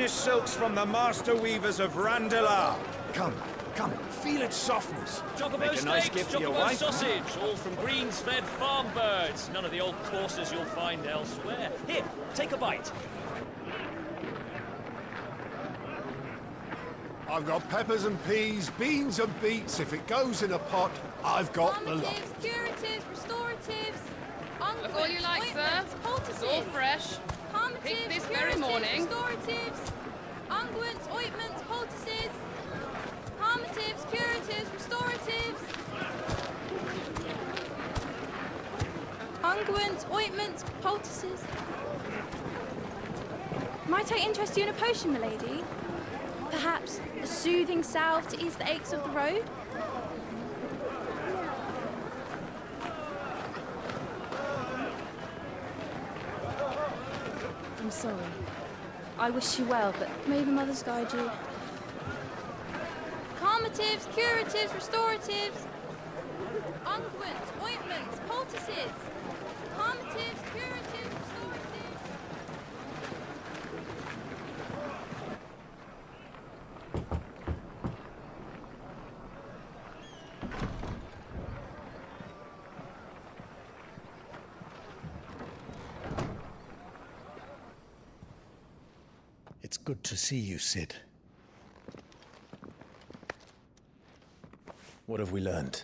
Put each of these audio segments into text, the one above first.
finest silks from the master weavers of Randalar. Come, come, feel its softness. Chocobo Make a nice steaks, gift for your chocobo wife. sausage, all from greens-fed farm birds. None of the old courses you'll find elsewhere. Here, take a bite. I've got peppers and peas, beans and beets. If it goes in a pot, I've got the lot. Calmatives, curatives, restoratives, unguents, All you like, sir. ointments, It's all poultices. fresh. Calmatives, Picked this curatives, very morning. restoratives, unguents, ointments, poultices. Calmatives, curatives, restoratives. Unguents, ointments, poultices. Might I interest you in a potion, milady? Perhaps a soothing salve to ease the aches of the road? I'm sorry. I wish you well, but may the mothers guide you. Calmatives, curatives, restoratives. Unguents, ointments, poultices. Calmatives, curatives, restoratives. It's good to see you, Sid. What have we learned?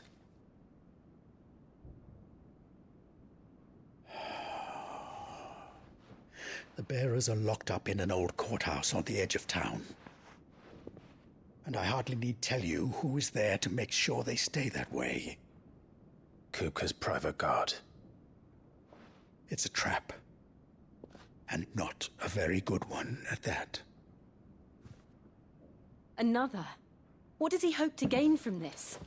The bearers are locked up in an old courthouse on the edge of town. And I hardly need tell you who is there to make sure they stay that way. Kupka's private guard. It's a trap. And not a very good one at that. Another? What does he hope to gain from this?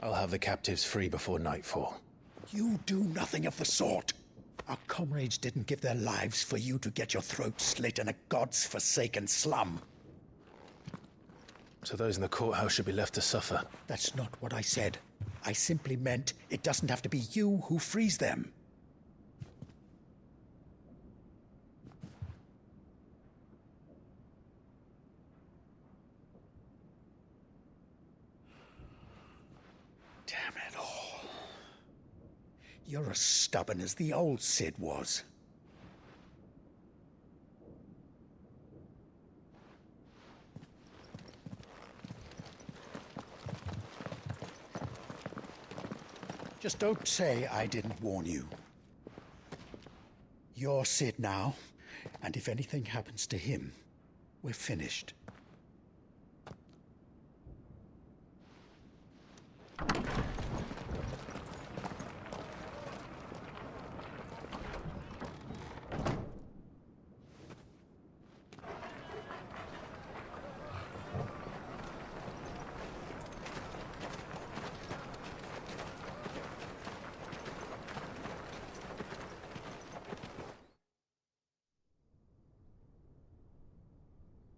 I'll have the captives free before nightfall. You do nothing of the sort. Our comrades didn't give their lives for you to get your throat slit in a god's forsaken slum. So those in the courthouse should be left to suffer. That's not what I said. I simply meant it doesn't have to be you who frees them. Damn it all. You're as stubborn as the old Sid was. Just don't say I didn't warn you. You're Sid now, and if anything happens to him, we're finished.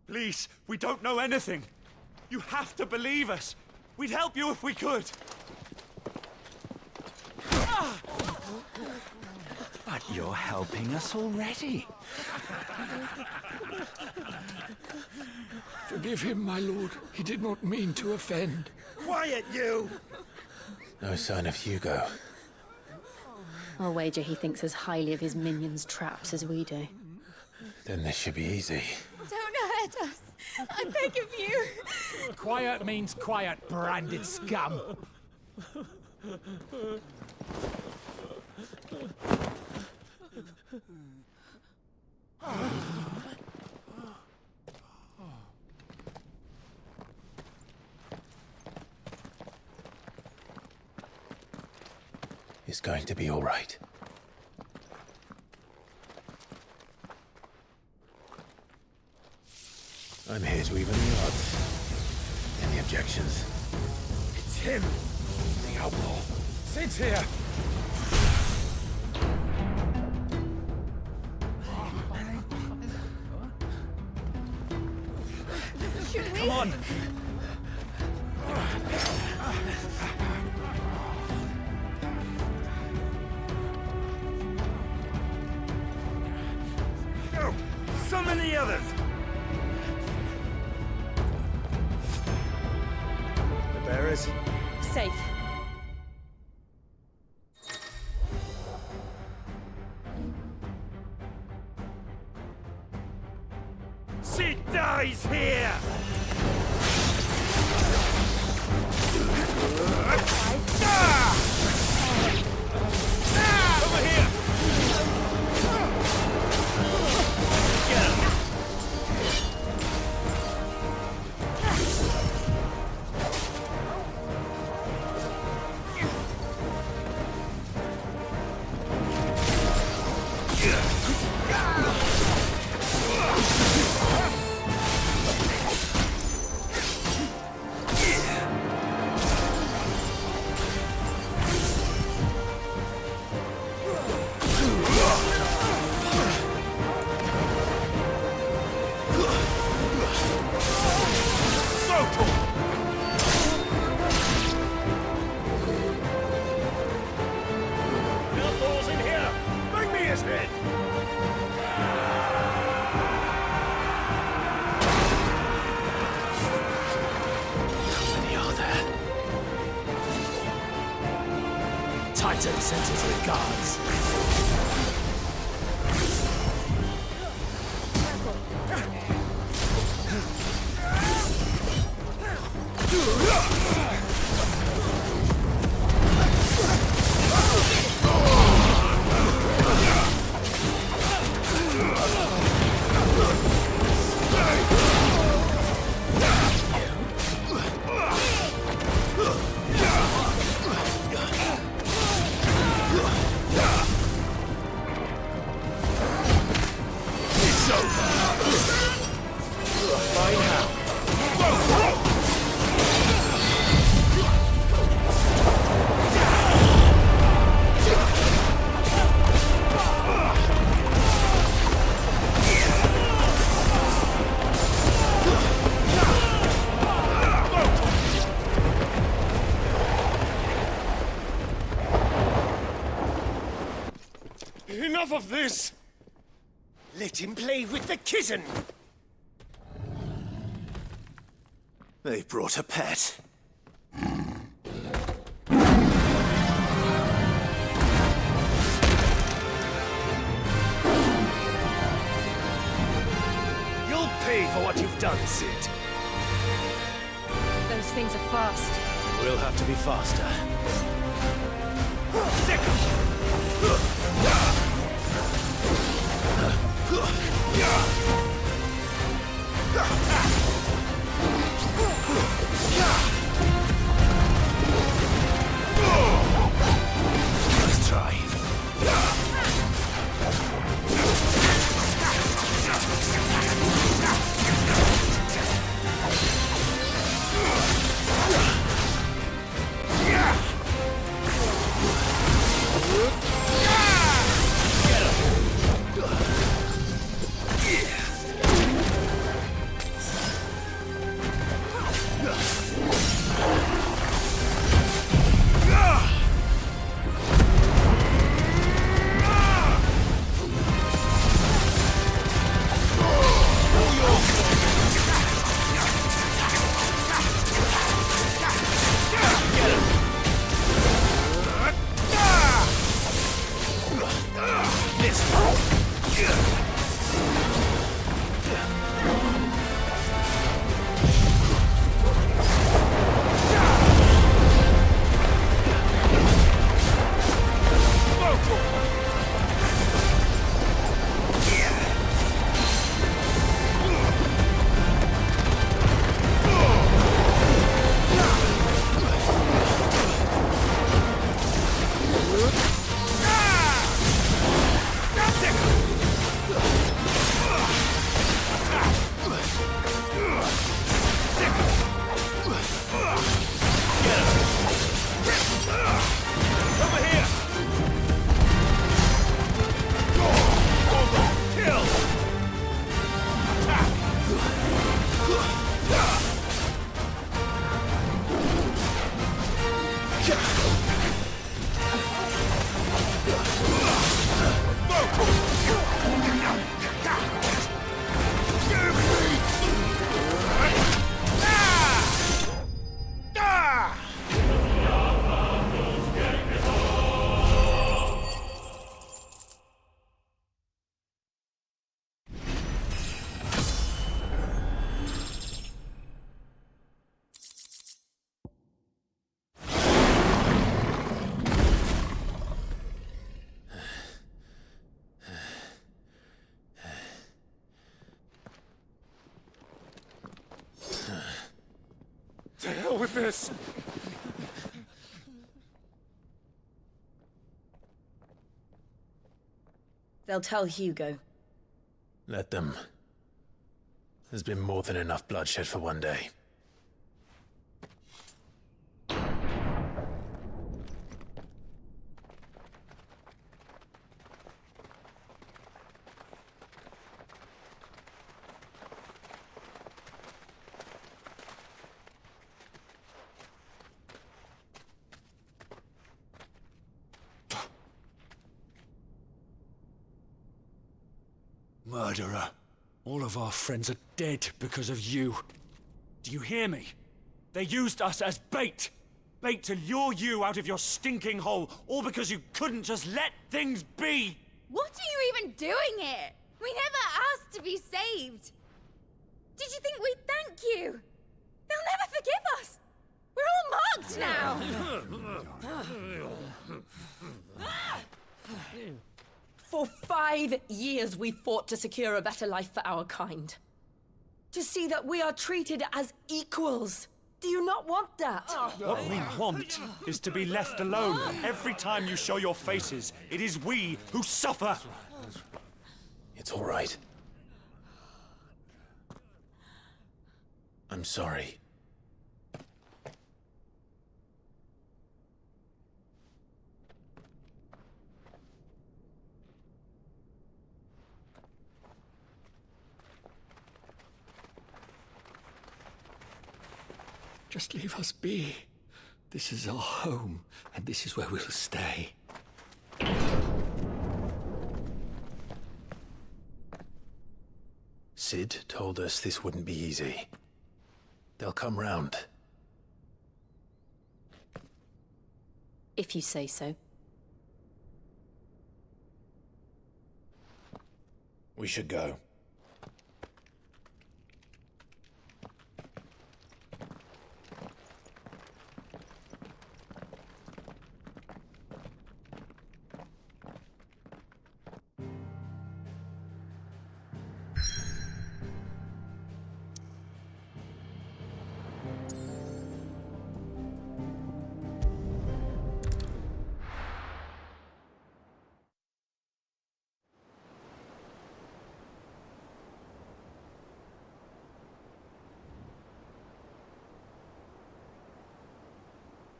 Please, we don't know anything. You have to believe us. We'd help you if we could. But you're helping us already. Forgive him, my lord. He did not mean to offend. Quiet, you! No sign of Hugo. I'll wager he thinks as highly of his minions' traps as we do. Then this should be easy. Don't hurt us. I beg of you. Quiet means quiet, branded scum. It's going to be all right. I'm here to even the odds. Any objections? It's him, the outlaw. Sid's here. Come on. Go! Summon the others! Bearers? Safe. She dies here! Over here! Get him! Outlaws in here! Bring me his head! How many are there? Titan sends his regards. Enough of this! Let him play with the kitten! They brought a pet. You'll pay for what you've done, Sid. Those things are fast. We'll have to be faster. Nice try. this! They'll tell Hugo. Let them. There's been more than enough bloodshed for one day. Murderer. All of our friends are dead because of you. Do you hear me? They used us as bait. Bait to lure you out of your stinking hole, all because you couldn't just let things be. What are you even doing here? We never asked to be saved. Did you think we'd thank you? They'll never forgive us. We're all marked now. For 5 years we fought to secure a better life for our kind. To see that we are treated as equals. Do you not want that? What we want is to be left alone. Every time you show your faces, it is we who suffer. It's all right. I'm sorry. Just leave us be. This is our home, and this is where we'll stay. Sid told us this wouldn't be easy. They'll come round. If you say so. We should go.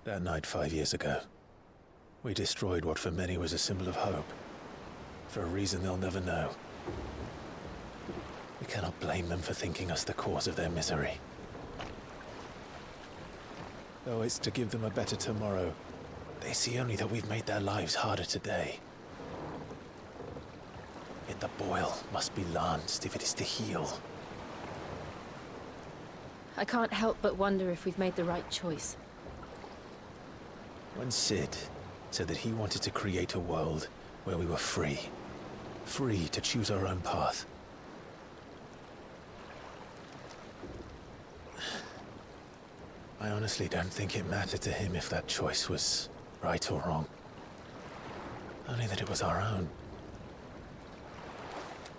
That night 5 years ago, we destroyed what for many was a symbol of hope. For a reason they'll never know. We cannot blame them for thinking us the cause of their misery. Though it's to give them a better tomorrow, they see only that we've made their lives harder today. Yet the boil must be lanced if it is to heal. I can't help but wonder if we've made the right choice. When Sid said that he wanted to create a world where we were free. Free to choose our own path. I honestly don't think it mattered to him if that choice was right or wrong. Only that it was our own.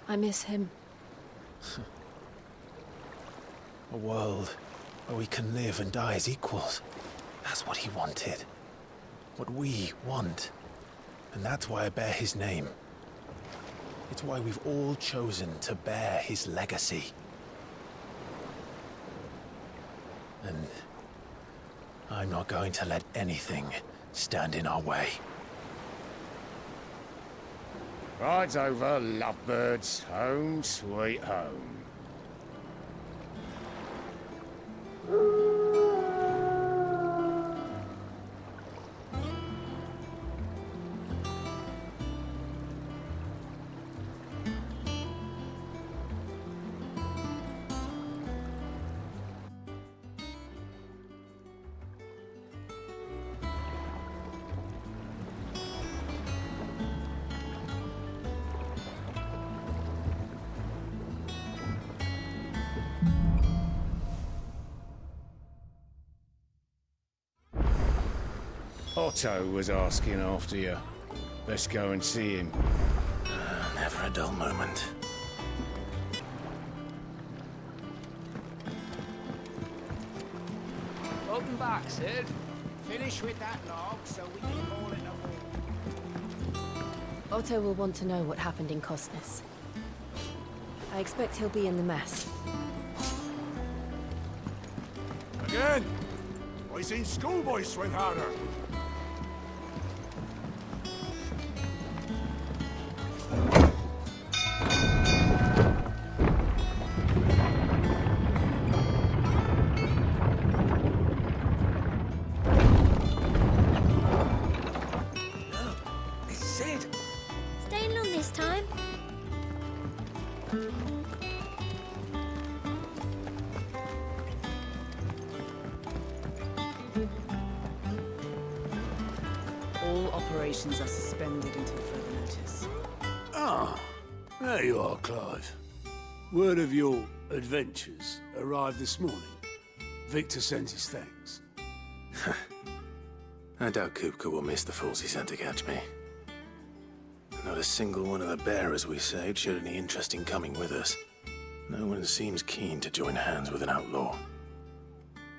I miss him. A world where we can live and die as equals. That's what he wanted. What we want. And that's why I bear his name. It's why we've all chosen to bear his legacy. And I'm not going to let anything stand in our way. Ride's over, lovebirds. Home sweet home. Otto was asking after you. Let's go and see him. Never a dull moment. back, Sid. Finish with that log so we can call it a week. Otto will want to know what happened in Cosnus. I expect he'll be in the mess. Again! I seen schoolboys swing harder. Staying long this time? All operations are suspended until further notice. Ah, there you are, Clive. Word of your adventures arrived this morning. Victor sends his thanks. I doubt Kupka will miss the fools he sent to catch me. Not a single one of the bearers we saved showed any interest in coming with us. No one seems keen to join hands with an outlaw.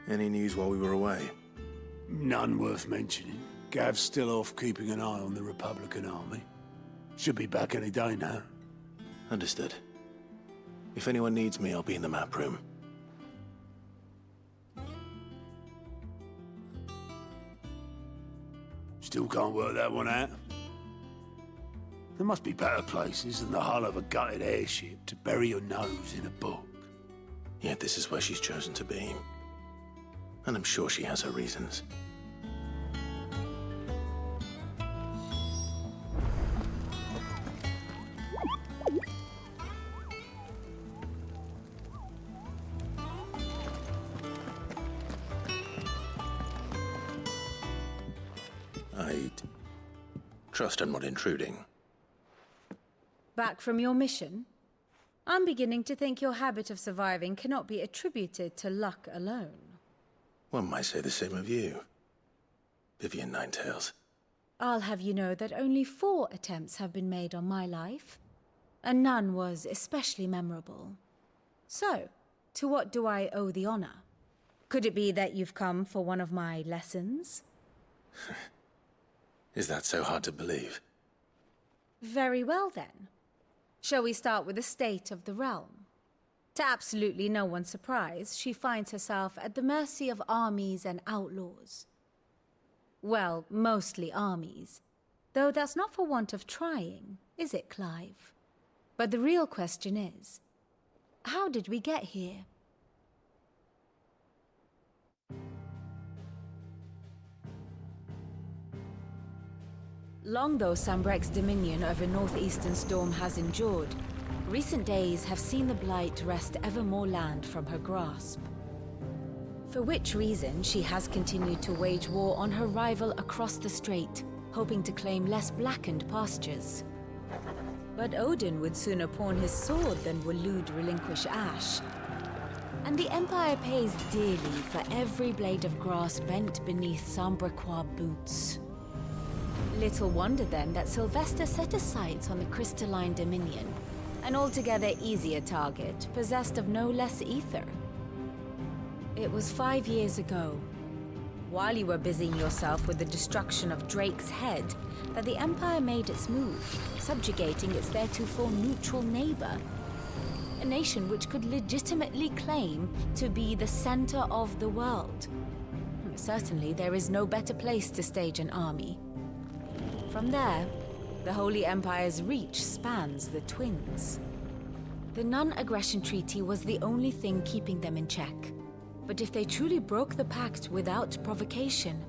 Any news while we were away? None worth mentioning. Gav's still off keeping an eye on the Republican army. Should be back any day now. Understood. If anyone needs me, I'll be in the map room. Still can't work that one out. There must be better places than the hull of a gutted airship to bury your nose in a book. Yet this is where she's chosen to be. And I'm sure she has her reasons. I trust I'm not intruding. Back from your mission? I'm beginning to think your habit of surviving cannot be attributed to luck alone. One might say the same of you, Vivian Ninetails. I'll have you know that only 4 attempts have been made on my life, and none was especially memorable. So, to what do I owe the honor? Could it be that you've come for one of my lessons? Is that so hard to believe? Very well then. Shall we start with the state of the realm? To absolutely no one's surprise, she finds herself at the mercy of armies and outlaws. Well, mostly armies. Though that's not for want of trying, is it, Clive? But the real question is, how did we get here? Long though Sambrek's dominion over northeastern Storm has endured, recent days have seen the Blight wrest ever more land from her grasp. For which reason she has continued to wage war on her rival across the strait, hoping to claim less blackened pastures. But Odin would sooner pawn his sword than Waloed relinquish Ash. And the Empire pays dearly for every blade of grass bent beneath Sambrequois boots. Little wonder then that Sylvester set his sights on the crystalline dominion, an altogether easier target, possessed of no less ether. It was 5 years ago, while you were busying yourself with the destruction of Drake's head, that the Empire made its move, subjugating its theretofore neutral neighbor. A nation which could legitimately claim to be the center of the world. Certainly, there is no better place to stage an army. From there, the Holy Empire's reach spans the Twins. The non-aggression treaty was the only thing keeping them in check. But if they truly broke the pact without provocation,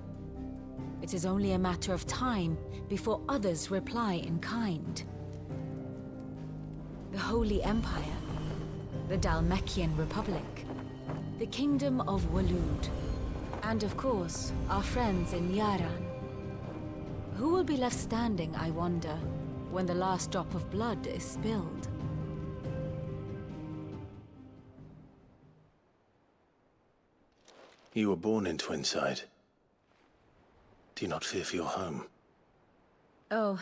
it is only a matter of time before others reply in kind. The Holy Empire, the Dhalmekian Republic, the Kingdom of Waloed, and of course, our friends in Yaran. Who will be left standing, I wonder, when the last drop of blood is spilled? You were born in Twinside. Do you not fear for your home? Oh,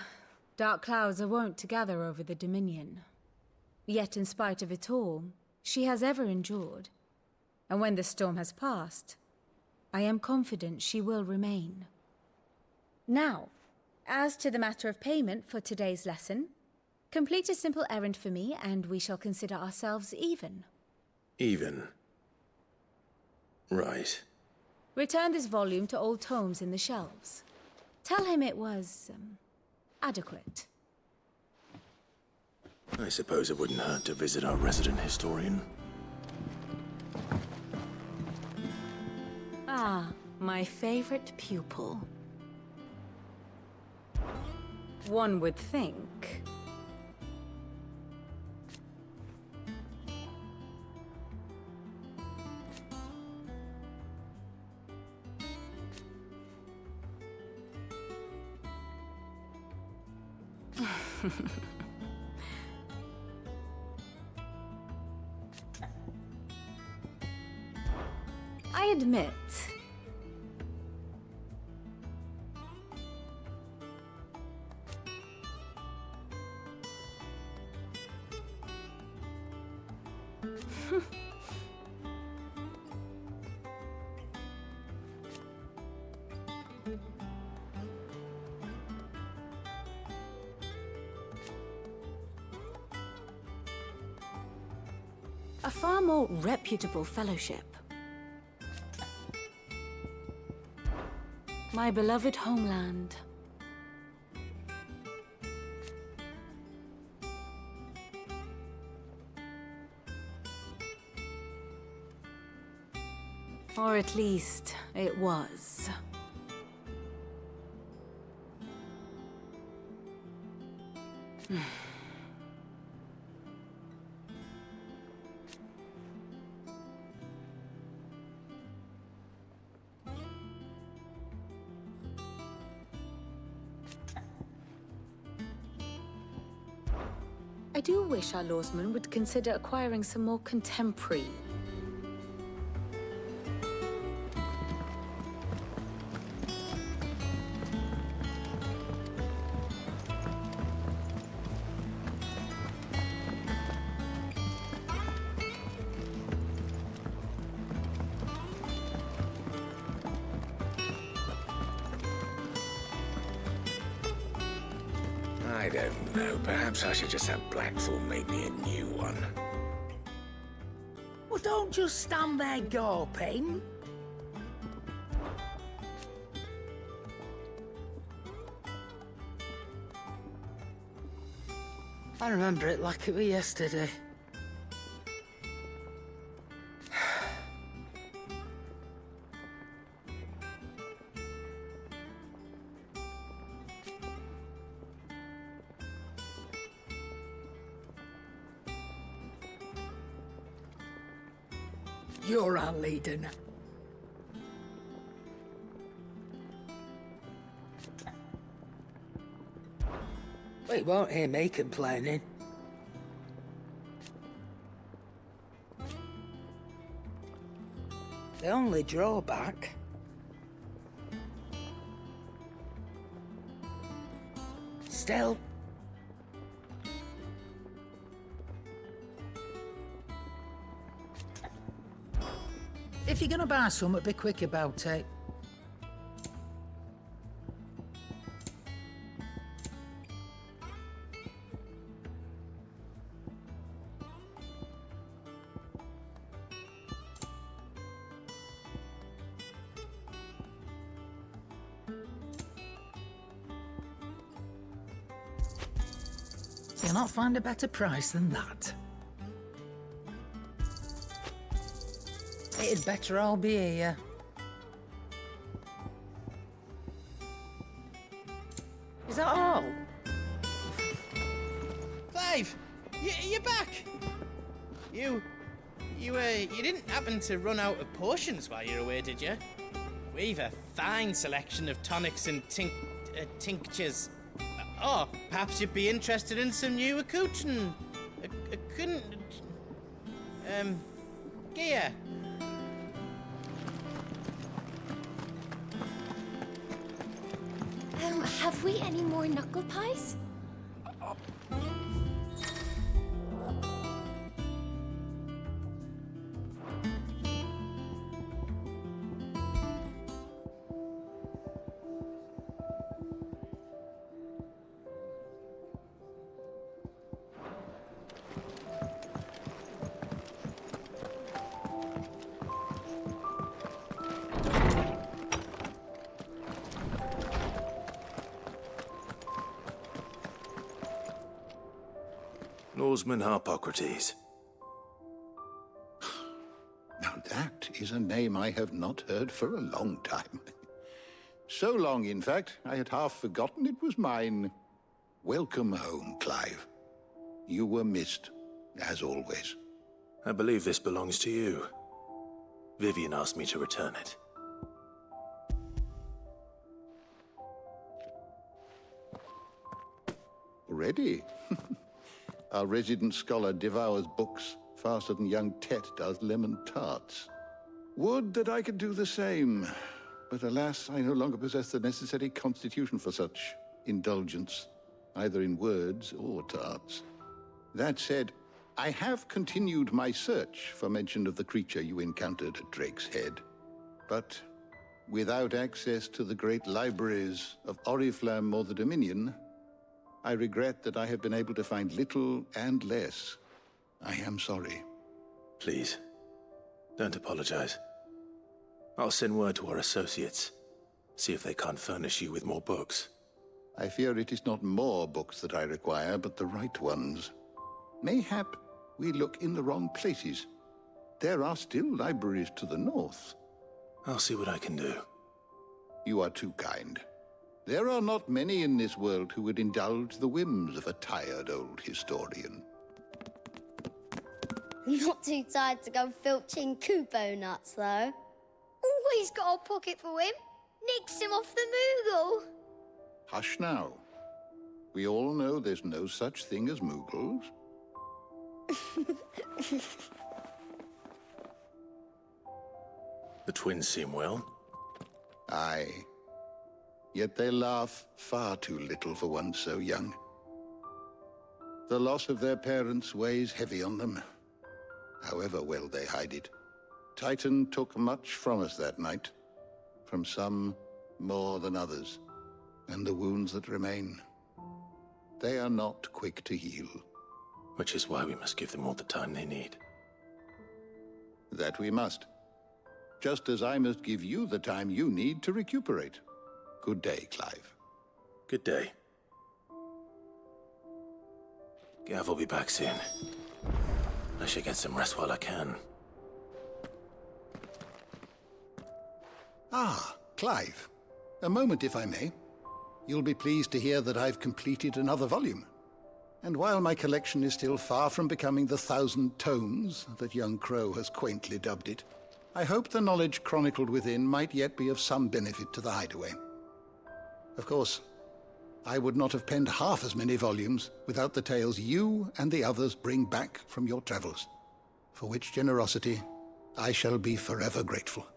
dark clouds are wont to gather over the Dominion. Yet in spite of it all, she has ever endured. And when the storm has passed, I am confident she will remain. Now, as to the matter of payment for today's lesson, complete a simple errand for me and we shall consider ourselves even. Even. Right. Return this volume to old tomes in the shelves. Tell him it was, adequate. I suppose it wouldn't hurt to visit our resident historian. Ah, my favorite pupil. One would think. I admit. A far more reputable fellowship. My beloved homeland. Or at least, it was. I do wish our lawsman would consider acquiring some more contemporary. I don't know. Perhaps I should just have Blackthorn make me a new one. Well, don't just stand there gawping. I remember it like it was yesterday. You're our leader now. Well, you won't hear me complaining. The only drawback... Still... If you're gonna buy something, be quick about it. You'll not find a better price than that. It'd better all be here. Is that all? Clive, you're back. You didn't happen to run out of potions while you're away, did you? We've a fine selection of tonics and tinctures. Oh, perhaps you'd be interested in some new accoutrement. Gear. Have we any more knuckle pies? Norseman Harpocrates. Now that is a name I have not heard for a long time. So long, in fact, I had half forgotten it was mine. Welcome home, Clive. You were missed, as always. I believe this belongs to you. Vivian asked me to return it. Already? Our resident scholar devours books faster than young Tet does lemon tarts. Would that I could do the same. But alas, I no longer possess the necessary constitution for such indulgence, either in words or tarts. That said, I have continued my search for mention of the creature you encountered at Drake's Head. But without access to the great libraries of Oriflamme or the Dominion, I regret that I have been able to find little and less. I am sorry. Please, don't apologize. I'll send word to our associates. See if they can't furnish you with more books. I fear it is not more books that I require, but the right ones. Mayhap we look in the wrong places. There are still libraries to the north. I'll see what I can do. You are too kind. There are not many in this world who would indulge the whims of a tired old historian. Not too tired to go filching Kupo nuts, though. Always got a pocket for him. Nicks him off the Moogle. Hush now. We all know there's no such thing as Moogles. The twins seem well. Aye. Yet they laugh far too little for one so young. The loss of their parents weighs heavy on them, however well they hide it. Titan took much from us that night, from some more than others, and the wounds that remain, they are not quick to heal. Which is why we must give them all the time they need. That we must. Just as I must give you the time you need to recuperate. Good day, Clive. Good day. Gav will be back soon. I should get some rest while I can. Ah, Clive. A moment, if I may. You'll be pleased to hear that I've completed another volume. And while my collection is still far from becoming the 1,000 tomes that young Crow has quaintly dubbed it, I hope the knowledge chronicled within might yet be of some benefit to the Hideaway. Of course, I would not have penned half as many volumes without the tales you and the others bring back from your travels, for which generosity I shall be forever grateful.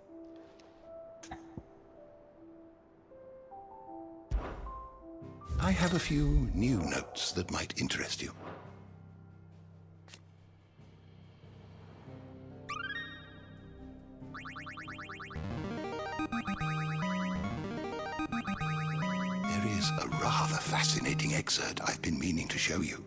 I have a few new notes that might interest you. There is a rather fascinating excerpt I've been meaning to show you.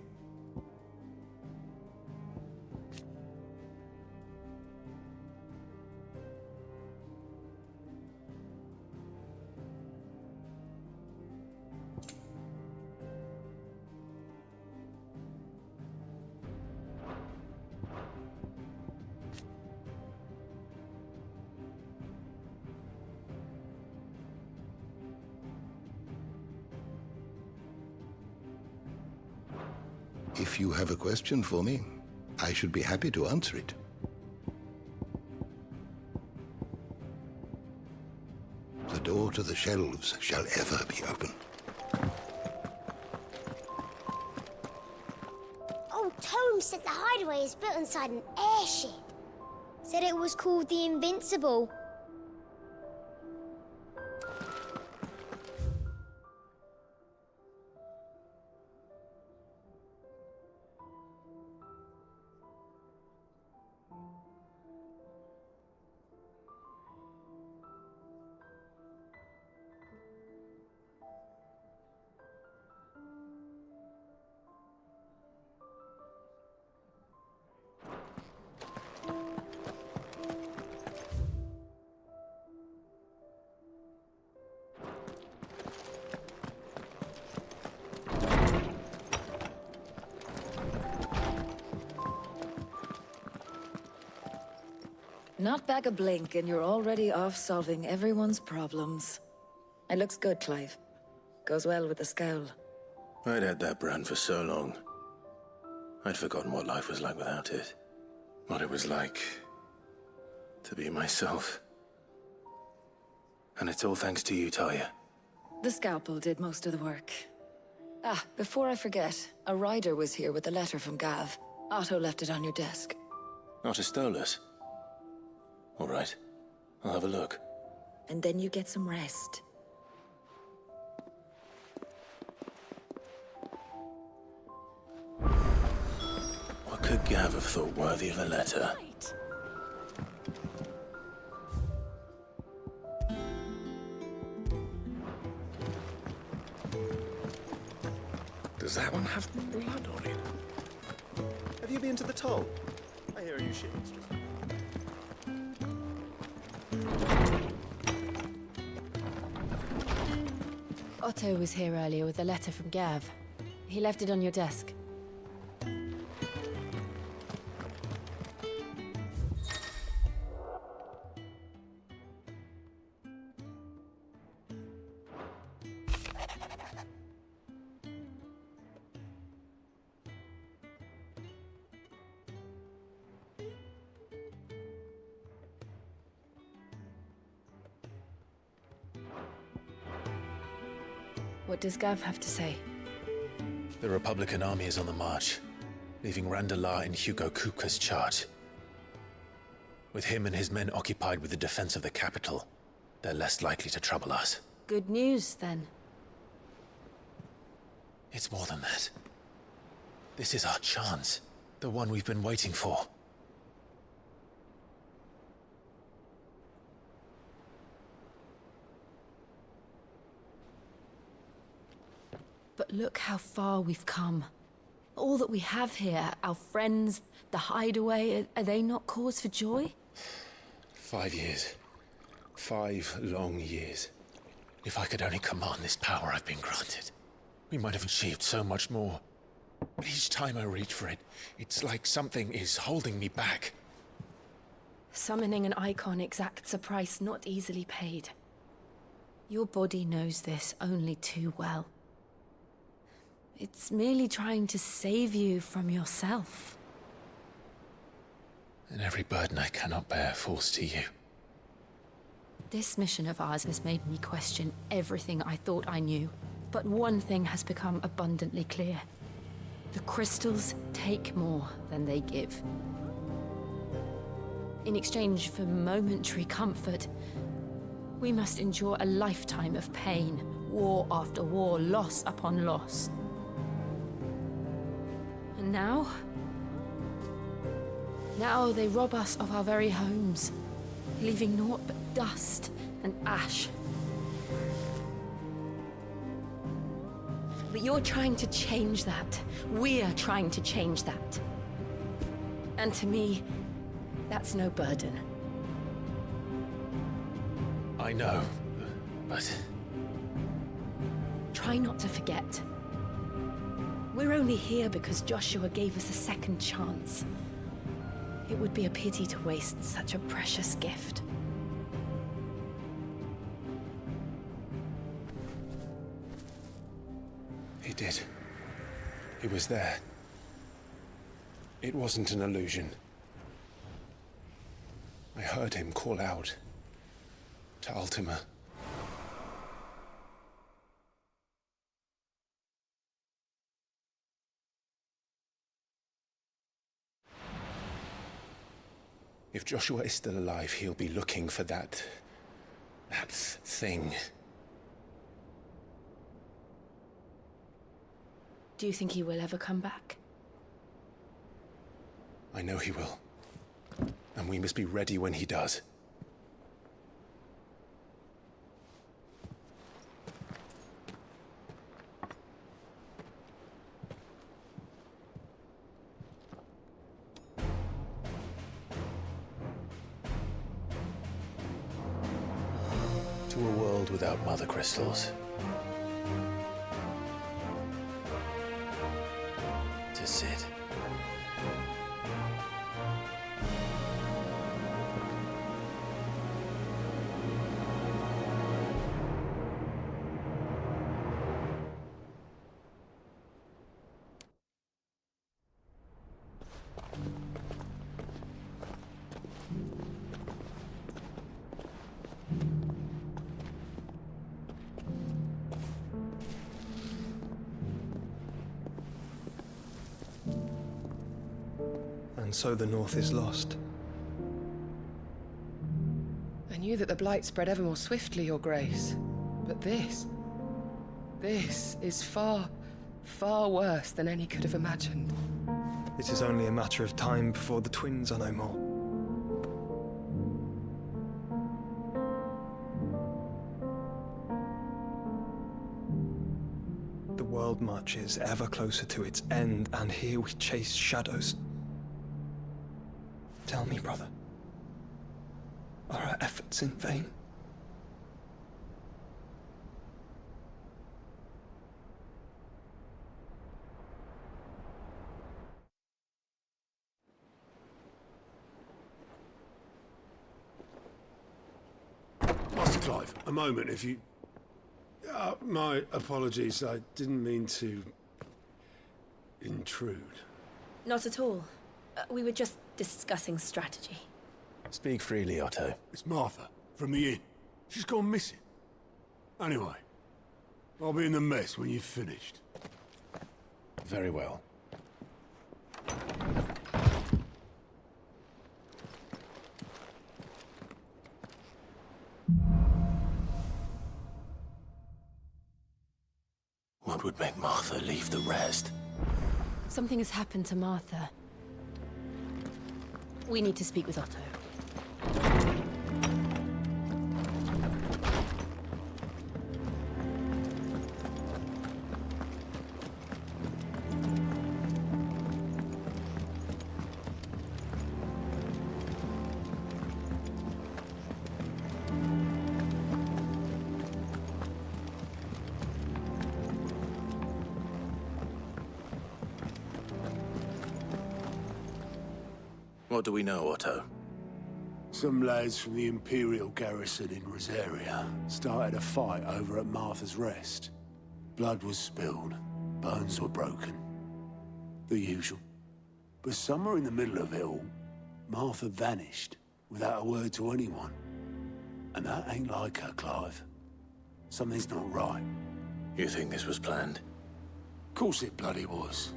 If you have a question for me, I should be happy to answer it. The door to the shelves shall ever be open. Old Tome said the Hideaway is built inside an airship. Said it was called the Invincible. Not back a blink and you're already off solving everyone's problems. It looks good, Clive. Goes well with the scowl. I'd had that brand for so long. I'd forgotten what life was like without it. What it was like to be myself. And it's all thanks to you, Talia. The scalpel did most of the work. Ah, before I forget, a rider was here with a letter from Gav. Otto left it on your desk. Otto stole us. All right, I'll have a look. And then you get some rest. What could Gav have thought worthy of a letter? Does that one have blood on it? Have you been to the toll? I hear a new shipment's just... Otto was here earlier with a letter from Gav. He left it on your desk. What does Gav have to say? The Republican army is on the march, leaving Randalar in Hugo Kupka's charge. With him and his men occupied with the defense of the capital, they're less likely to trouble us. Good news, then. It's more than that. This is our chance, the one we've been waiting for. But look how far we've come. All that we have here, our friends, the hideaway, are they not cause for joy? 5 years. 5 long years. If I could only command this power I've been granted, we might have achieved so much more. But each time I reach for it, it's like something is holding me back. Summoning an icon exacts a price not easily paid. Your body knows this only too well. It's merely trying to save you from yourself. And every burden I cannot bear falls to you. This mission of ours has made me question everything I thought I knew. But one thing has become abundantly clear. The crystals take more than they give. In exchange for momentary comfort, we must endure a lifetime of pain, war after war, loss upon loss. And now they rob us of our very homes, leaving naught but dust and ash. But you're trying to change that. We're trying to change that. And to me, that's no burden. I know, but... Try not to forget. We're only here because Joshua gave us a second chance. It would be a pity to waste such a precious gift. He did. He was there. It wasn't an illusion. I heard him call out to Ultima. If Joshua is still alive, he'll be looking for that thing. Do you think he will ever come back? I know he will. And we must be ready when he does. To a world without mother crystals. To Sid. And so the North is lost. I knew that the Blight spread ever more swiftly, Your Grace. But this is far, far worse than any could have imagined. It is only a matter of time before the twins are no more. The world marches ever closer to its end, and here we chase shadows. Tell me, brother, are our efforts in vain? Master Clive, a moment, if you... my apologies, I didn't mean to... intrude. Not at all. We were just discussing strategy. Speak freely, Otto. It's Martha, from the inn. She's gone missing. Anyway, I'll be in the mess when you've finished. Very well. What would make Martha leave the rest? Something has happened to Martha. We need to speak with Otto. What do we know, Otto? Some lads from the Imperial garrison in Rosaria started a fight over at Martha's Rest. Blood was spilled, bones were broken. The usual. But somewhere in the middle of it all, Martha vanished without a word to anyone. And that ain't like her, Clive. Something's not right. You think this was planned? Of course it bloody was.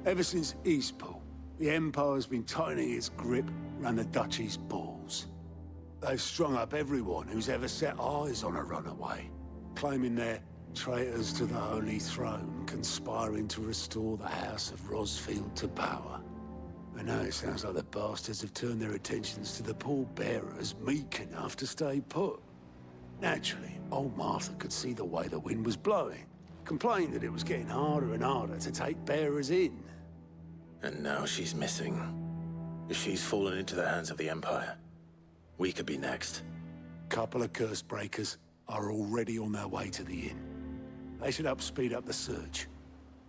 Ever since Eastpool, the Empire's been tightening its grip around the Duchy's balls. They've strung up everyone who's ever set eyes on a runaway, claiming they're traitors to the Holy Throne, conspiring to restore the House of Rosfield to power. And now it sounds like the bastards have turned their attentions to the pallbearers meek enough to stay put. Naturally, old Martha could see the way the wind was blowing, complained that it was getting harder and harder to take bearers in. And now she's missing. If she's fallen into the hands of the Empire, we could be next. Couple of curse breakers are already on their way to the inn. They should help speed up the search.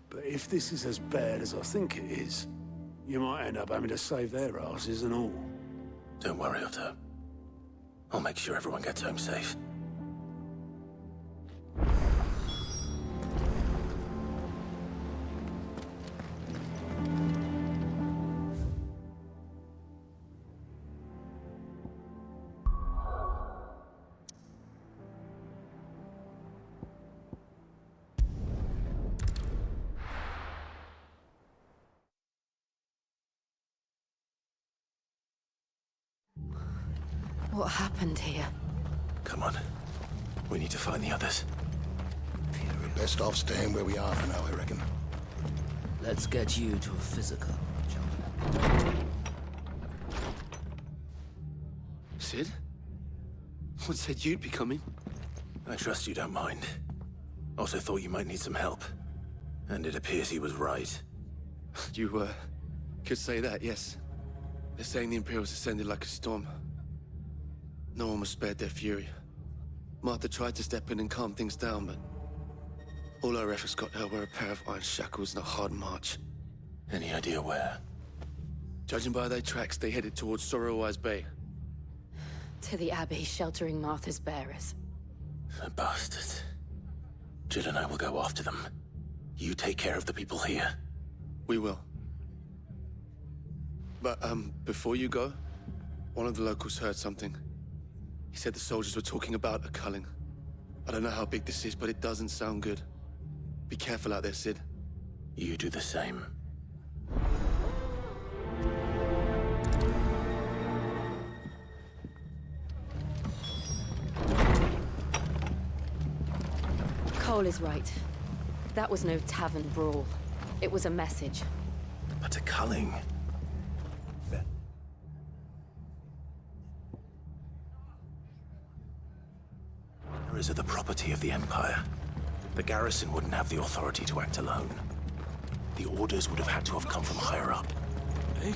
But if this is as bad as I think it is, you might end up having to save their asses and all. Don't worry, Otto. I'll make sure everyone gets home safe. What happened here? Come on. We need to find the others. We're best off staying where we are for now, I reckon. Let's get you to a physical, shall we? Sid? What said you'd be coming? I trust you don't mind. Also thought you might need some help. And it appears he was right. You, could say that, yes. They're saying the Imperials ascended like a storm. No one was spared their fury. Martha tried to step in and calm things down, but all our efforts got her were a pair of iron shackles and a hard march. Any idea where? Judging by their tracks, they headed towards Sorrowwise Bay. To the Abbey, sheltering Martha's bearers. The bastards. Jill and I will go after them. You take care of the people here. We will. But, before you go, one of the locals heard something. He said the soldiers were talking about a culling. I don't know how big this is, but it doesn't sound good. Be careful out there, Sid. You do the same. Cole is right. That was no tavern brawl. It was a message. But a culling. Mirrors are the property of the Empire. The garrison wouldn't have the authority to act alone. The orders would have had to have come from higher up. Hey?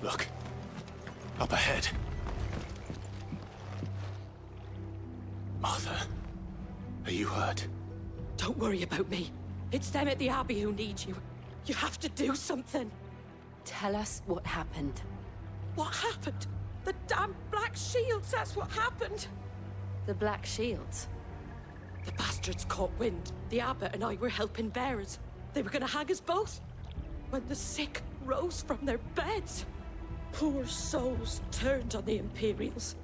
Look. Up ahead. Martha, are you hurt? Don't worry about me. It's them at the Abbey who need you. You have to do something. Tell us what happened. What happened? The damn Black Shields, that's what happened. The Black Shields? The bastards caught wind. The Abbot and I were helping bearers. They were gonna hang us both. When the sick rose from their beds. Poor souls turned on the Imperials.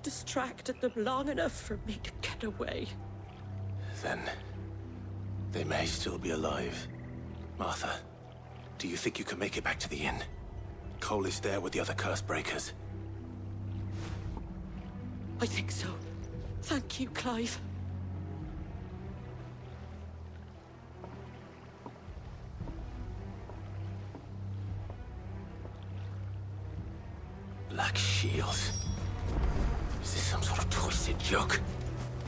Distracted them long enough for me to get away. Then they may still be alive. Martha, do you think you can make it back to the inn? Cole is there with the other curse breakers. I think so. Thank you, Clive. Black Shields. Is this some sort of twisted joke?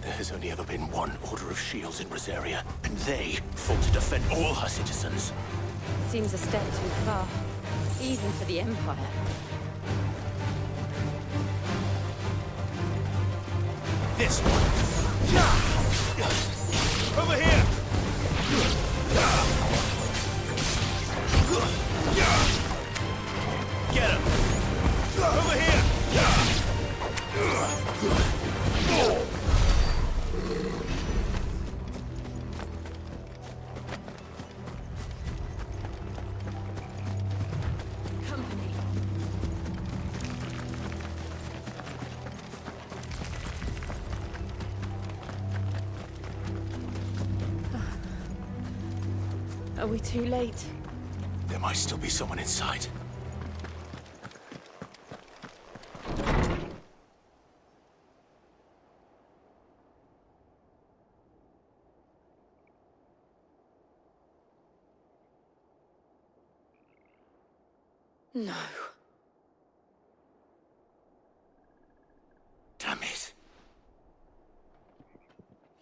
There has only ever been one Order of Shields in Rosaria, and they fought to defend all her citizens. Seems a step too far, even for the Empire. This one. Over here! Get him! Over here! Company. Are we too late? There might still be someone inside. No. Damn it.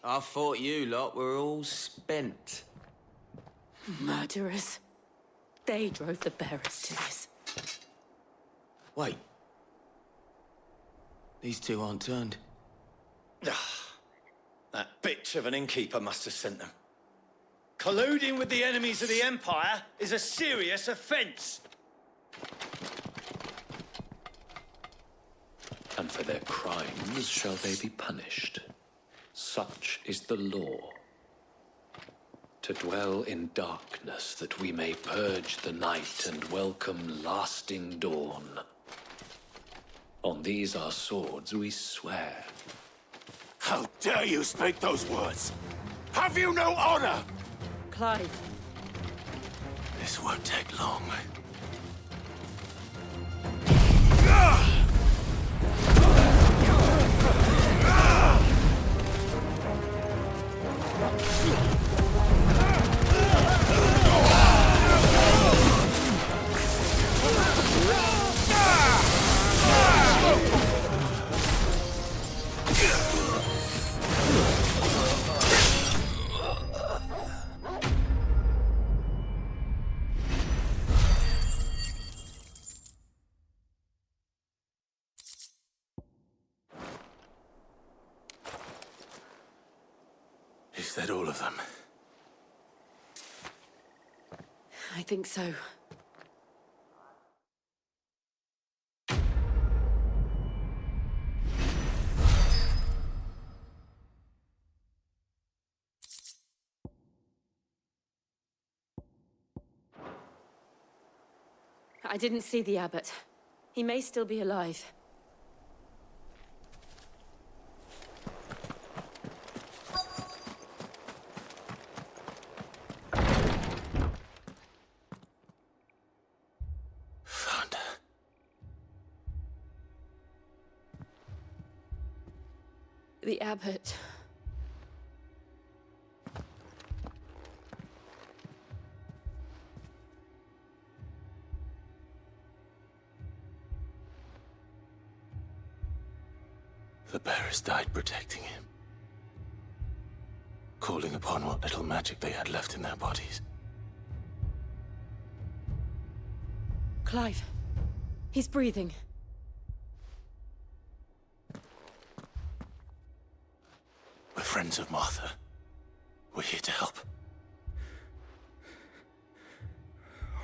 I thought you lot were all spent. Murderers. They drove the bearers to this. Wait. These two aren't turned. That bitch of an innkeeper must have sent them. Colluding with the enemies of the Empire is a serious offense. And for their crimes shall they be punished. Such is the law. To dwell in darkness that we may purge the night and welcome lasting dawn. On these our swords we swear. How dare you speak those words? Have you no honor? Clive. This won't take long. Is that all of them? I think so. I didn't see the abbot. He may still be alive. Found her. The abbot. The bearers died protecting him. Calling upon what little magic they had left in their bodies. Clive. He's breathing. We're friends of Martha. We're here to help.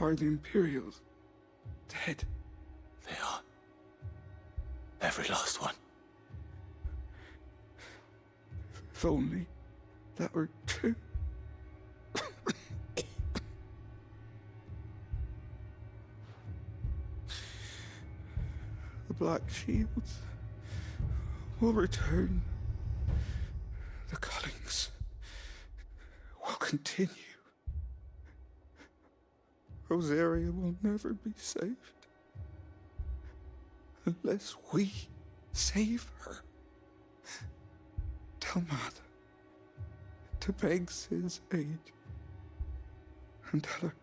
Are the Imperials dead? They are. Every last one. If only that were true. The Black Shields will return. The cullings will continue. Rosaria will never be saved unless we save her. Tell Mother to beg Cid's aid and tell her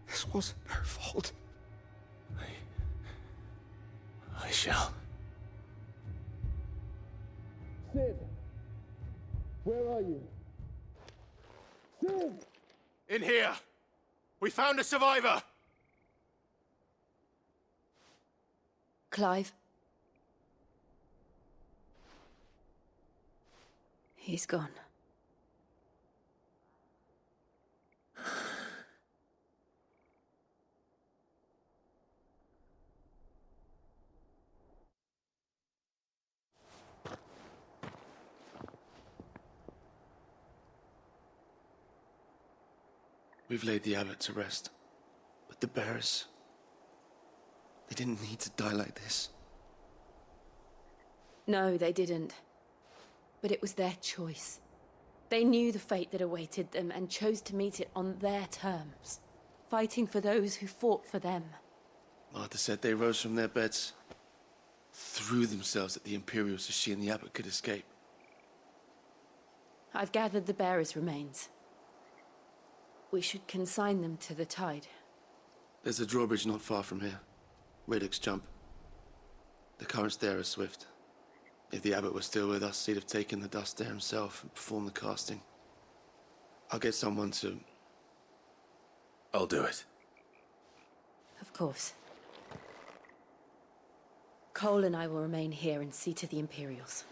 this wasn't her fault. I shall. Cid, where are you? Cid! In here! We found a survivor! Clive. He's gone. We've laid the abbot to rest. But the bearers... they didn't need to die like this. No, they didn't. But it was their choice. They knew the fate that awaited them and chose to meet it on their terms, fighting for those who fought for them. Martha said they rose from their beds, threw themselves at the Imperials so she and the abbot could escape. I've gathered the bearers' remains. We should consign them to the tide. There's a drawbridge not far from here. Radix Jump. The currents there are swift. If the abbot was still with us, he'd have taken the dust there himself and performed the casting. I'll get someone to... I'll do it. Of course. Cole and I will remain here and see to the Imperials.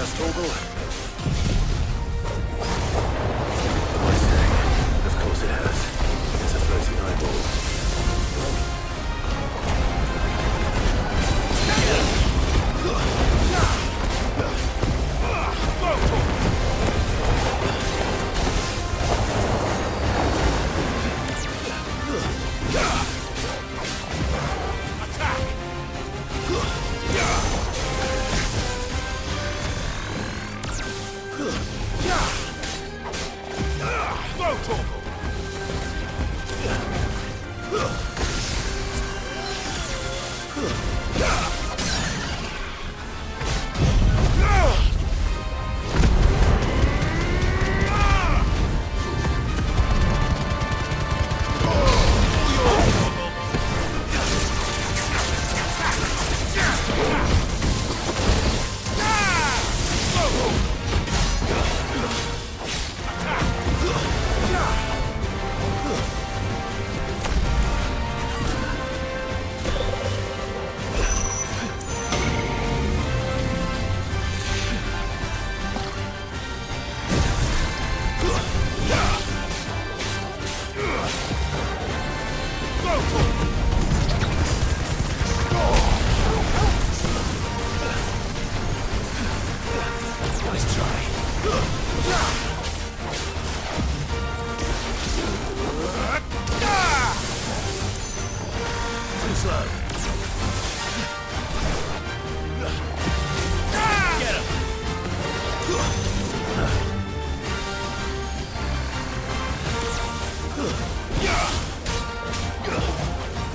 first, Torgal? I say, of course it has. It's a floating eyeball.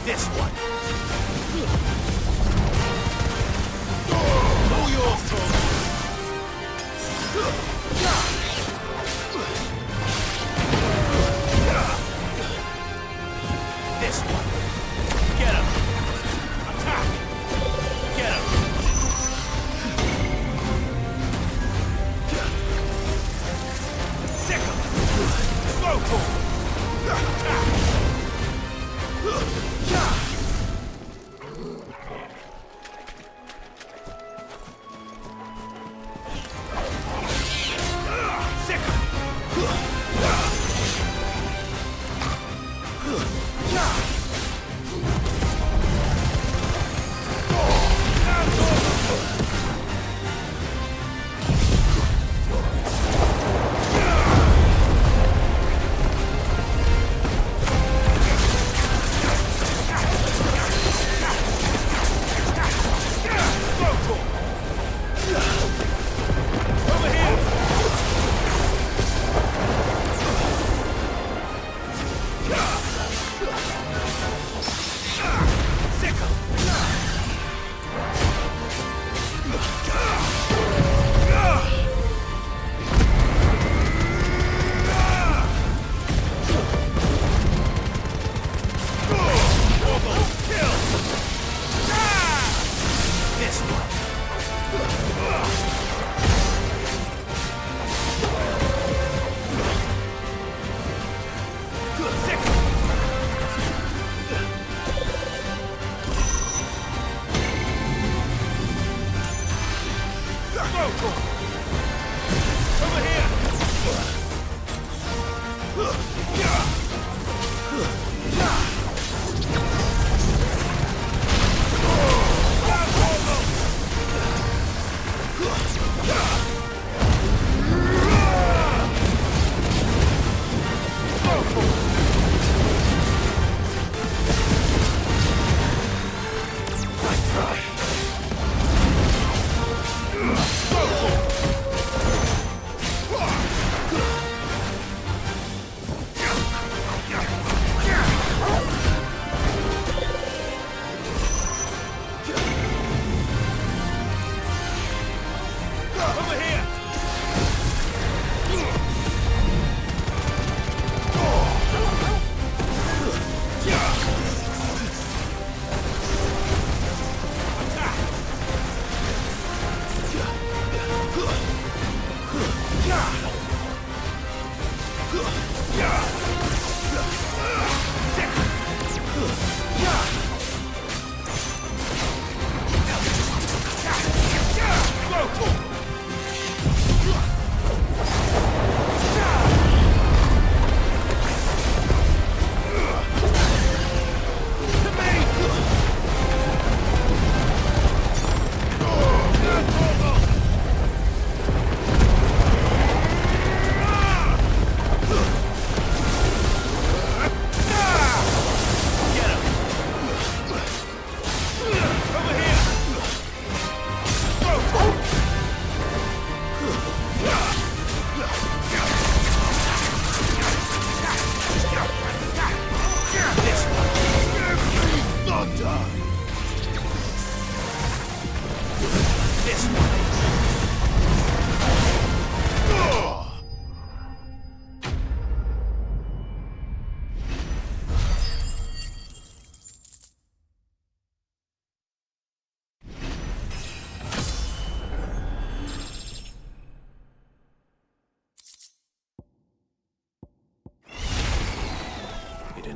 This one. All yours, Torgal. This one. Get him. Attack. Get him. Sick him. Slow pull. Attack.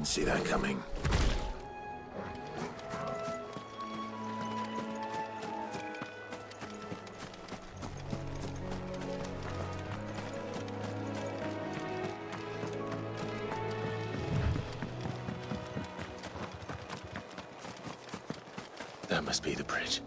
didn't see that coming. That must be the bridge.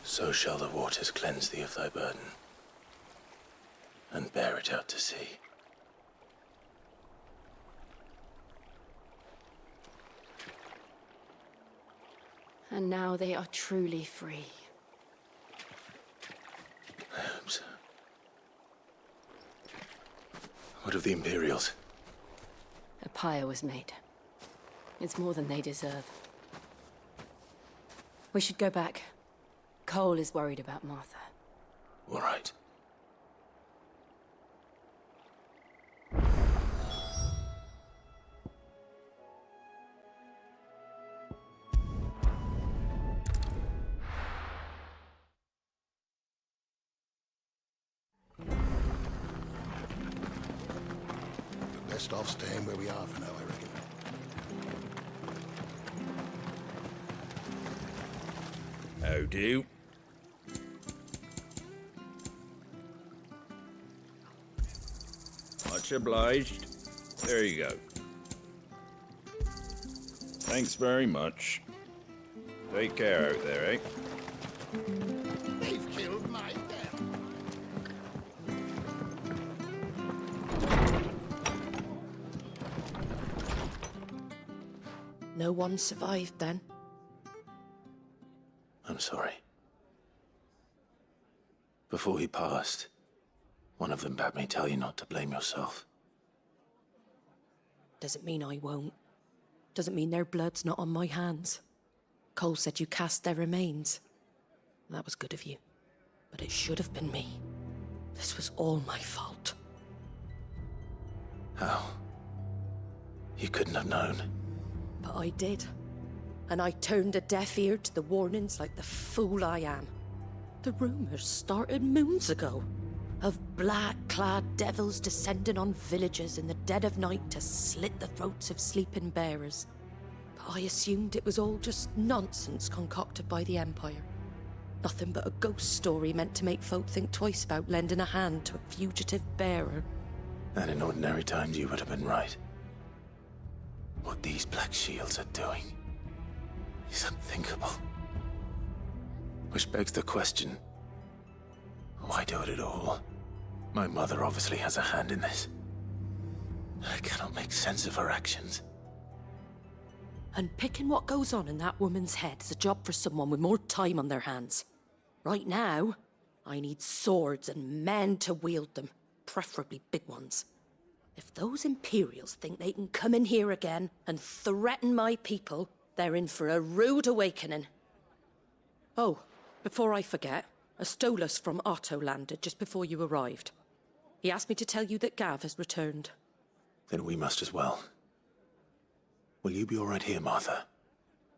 So shall the waters cleanse thee of thy burden, and bear it out to sea. And now they are truly free. I hope so. What of the Imperials? A pyre was made. It's more than they deserve. We should go back. Cole is worried about Martha. All right. We're best off staying where we are for now, I reckon. How do? Much obliged. There you go. Thanks very much. Take care out there, eh? They've killed my dad. No one survived then? I'm sorry. Before he passed, one of them bade me tell you not to blame yourself. Doesn't mean I won't. Doesn't mean their blood's not on my hands. Cole said you cast their remains. That was good of you. But it should have been me. This was all my fault. How? You couldn't have known. But I did. And I turned a deaf ear to the warnings like the fool I am. The rumors started moons ago. Of black-clad devils descending on villages in the dead of night to slit the throats of sleeping bearers. But I assumed it was all just nonsense concocted by the Empire. Nothing but a ghost story meant to make folk think twice about lending a hand to a fugitive bearer. And in ordinary times you would have been right. What these Black Shields are doing is unthinkable. Which begs the question, why do it at all? My mother obviously has a hand in this. I cannot make sense of her actions. And picking what goes on in that woman's head is a job for someone with more time on their hands. Right now, I need swords and men to wield them, preferably big ones. If those Imperials think they can come in here again and threaten my people, they're in for a rude awakening. Oh, before I forget, a Stolas from Otto landed just before you arrived. He asked me to tell you that Gav has returned. Then we must as well. Will you be all right here, Martha?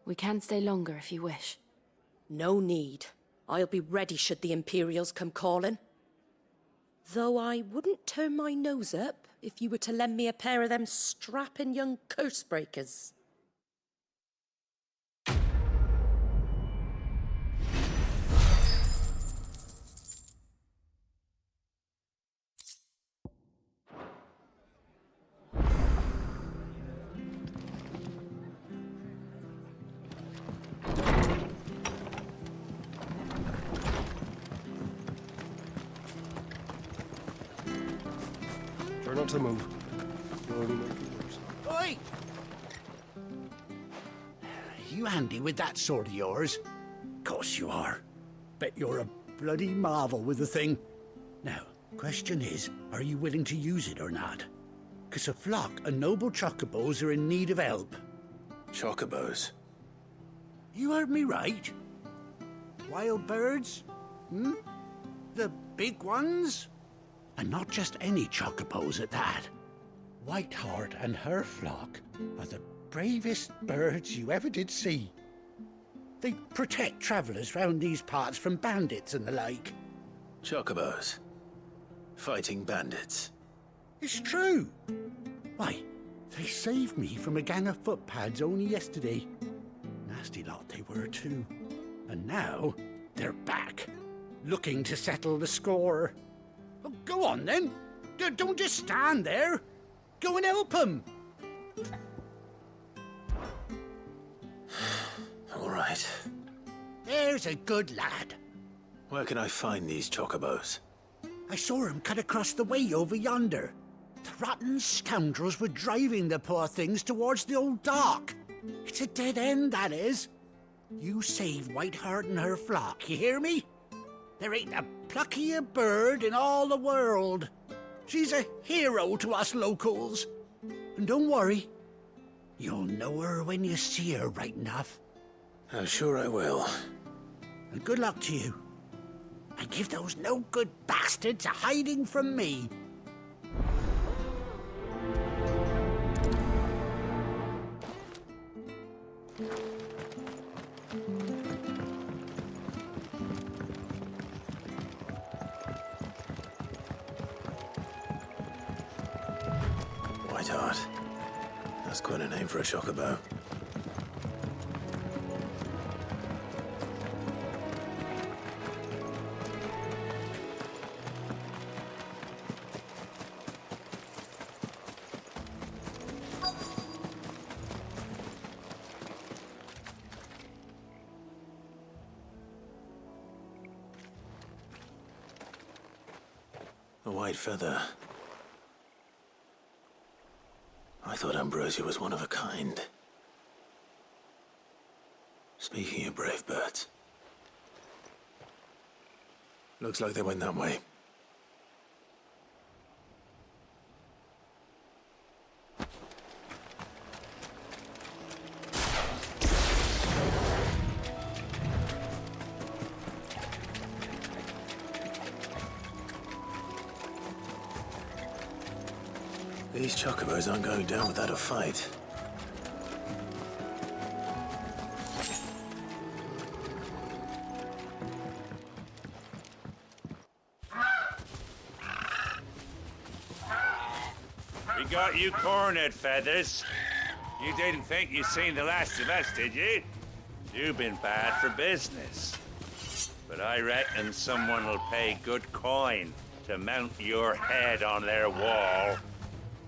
We can stay longer if you wish. No need. I'll be ready should the Imperials come calling. Though I wouldn't turn my nose up if you were to lend me a pair of them strapping young curse breakers. Try not to move. You'll only make it worse. Oi! You handy with that sword of yours? Course you are. Bet you're a bloody marvel with the thing. Now, question is, are you willing to use it or not? 'Cause a flock of noble chocobos are in need of help. Chocobos? You heard me right. Wild birds? Hmm? The big ones. And not just any chocobos at that. Whiteheart and her flock are the bravest birds you ever did see. They protect travellers round these parts from bandits and the like. Chocobos. Fighting bandits. It's true. Why, they saved me from a gang of footpads only yesterday. Nasty lot they were too. And now, they're back, looking to settle the score. Oh, go on then. Don't just stand there. Go and help them. All right. There's a good lad. Where can I find these chocobos? I saw him cut across the way over yonder. The rotten scoundrels were driving the poor things towards the old dock. It's a dead end, that is. You save Whiteheart and her flock, you hear me? There ain't a pluckier bird in all the world. She's a hero to us locals. And don't worry, you'll know her when you see her right enough. I'm sure I will. And good luck to you. And give those no-good bastards a hiding from me. Whiteheart. That's quite a name for a chocobo. A white feather. I thought Ambrosia was one of a kind. Speaking of brave birds. Looks like they went that way. These chocobos aren't going down without a fight. We got you cornered, Feathers. You didn't think you'd seen the last of us, did you? You've been bad for business. But I reckon someone will pay good coin to mount your head on their wall.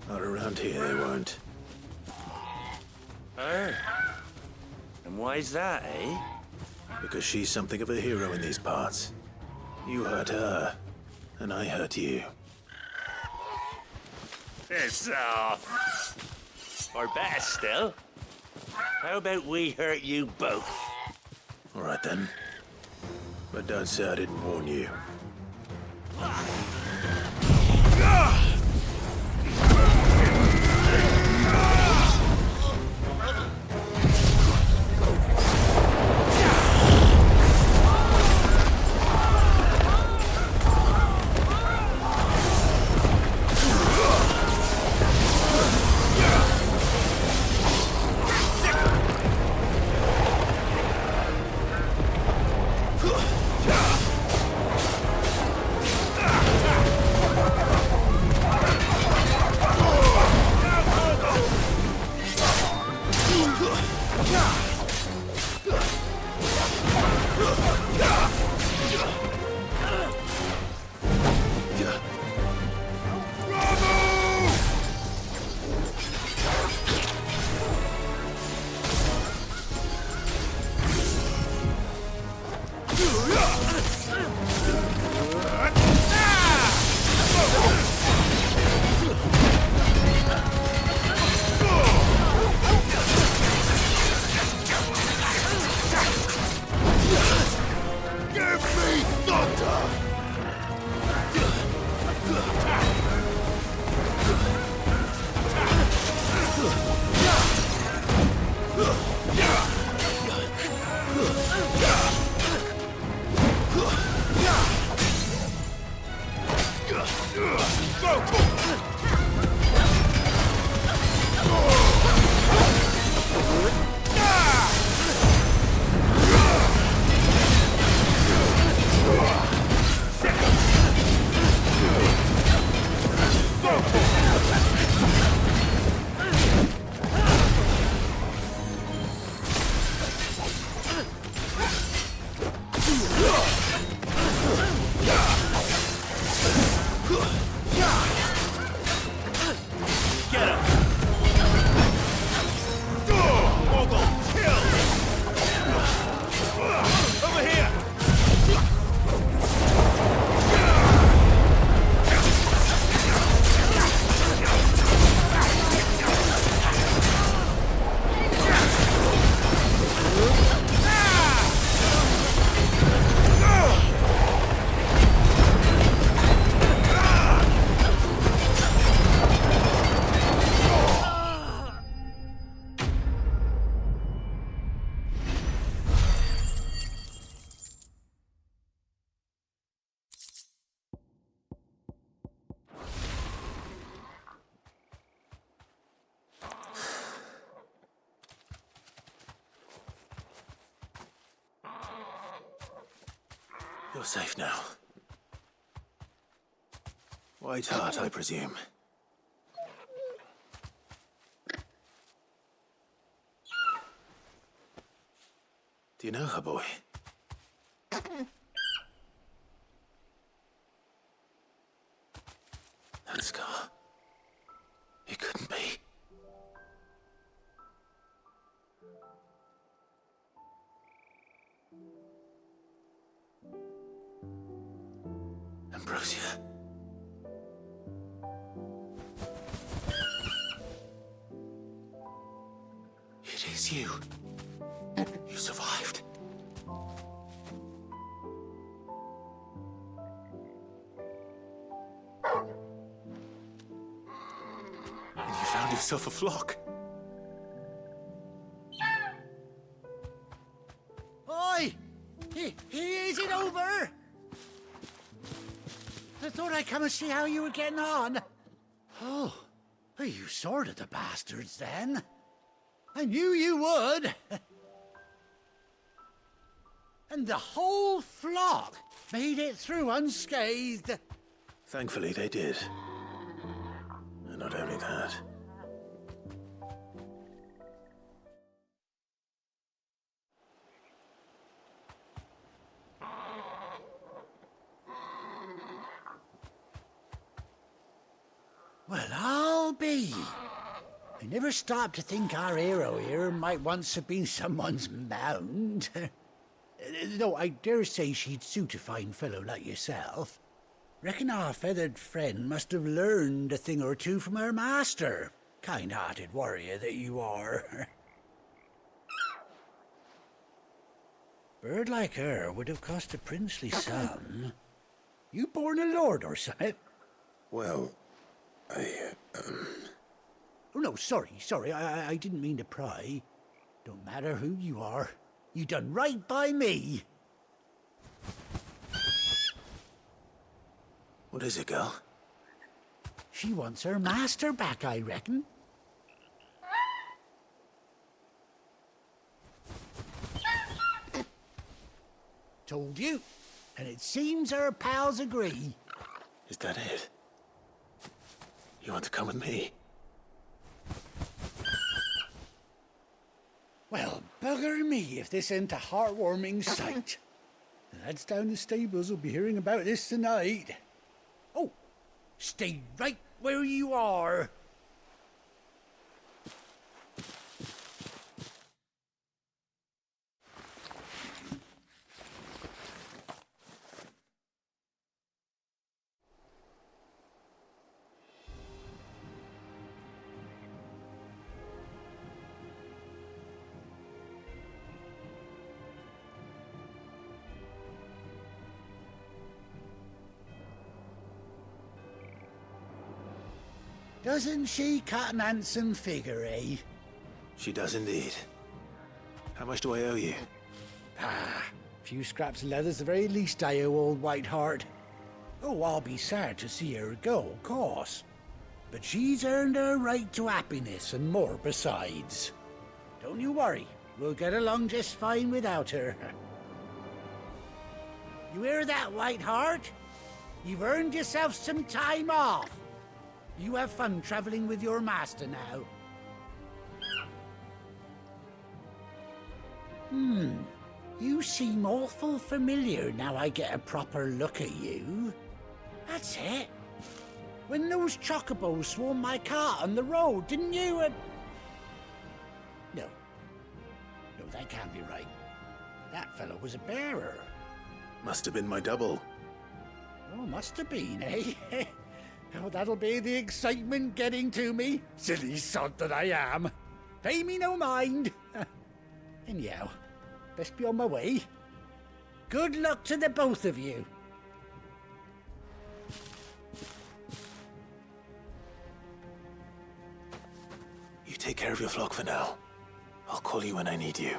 Not around here, they won't. Oh. And why's that, eh? Because she's something of a hero in these parts. You hurt her, and I hurt you. Piss off. Or better still, how about we hurt you both? All right then. But don't say I didn't warn you. You're safe now. White Hart, I presume. Do you know her, boy? That scar. It couldn't be. Ambrosia. It is you. You survived. And you found yourself a flock. Oi! Is it over? I thought I'd come and see how you were getting on. Oh, you sorted the bastards then. I knew you would. And the whole flock made it through unscathed. Thankfully, they did. And not only that. Well, I'll be. I never stopped to think our hero here might once have been someone's mound. Though I dare say she'd suit a fine fellow like yourself. Reckon our feathered friend must have learned a thing or two from her master. Kind-hearted warrior that you are. Bird like her would have cost a princely sum. You born a lord or something? Well, Oh, no, sorry. I didn't mean to pry. Don't matter who you are. You done right by me. What is it, girl? She wants her master back, I reckon. Told you. And it seems her pals agree. Is that it? You want to come with me? Well, bugger me if this ain't a heartwarming sight. The lads down the stables will be hearing about this tonight. Oh, stay right where you are. Doesn't she cut an handsome figure, eh? She does indeed. How much do I owe you? A few scraps of leather's the very least I owe old White Hart. Oh, I'll be sad to see her go, of course. But she's earned her right to happiness and more besides. Don't you worry, we'll get along just fine without her. You hear that, Whiteheart? You've earned yourself some time off. You have fun traveling with your master now. You seem awful familiar now I get a proper look at you. That's it. When those chocobos swarmed my cart on the road, didn't you? No, that can't be right. That fellow was a bearer. Must have been my double. Oh, must have been, eh? Oh, that'll be the excitement getting to me. Silly sod that I am. Pay me no mind. Anyhow, best be on my way. Good luck to the both of you. You take care of your flock for now. I'll call you when I need you.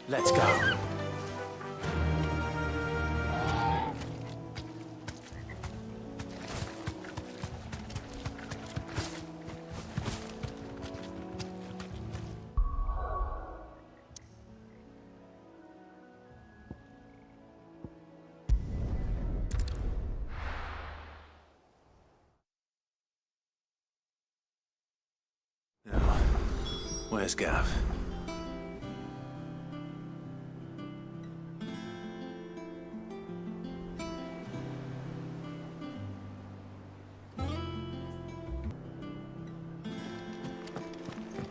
Let's go. Now, where's Gav?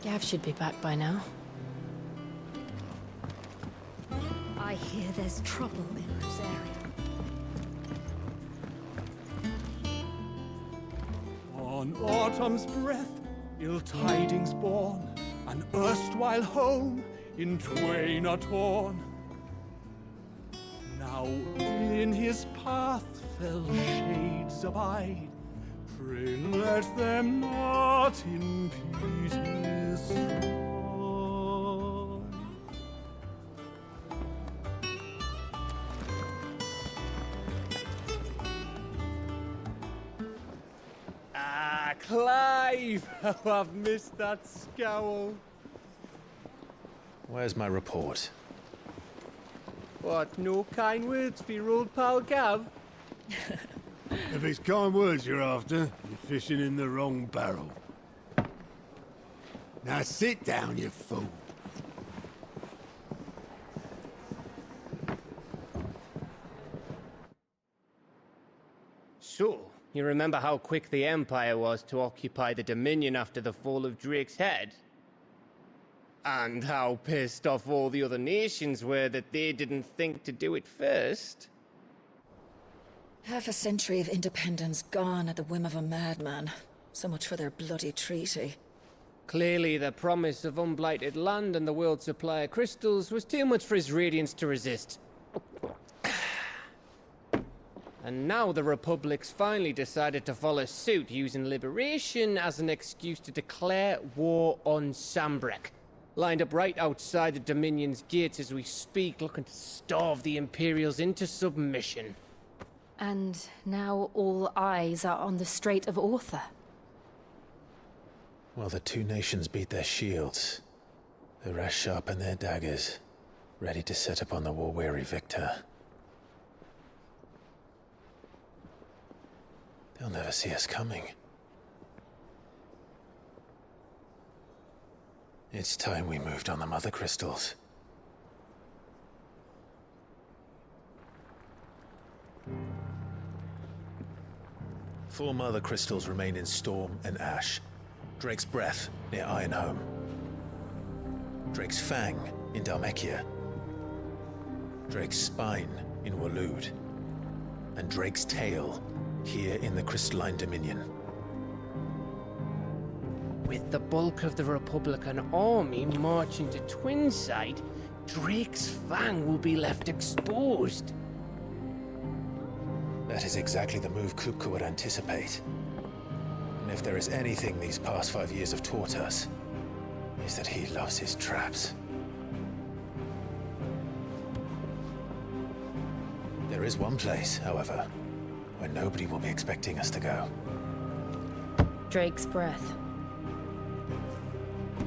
Gav should be back by now. I hear there's trouble in Rosaria. On autumn's breath, ill tidings born, an erstwhile home in twain are torn. Now in his path fell shades abide, pray let them not in pity destroy. Clive! How I've missed that scowl. Where's my report? What, no kind words for your old pal Gav? If it's kind words you're after, you're fishing in the wrong barrel. Now sit down, you fool. So, you remember how quick the Empire was to occupy the Dominion after the fall of Drake's head? And how pissed off all the other nations were that they didn't think to do it first? Half a century of independence gone at the whim of a madman. So much for their bloody treaty. Clearly, the promise of unblighted land and the world's supply of crystals was too much for his radiance to resist. And now the Republic's finally decided to follow suit, using liberation as an excuse to declare war on Sambrek. Lined up right outside the Dominion's gates as we speak, looking to starve the Imperials into submission. And now all eyes are on the Strait of Author. Well, the two nations beat their shields. The rest sharpen their daggers, ready to set upon the war-weary victor. They'll never see us coming. It's time we moved on the Mother Crystals. Four Mother Crystals remain in Storm and Ash. Drake's Breath near Ironhome. Drake's Fang in Dhalmekia. Drake's Spine in Waloed. And Drake's Tail here in the Crystalline Dominion. With the bulk of the Republican army marching to Twinside, Drake's Fang will be left exposed. That is exactly the move Kupka would anticipate. And if there is anything these past 5 years have taught us, is that he loves his traps. There is one place, however, where nobody will be expecting us to go. Drake's Breath.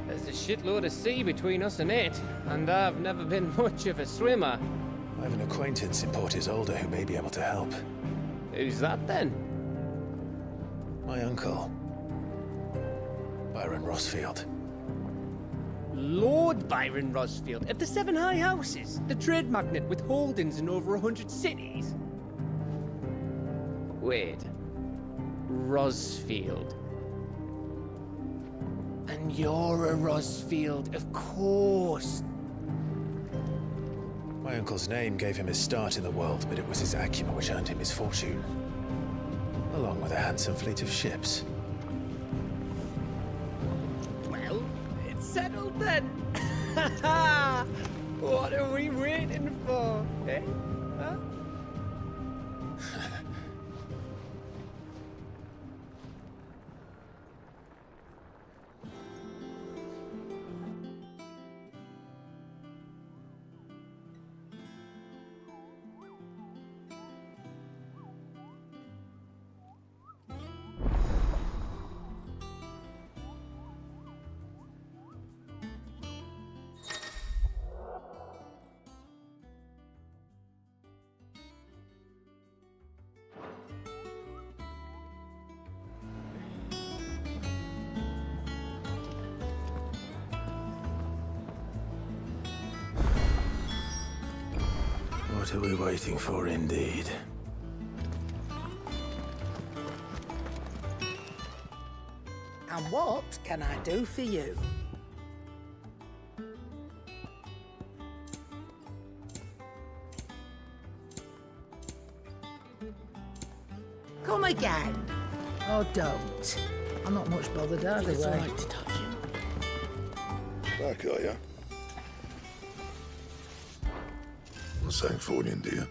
There's a shitload of sea between us and it, and I've never been much of a swimmer. I have an acquaintance in Port Isolde who may be able to help. Who's that then? My uncle, Byron Rosfield. Lord Byron Rosfield of the Seven High Houses, the trade magnate with holdings in over 100 cities. Wait, Rosfield. And you're a Rosfield, of course. My uncle's name gave him his start in the world, but it was his acumen which earned him his fortune, along with a handsome fleet of ships. Well, it's settled then. What are we waiting for, eh? Huh? What are we waiting for, indeed? And what can I do for you? Come again. Oh, don't. I'm not much bothered either It's all way. right to touch him. Back, are ya? Not saying Fordian, do you?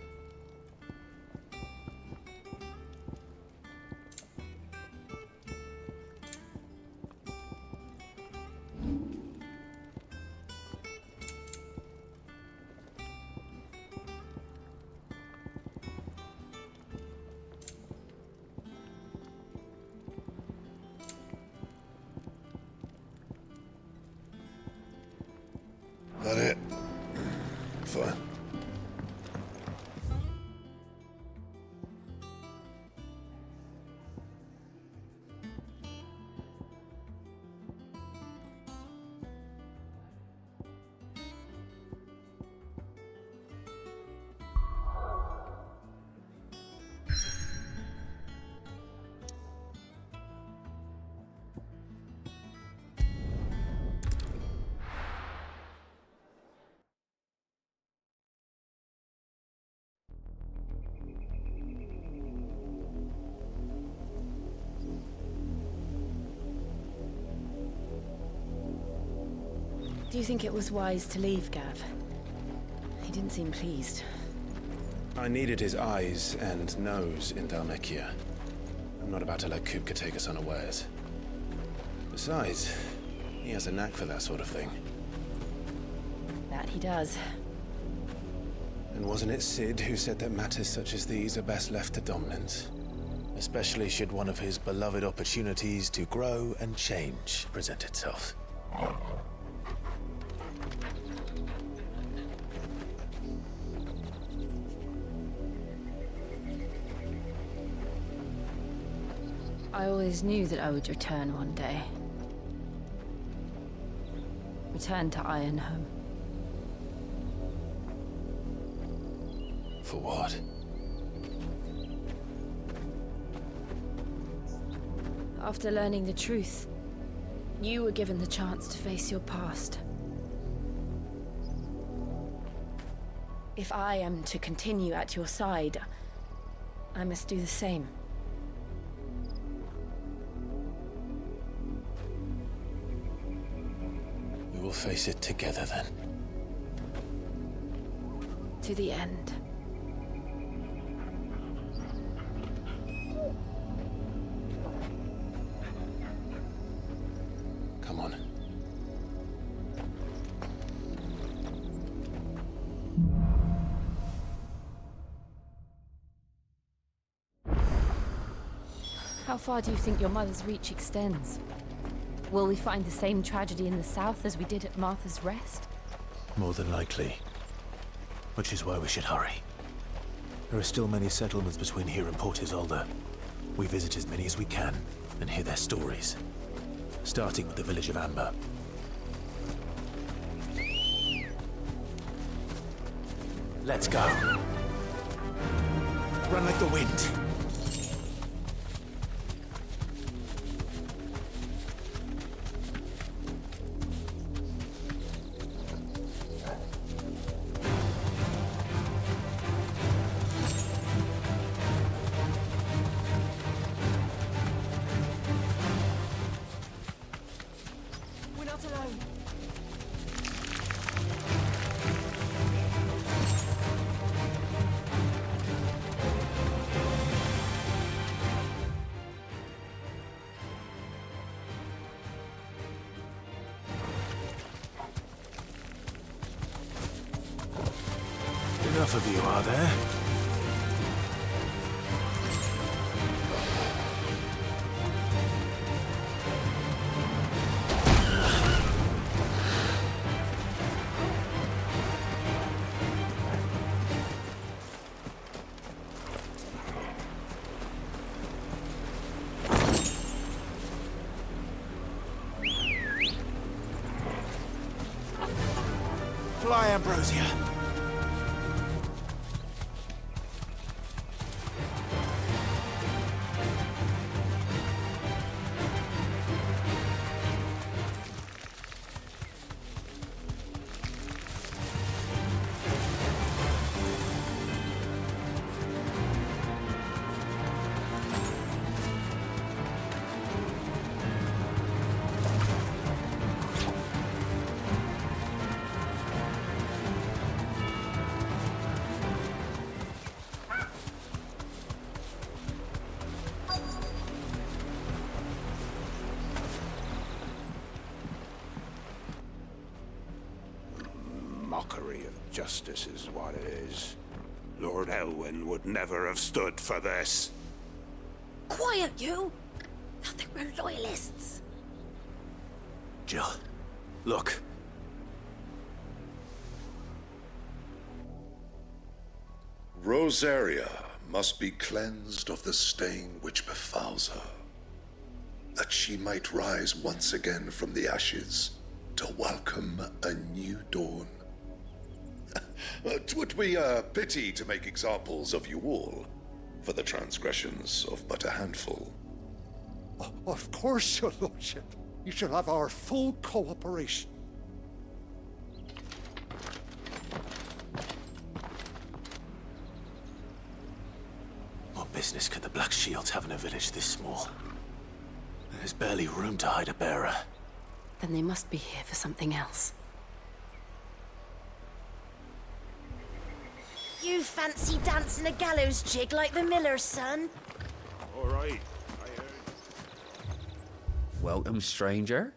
That it? Fine. Do you think it was wise to leave, Gav? He didn't seem pleased. I needed his eyes and nose in Dhalmekia. I'm not about to let Kupka take us unawares. Besides, he has a knack for that sort of thing. That he does. And wasn't it Sid who said that matters such as these are best left to dominance? Especially should one of his beloved opportunities to grow and change present itself. I always knew that I would return one day. Return to Ironhome. For what? After learning the truth, You were given the chance to face your past. If I am to continue at your side, I must do the same. We will face it together then. To the end. Come on. How far do you think your mother's reach extends? Will we find the same tragedy in the south as we did at Martha's Rest? More than likely. Which is why we should hurry. There are still many settlements between here and Port Isolde. We visit as many as we can and hear their stories. Starting with the village of Amber. Let's go. Run like the wind. Enough of you, are there? Fly, Ambrosia. Mockery of justice is what it is. Lord Elwyn would never have stood for this. Quiet, you! Nothing, we're loyalists. Jill, look. Rosaria must be cleansed of the stain which befouls her, that she might rise once again from the ashes to welcome a new dawn. 'Twould be a pity to make examples of you all, for the transgressions of but a handful. Of course, your lordship. You shall have our full cooperation. What business could the Black Shields have in a village this small? There's barely room to hide a bearer. Then they must be here for something else. You fancy dancing a gallows jig like the miller's son? All right. Welcome, stranger.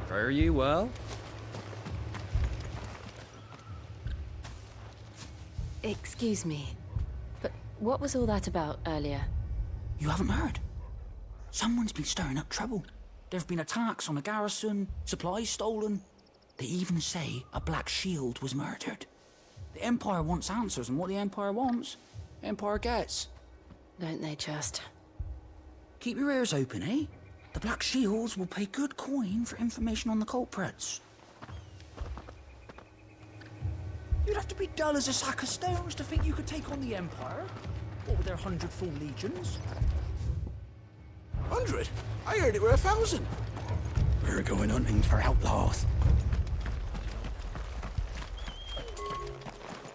Fare you well? Excuse me, but what was all that about earlier? You haven't heard? Someone's been stirring up trouble. There've been attacks on the garrison, supplies stolen. They even say a Black Shield was murdered. The Empire wants answers, and what the Empire wants, Empire gets. Don't they just? Keep your ears open, eh? The Black Shields will pay good coin for information on the culprits. You'd have to be dull as a sack of stones to think you could take on the Empire. What with their 100 full legions? 100? I heard it were 1,000. We're going hunting for outlaws.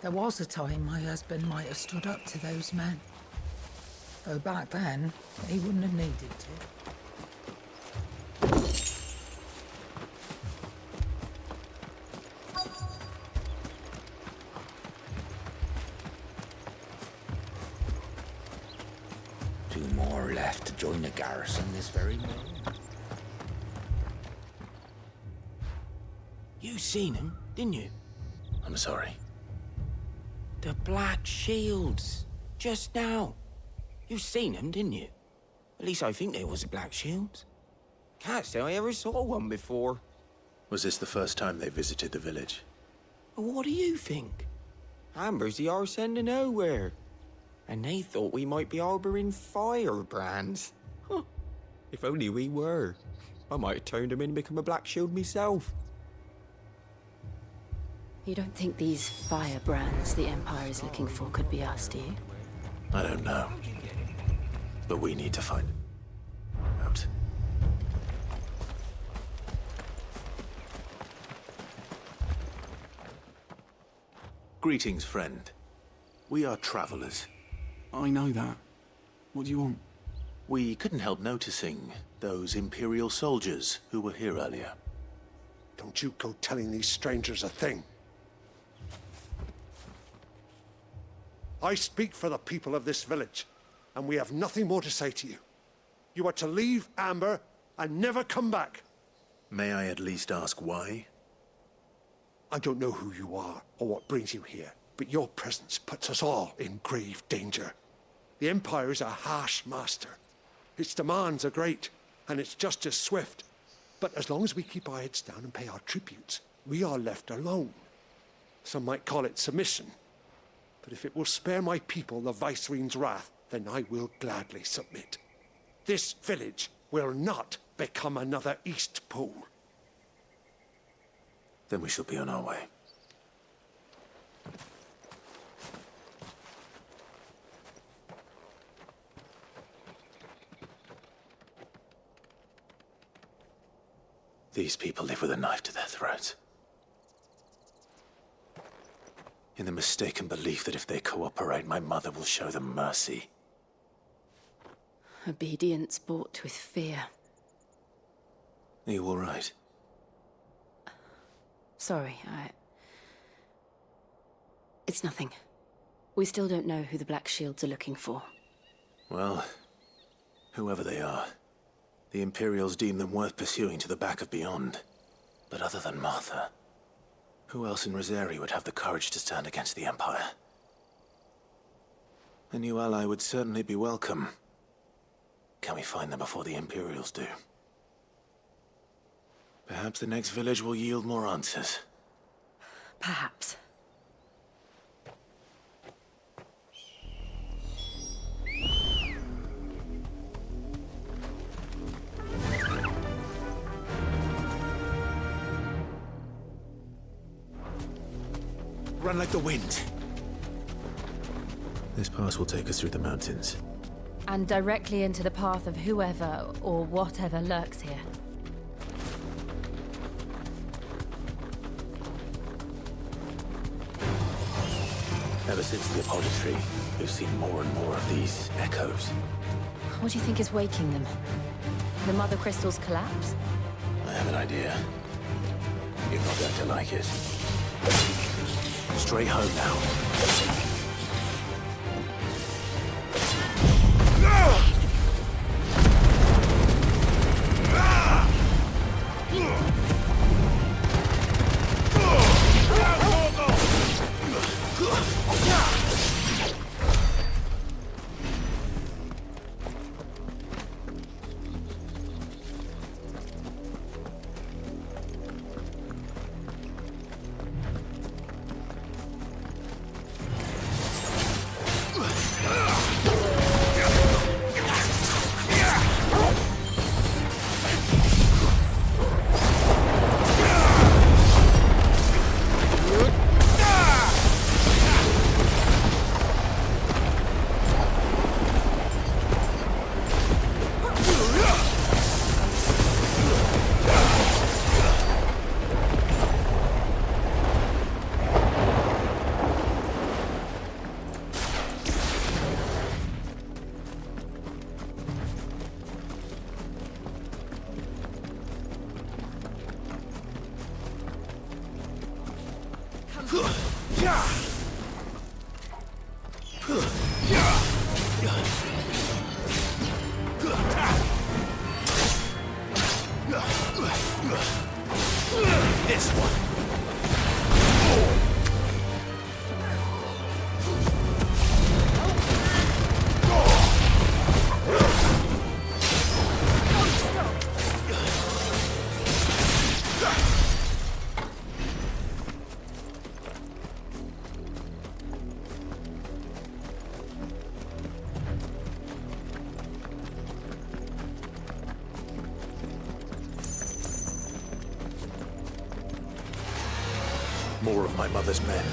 There was a time my husband might have stood up to those men. Though back then, he wouldn't have needed to. Two more left to join the garrison this very morning. You seen him, didn't you? I'm sorry. The Black Shields. Just now. You seen them, didn't you? At least I think they was the Black Shields. Can't say I ever saw one before. Was this the first time they visited the village? What do you think? Amber's the arse end of nowhere. And they thought we might be harboring firebrands. Huh. If only we were. I might have turned them in and become a Black Shield myself. You don't think these firebrands the Empire is looking for could be us, do you? I don't know. But we need to find out. Greetings, friend. We are travelers. I know that. What do you want? We couldn't help noticing those Imperial soldiers who were here earlier. Don't you go telling these strangers a thing. I speak for the people of this village, and we have nothing more to say to you. You are to leave Amber and never come back. May I at least ask why? I don't know who you are or what brings you here, but your presence puts us all in grave danger. The Empire is a harsh master. Its demands are great, and its justice swift. But as long as we keep our heads down and pay our tributes, we are left alone. Some might call it submission. But if it will spare my people the Viceroy's wrath, then I will gladly submit. This village will not become another East Pole. Then we shall be on our way. These people live with a knife to their throats. In the mistaken belief that if they cooperate, my mother will show them mercy. Obedience bought with fear. Are you all right? Sorry, It's nothing. We still don't know who the Black Shields are looking for. Well, whoever they are, the Imperials deem them worth pursuing to the back of beyond. But other than Martha, who else in Rosaria would have the courage to stand against the Empire? A new ally would certainly be welcome. Can we find them before the Imperials do? Perhaps the next village will yield more answers. Perhaps. Run like the wind. This pass will take us through the mountains. And directly into the path of whoever or whatever lurks here. Ever since the Apoditry, we've seen more and more of these echoes. What do you think is waking them? The Mother Crystal's collapse? I have an idea. You're not going to like it. Straight home now. This one. More of my mother's men.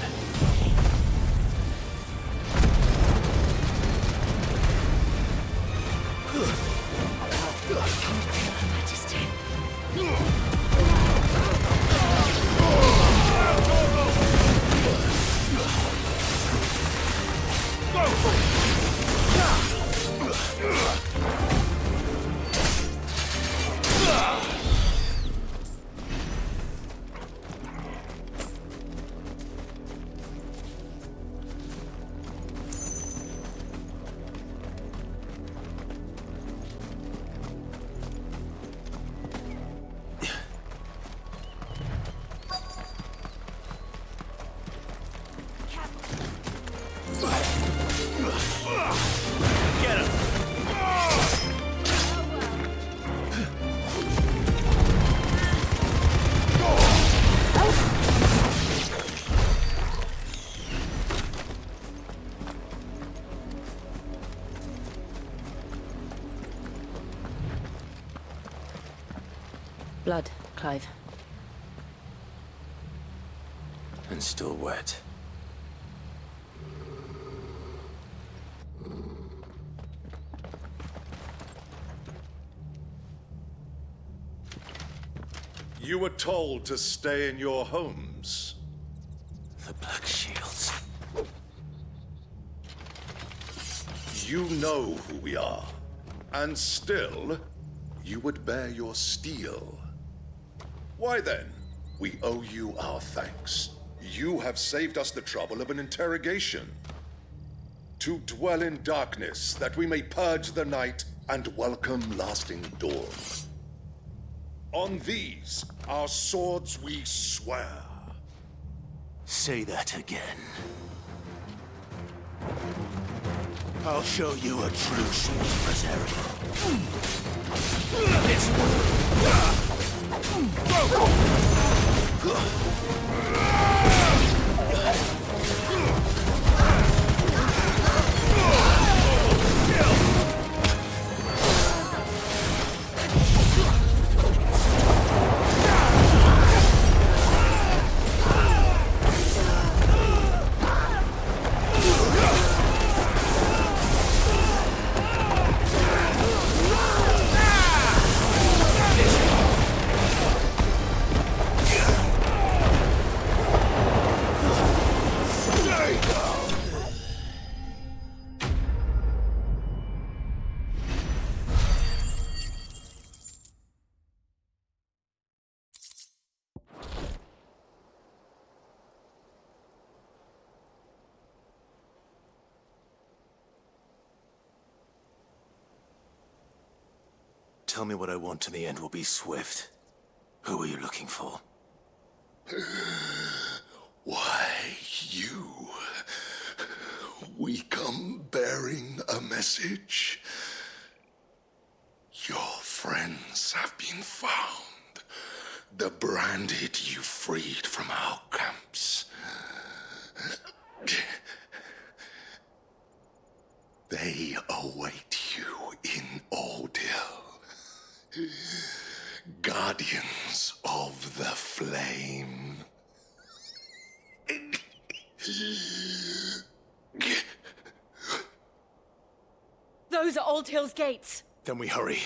Blood, Clive. And still wet. You were told to stay in your homes. The Black Shields. You know who we are. And still, you would bear your steel. Why then? We owe you our thanks. You have saved us the trouble of an interrogation. To dwell in darkness, that we may purge the night and welcome lasting dawn. On these, our swords we swear. Say that again. I'll show you a true shield preserver. This one. Tell me what I want and the end will be swift. Who are you looking for? Why, you. We come bearing a message. Your friends have been found. The branded you freed from our camps. They await you in Ordeal. Guardians of the Flame. Those are Old Hill's gates. Then we hurry.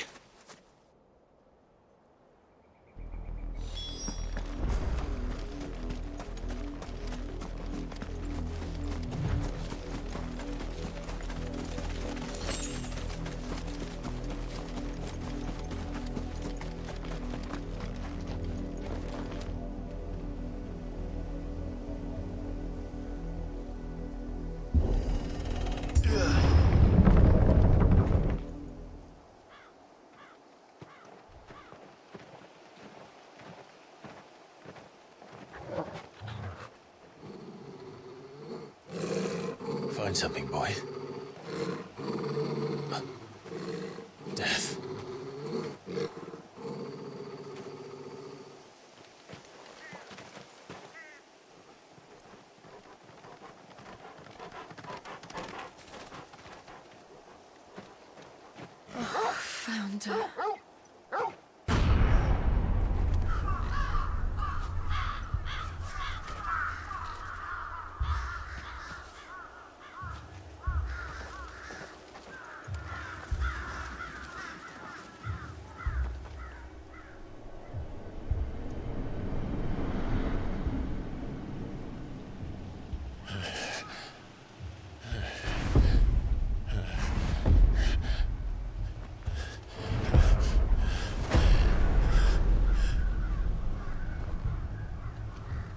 Find something, boy. Death. Oh, found her.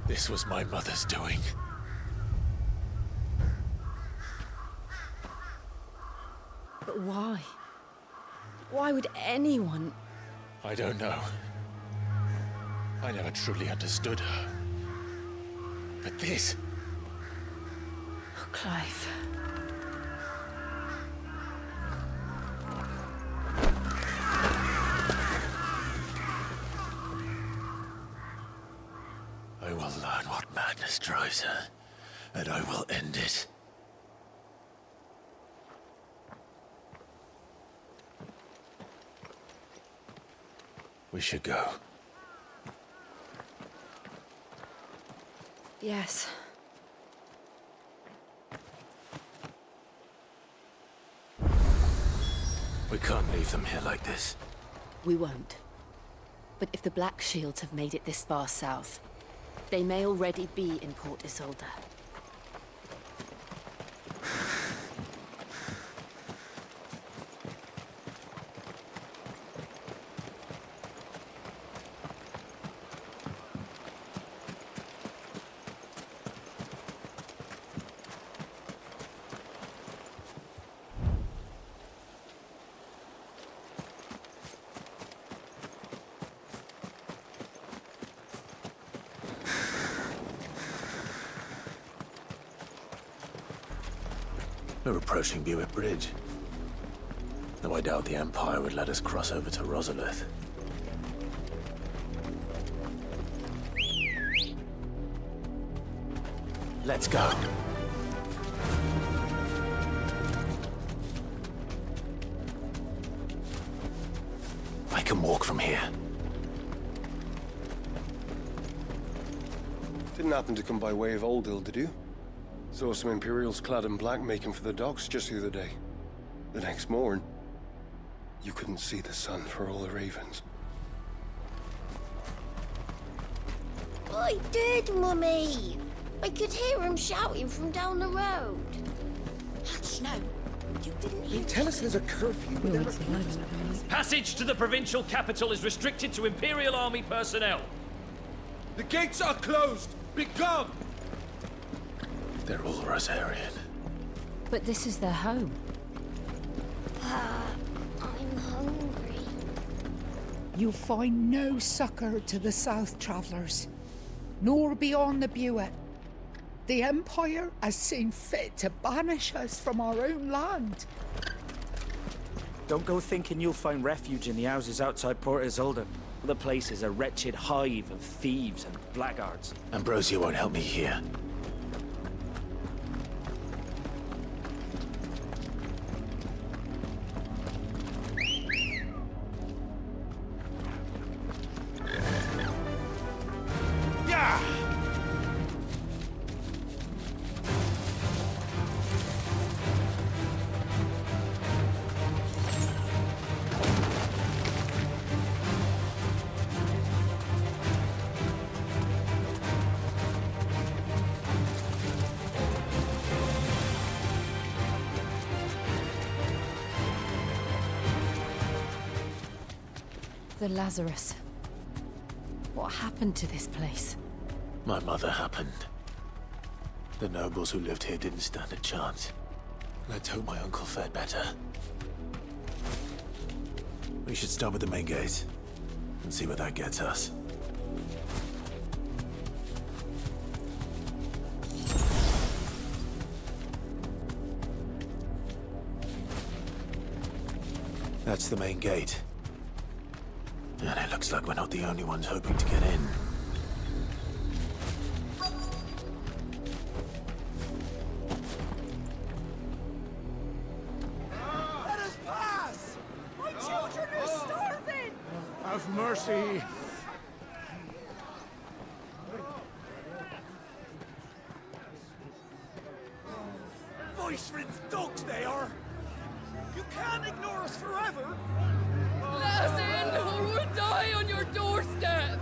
This was my mother's doing. But why? Why would anyone... I don't know. I never truly understood her. But this... Oh, Clive. I will learn what madness drives her, and I will end it. We should go. Yes. We can't leave them here like this. We won't. But if the Black Shields have made it this far south, they may already be in Port Isolde. We're approaching Buick Bridge. Though I doubt the Empire would let us cross over to Rosalith. Let's go. I can walk from here. Didn't happen to come by way of Oldhill, did you? Saw some Imperials clad in black making for the docks just the other day. The next morn, you couldn't see the sun for all the ravens. I did, Mummy! I could hear him shouting from down the road. Hush, no. You didn't hear They tell us there's a curfew. Passage to the provincial capital is restricted to Imperial Army personnel. The gates are closed! Begone! They're all Rosarian. But this is their home. I'm hungry. You find no succor to the south travellers, nor beyond the Buet. The Empire has seen fit to banish us from our own land. Don't go thinking you'll find refuge in the houses outside Port Isolde. The place is a wretched hive of thieves and blackguards. Ambrosia won't help me here. The Lazarus. What happened to this place? My mother happened. The nobles who lived here didn't stand a chance. Let's hope my uncle fared better. We should start with the main gate and see where that gets us. That's the main gate. And it looks like we're not the only ones hoping to get in. Let us pass! My children are starving! Have mercy! Voice-ridden dogs they are! You can't ignore us forever! Let us in, or we'll die on your doorstep!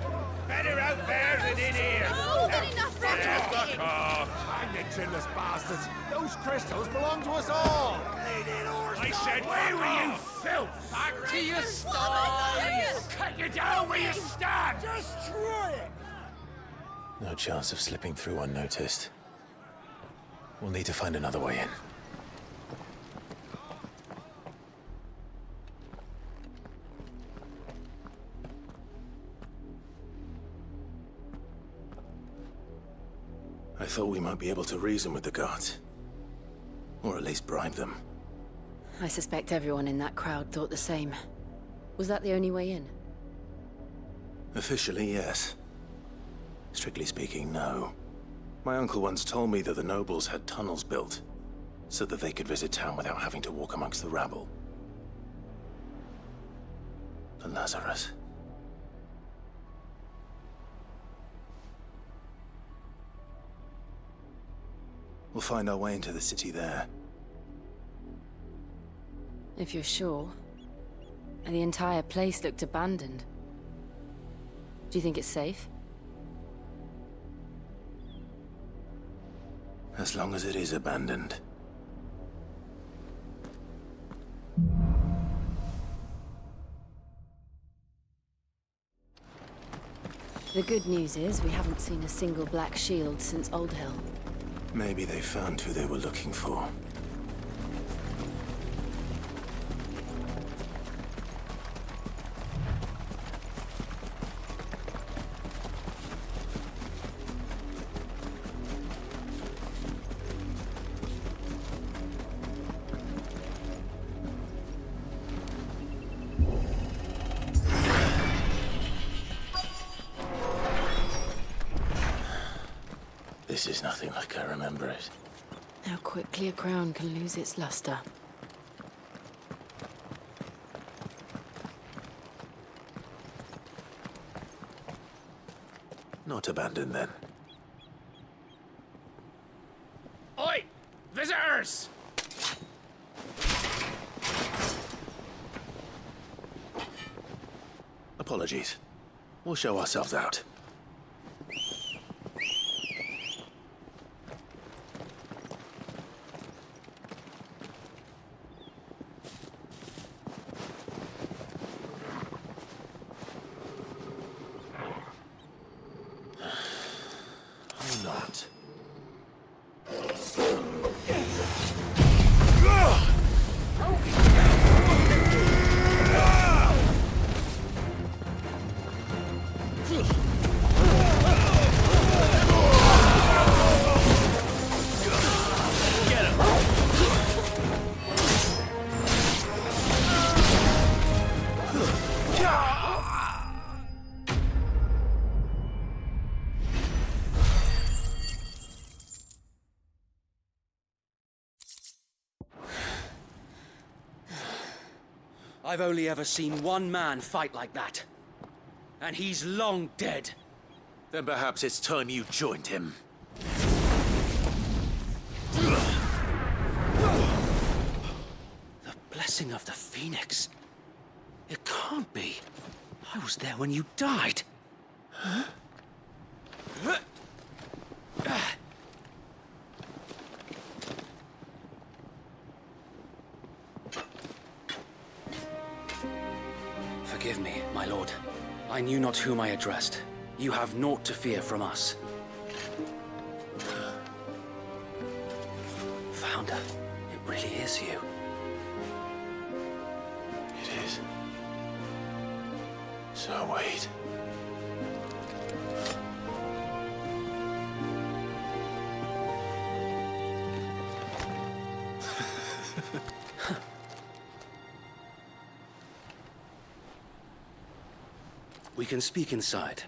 Better out there than in here! Oh, get enough for Fuck off! Hang the chinless bastards! Those crystals belong to us all! I said, where were you, filth? Back to your sties! Cut you down where you stand! Destroy it! No chance of slipping through unnoticed. We'll need to find another way in. I thought we might be able to reason with the guards. Or at least bribe them. I suspect everyone in that crowd thought the same. Was that the only way in? Officially, yes. Strictly speaking, no. My uncle once told me that the nobles had tunnels built, so that they could visit town without having to walk amongst the rabble. The Lazarus. We'll find our way into the city there. If you're sure. And the entire place looked abandoned. Do you think it's safe? As long as it is abandoned. The good news is we haven't seen a single black shield since Old Hill. Maybe they found who they were looking for. This is nothing like I remember it. How quickly a crown can lose its luster. Not abandoned, then. Oi! Visitors! Apologies. We'll show ourselves out. Not. I've only ever seen one man fight like that. And he's long dead. Then perhaps it's time you joined him. The blessing of the Phoenix. It can't be. I was there when you died. Huh? Forgive me, my lord. I knew not whom I addressed. You have naught to fear from us. Founder, it really is you. It is. So wait. We can speak inside.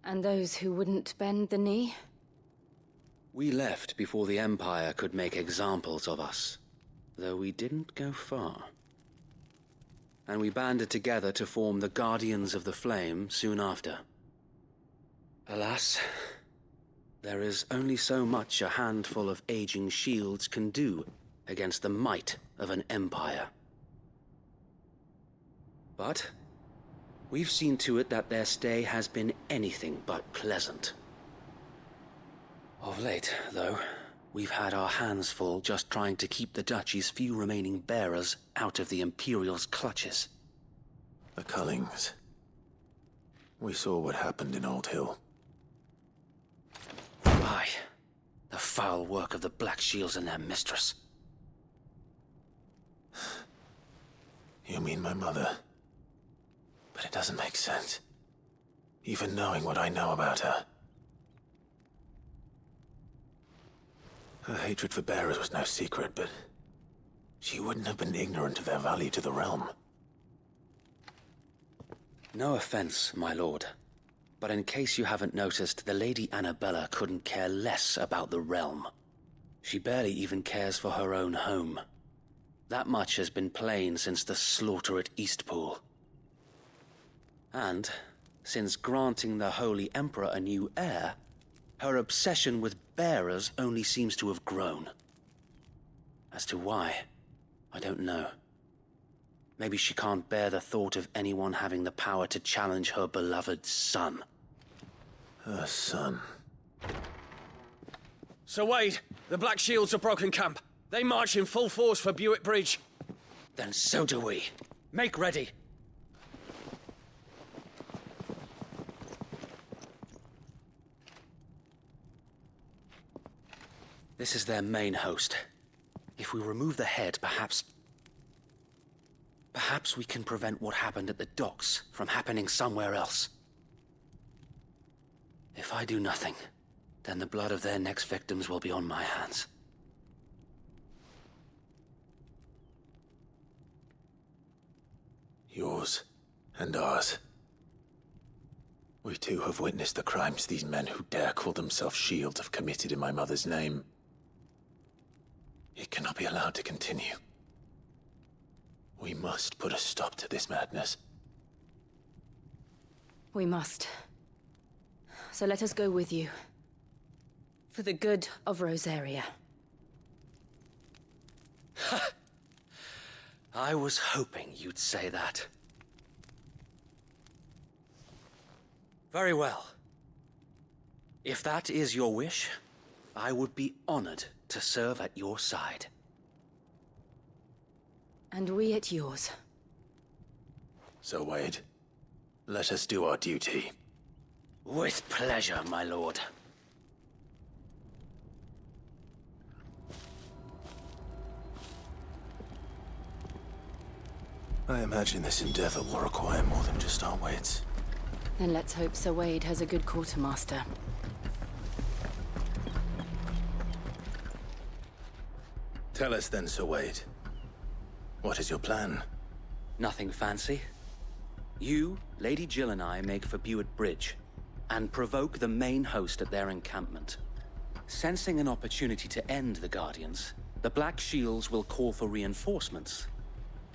And those who wouldn't bend the knee? We left before the Empire could make examples of us, though we didn't go far. And we banded together to form the Guardians of the Flame soon after. Alas, there is only so much a handful of aging shields can do against the might of an empire. But we've seen to it that their stay has been anything but pleasant. Of late, though, we've had our hands full just trying to keep the Duchy's few remaining bearers out of the Imperial's clutches. The Cullings. We saw what happened in Old Hill. Aye. The foul work of the Black Shields and their mistress. You mean my mother? But it doesn't make sense. Even knowing what I know about her. Her hatred for bearers was no secret, but she wouldn't have been ignorant of their value to the realm. No offense, my lord. But in case you haven't noticed, the Lady Annabella couldn't care less about the realm. She barely even cares for her own home. That much has been plain since the slaughter at Eastpool. And, since granting the Holy Emperor a new heir, her obsession with bearers only seems to have grown. As to why, I don't know. Maybe she can't bear the thought of anyone having the power to challenge her beloved son. Her son. Sir Wade, the Black Shields have broken camp. They march in full force for Buick Bridge. Then so do we. Make ready. This is their main host. If we remove the head, perhaps we can prevent what happened at the docks from happening somewhere else. If I do nothing, then the blood of their next victims will be on my hands. Yours and ours. We too have witnessed the crimes these men who dare call themselves Shields have committed in my mother's name. It cannot be allowed to continue. We must put a stop to this madness. We must. So let us go with you. For the good of Rosaria. I was hoping you'd say that. Very well. If that is your wish, I would be honored to serve at your side. And we at yours. So, Wade, let us do our duty. With pleasure, my lord. I imagine this endeavor will require more than just our wits. Then let's hope Sir Wade has a good quartermaster. Tell us then, Sir Wade. What is your plan? Nothing fancy. You, Lady Jill and I make for Buick Bridge, and provoke the main host at their encampment. Sensing an opportunity to end the Guardians, the Black Shields will call for reinforcements,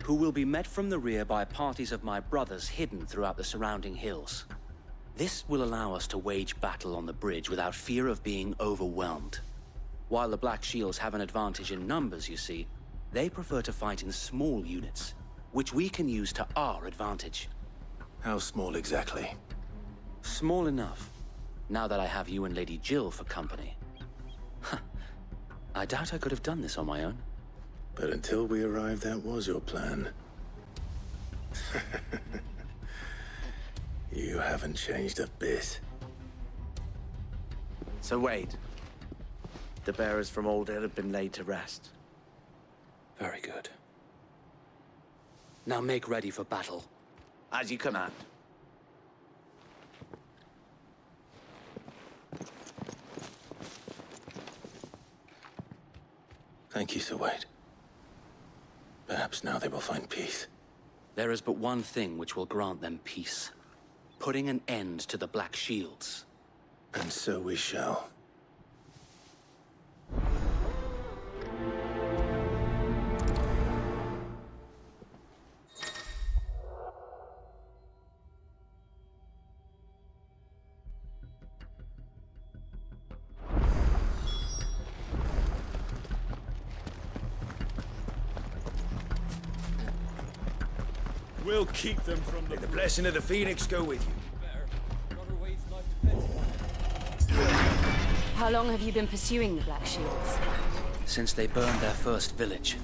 who will be met from the rear by parties of my brothers hidden throughout the surrounding hills. This will allow us to wage battle on the bridge without fear of being overwhelmed. While the Black Shields have an advantage in numbers, you see, they prefer to fight in small units, which we can use to our advantage. How small exactly? Small enough, now that I have you and Lady Jill for company. I doubt I could have done this on my own. But until we arrived, that was your plan. You haven't changed a bit. So Wade, the bearers from Old Hill have been laid to rest. Very good. Now make ready for battle. As you command. Thank you, Sir Wade. Perhaps now they will find peace. There is but one thing which will grant them peace. Putting an end to the Black Shields. And so we shall. We'll keep them from the... May the blessing of the Phoenix go with you. How long have you been pursuing the Black Shields? Since they burned their first village.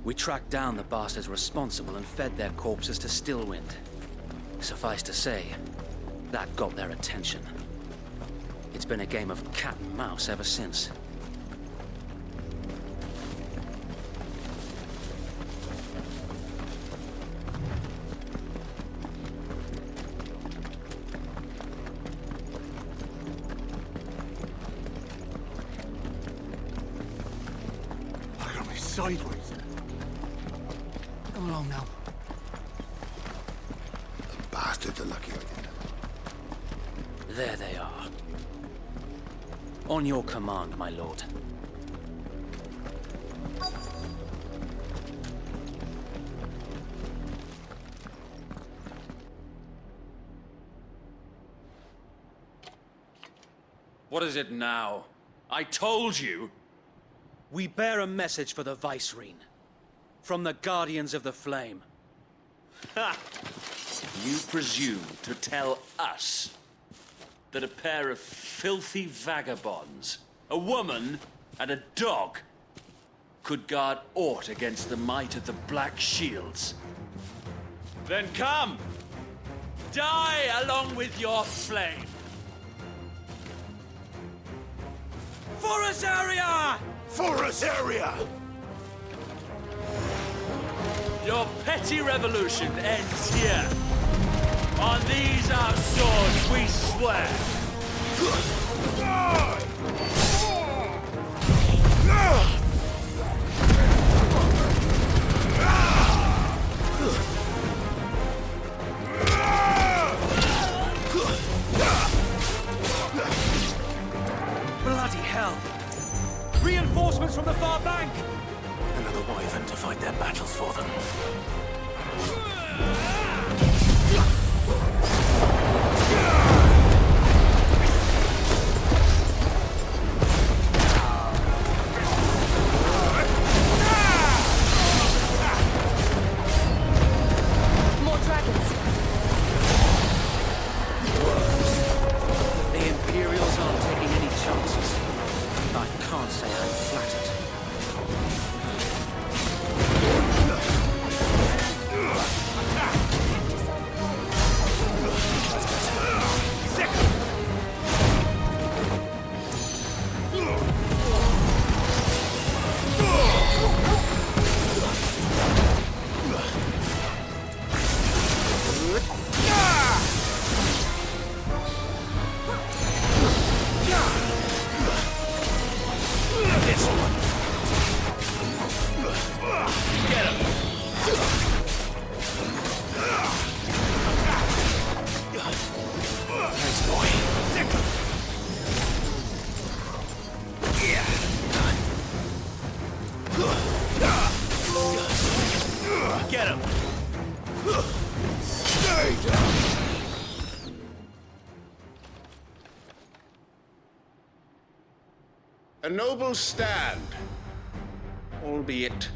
We tracked down the bastards responsible and fed their corpses to Stillwind. Suffice to say, that got their attention. It's been a game of cat and mouse ever since. Sideways. Come along now. The bastards are lucky I didn't. There they are. On your command, my lord. What is it now? I told you! We bear a message for the Vicereine. From the Guardians of the Flame. Ha! You presume to tell us that a pair of filthy vagabonds, a woman and a dog, could guard aught against the might of the Black Shields? Then come! Die along with your flame! For Rosaria! For Rosaria! Your petty revolution ends here. On these our swords we swear. Bloody hell! Reinforcements from the far bank! Another wyvern to fight their battles for them. More dragons. The Imperials aren't taking any chances. I can't say I'm flattered. Get him! Stay down! A noble stand, albeit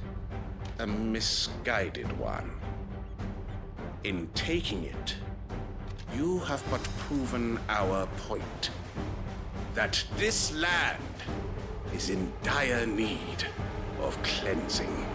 a misguided one. In taking it, you have but proven our point. That this land is in dire need of cleansing.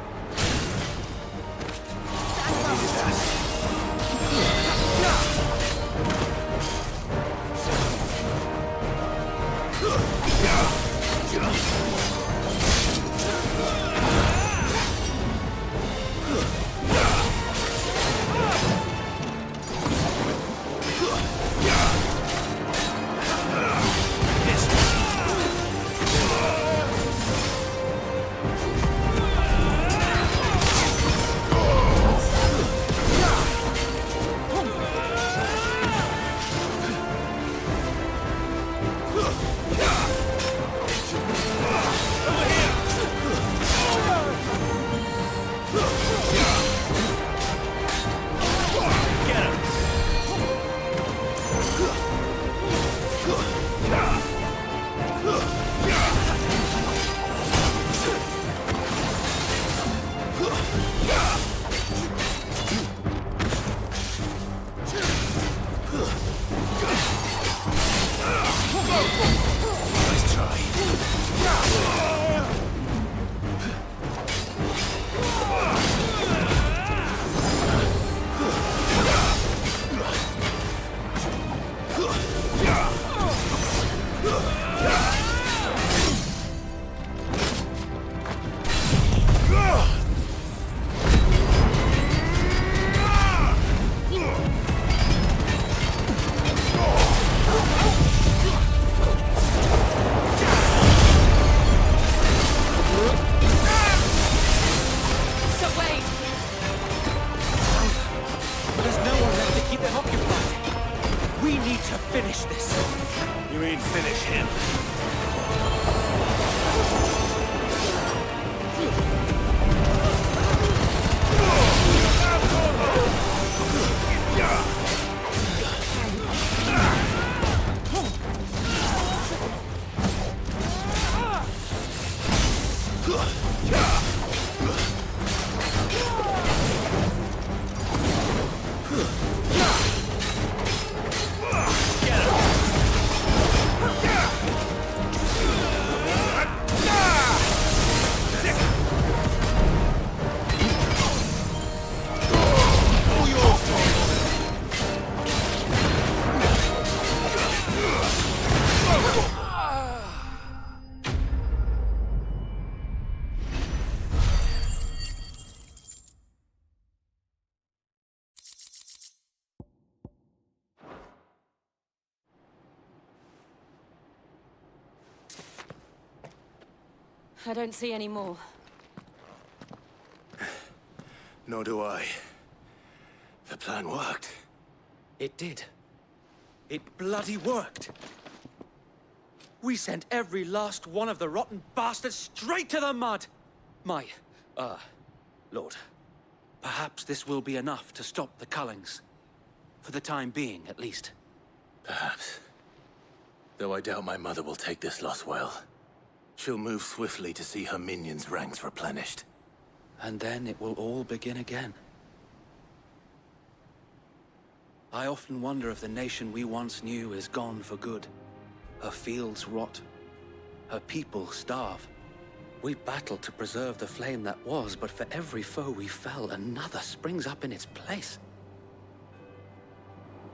I don't see any more. Nor do I. The plan worked. It did. It bloody worked. We sent every last one of the rotten bastards straight to the mud! Lord, perhaps this will be enough to stop the Cullings. For the time being, at least. Perhaps. Though I doubt my mother will take this loss well. She'll move swiftly to see her minions' ranks replenished. And then it will all begin again. I often wonder if the nation we once knew is gone for good. Her fields rot. Her people starve. We battled to preserve the flame that was, but for every foe we fell, another springs up in its place.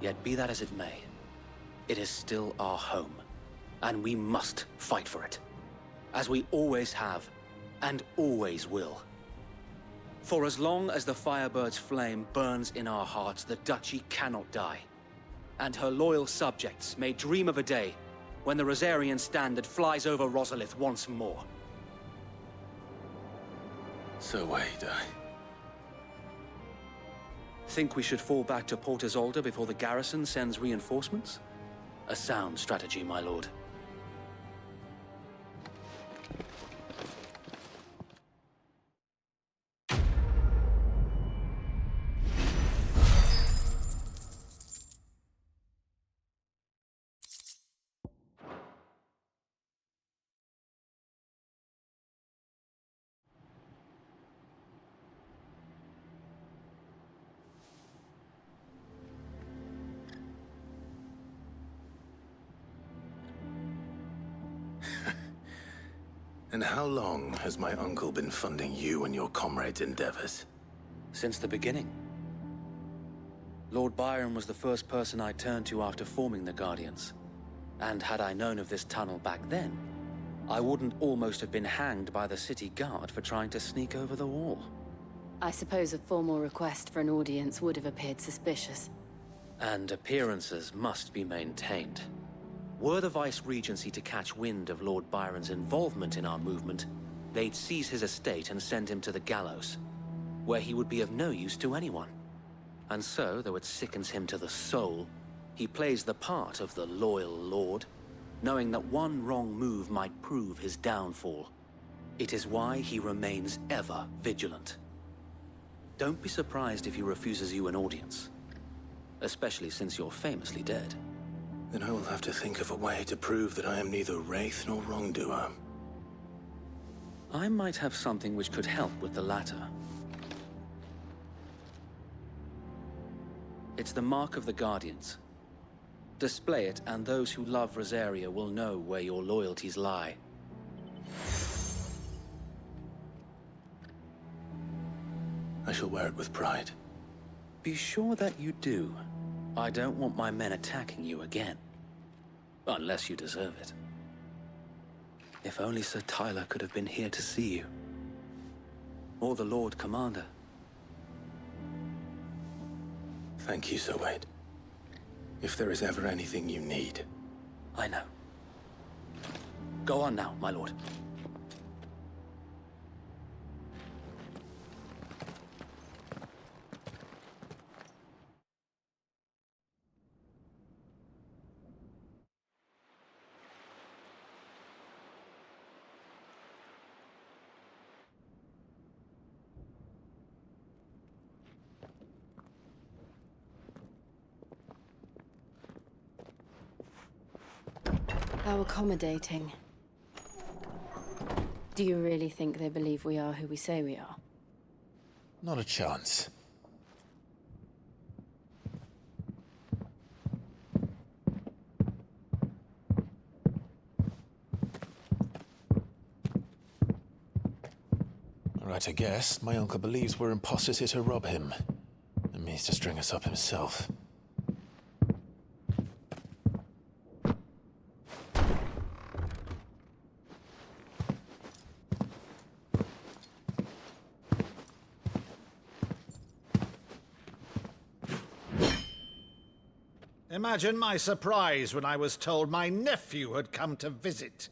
Yet be that as it may, it is still our home, and we must fight for it. As we always have, and always will. For as long as the Firebird's flame burns in our hearts, the Duchy cannot die. And her loyal subjects may dream of a day when the Rosarian standard flies over Rosalith once more. So wait, Think we should fall back to Port Isolde before the garrison sends reinforcements? A sound strategy, my lord. And how long has my uncle been funding you and your comrades' endeavors? Since the beginning. Lord Byron was the first person I turned to after forming the Guardians. And had I known of this tunnel back then, I wouldn't almost have been hanged by the city guard for trying to sneak over the wall. I suppose a formal request for an audience would have appeared suspicious. And appearances must be maintained. Were the Vice-Regency to catch wind of Lord Byron's involvement in our movement, they'd seize his estate and send him to the gallows, where he would be of no use to anyone. And so, though it sickens him to the soul, he plays the part of the loyal lord, knowing that one wrong move might prove his downfall. It is why he remains ever vigilant. Don't be surprised if he refuses you an audience, especially since you're famously dead. Then I will have to think of a way to prove that I am neither wraith nor wrongdoer. I might have something which could help with the latter. It's the mark of the Guardians. Display it, and those who love Rosaria will know where your loyalties lie. I shall wear it with pride. Be sure that you do. I don't want my men attacking you again. Unless you deserve it. If only Sir Tyler could have been here to see you. Or the Lord Commander. Thank you, Sir Wade. If there is ever anything you need. I know. Go on now, my lord. How accommodating. Do you really think they believe we are who we say we are? Not a chance. Right, I guess. My uncle believes we're imposters here to rob him. And means to string us up himself. Imagine my surprise when I was told my nephew had come to visit.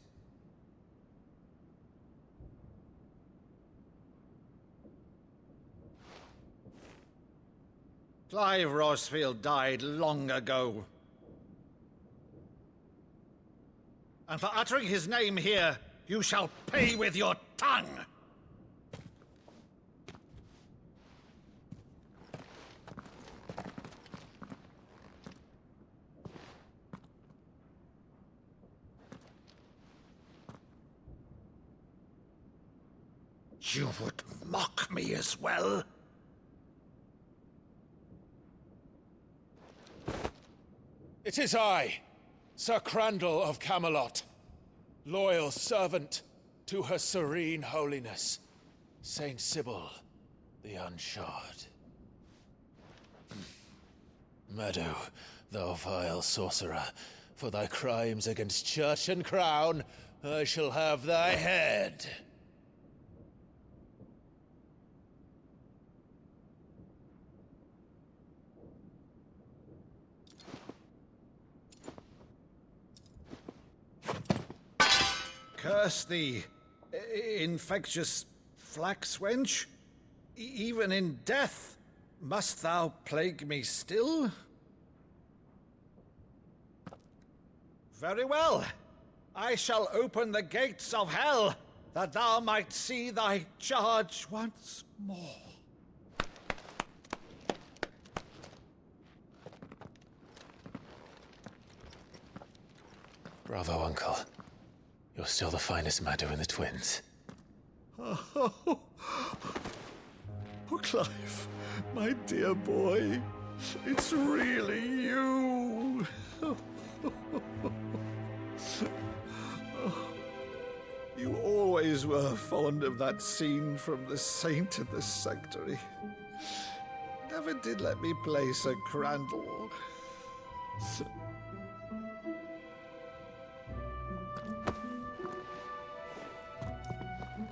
Clive Rosfield died long ago. And for uttering his name here, you shall pay with your tongue! You would mock me as well? It is I, Sir Crandall of Camelot, loyal servant to Her Serene Holiness, Saint Sybil the Unshod. Meadow, thou vile sorcerer, for thy crimes against church and crown, I shall have thy head. Curse thee, infectious flax wench. Even in death, must thou plague me still? Very well. I shall open the gates of hell, that thou might see thy charge once more. Bravo, Uncle. You're still the finest Meadow in the twins. Oh, Clive, my dear boy, it's really you. You always were fond of that scene from The Saint and the Sanctuary. Never did let me play Sir Crandall.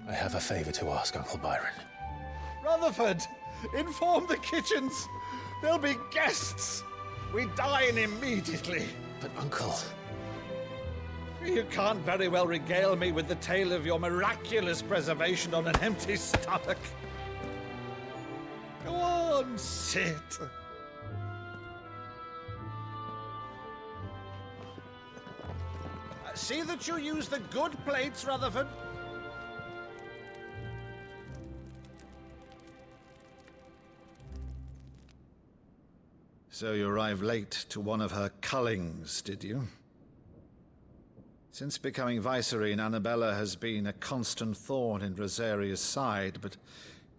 I have a favor to ask, Uncle Byron. Rutherford, inform the kitchens. There'll be guests. We dine immediately. But, Uncle... You can't very well regale me with the tale of your miraculous preservation on an empty stomach. Go on, sit. See that you use the good plates, Rutherford. So you arrived late to one of her cullings, did you? Since becoming Vicereine, Annabella has been a constant thorn in Rosaria's side, but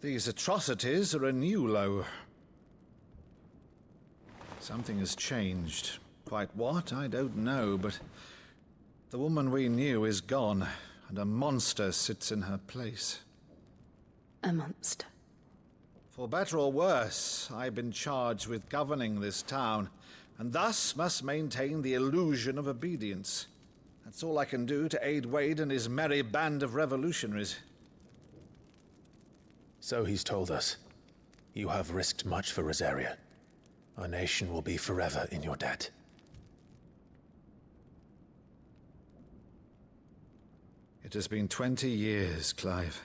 these atrocities are a new low. Something has changed. Quite what, I don't know, but the woman we knew is gone, and a monster sits in her place. A monster? For better or worse, I've been charged with governing this town, and thus must maintain the illusion of obedience. That's all I can do to aid Wade and his merry band of revolutionaries. So he's told us. You have risked much for Rosaria. Our nation will be forever in your debt. It has been 20 years, Clive.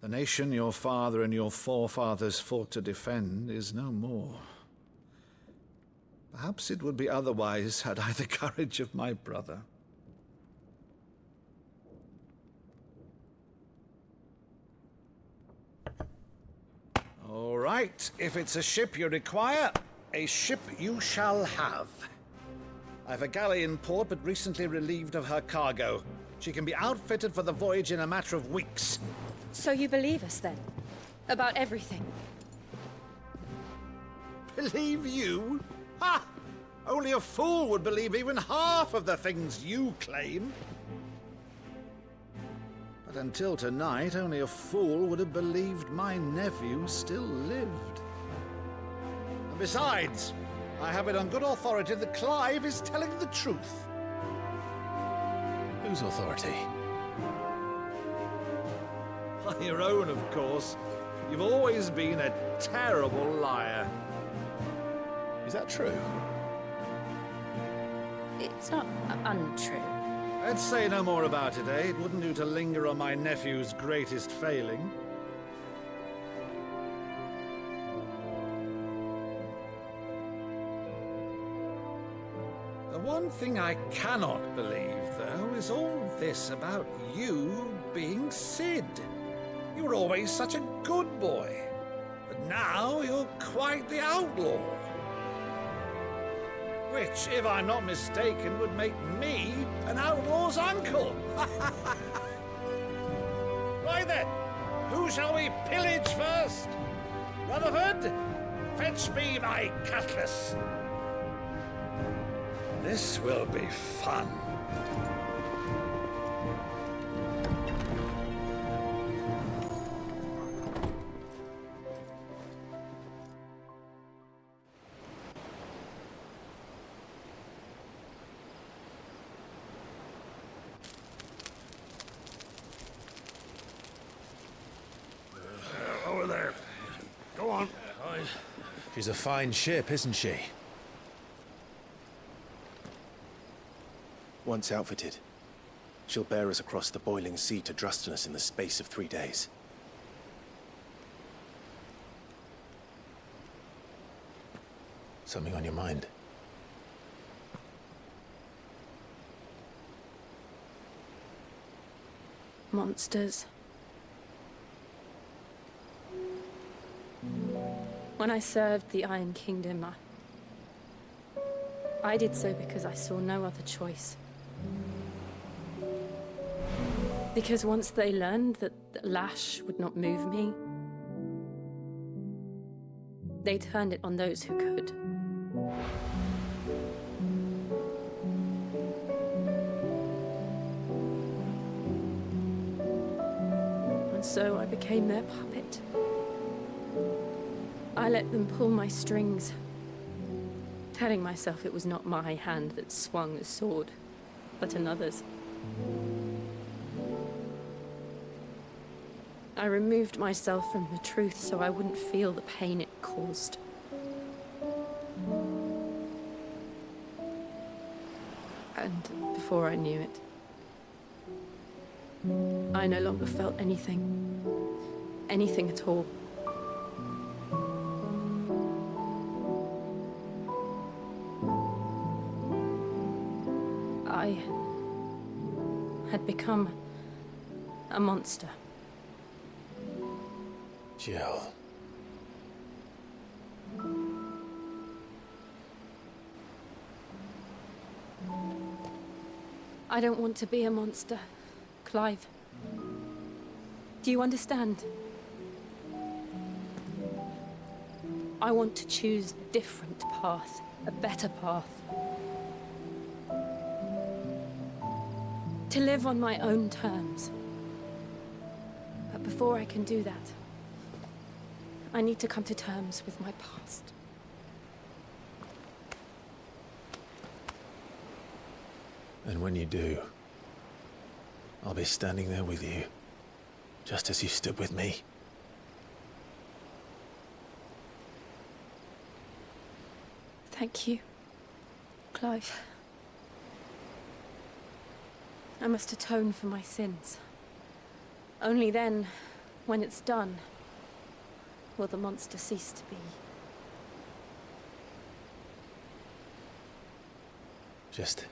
The nation your father and your forefathers fought to defend is no more. Perhaps it would be otherwise had I the courage of my brother. All right, if it's a ship you require, a ship you shall have. I've a galley in port, but recently relieved of her cargo. She can be outfitted for the voyage in a matter of weeks. So you believe us, then? About everything? Believe you? Ha! Only a fool would believe even half of the things you claim. But until tonight, only a fool would have believed my nephew still lived. And besides, I have it on good authority that Clive is telling the truth. Whose authority? By your own, of course. You've always been a terrible liar. Is that true? It's not untrue. Let's say no more about it, eh? It wouldn't do to linger on my nephew's greatest failing. The one thing I cannot believe, though, is all this about you being Sid. You were always such a good boy, but now you're quite the outlaw. Which, if I'm not mistaken, would make me an outlaw's uncle. Right then, who shall we pillage first? Rutherford, fetch me my cutlass. This will be fun. Over there. Go on. She's a fine ship, isn't she? Once outfitted, she'll bear us across the boiling sea to Drustinus in the space of 3 days. Something on your mind? Monsters. When I served the Iron Kingdom, I did so because I saw no other choice. Because once they learned that Lash would not move me, they turned it on those who could. And so I became their puppet. I let them pull my strings, telling myself it was not my hand that swung the sword, but another's. I removed myself from the truth so I wouldn't feel the pain it caused. And before I knew it, I no longer felt anything. Anything at all. had become a monster. Jill. I don't want to be a monster, Clive. Do you understand? I want to choose a different path, a better path. To live on my own terms. But before I can do that, I need to come to terms with my past. And when you do, I'll be standing there with you, just as you stood with me. Thank you, Clive. I must atone for my sins. Only then, when it's done, will the monster cease to be. Just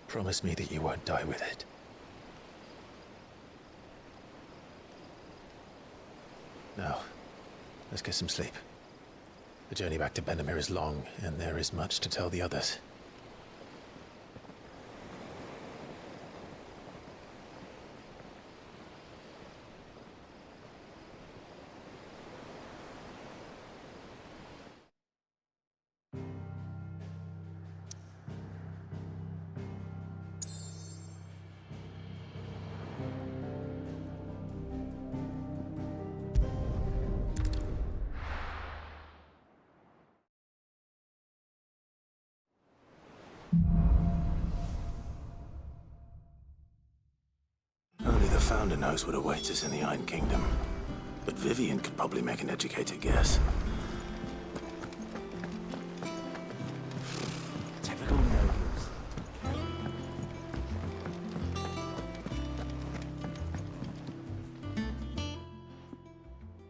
promise me that you won't die with it. Now, let's get some sleep. The journey back to Benamir is long, and there is much to tell the others. Only the Founder knows what awaits us in the Iron Kingdom. But Vivian could probably make an educated guess. Typical nobles.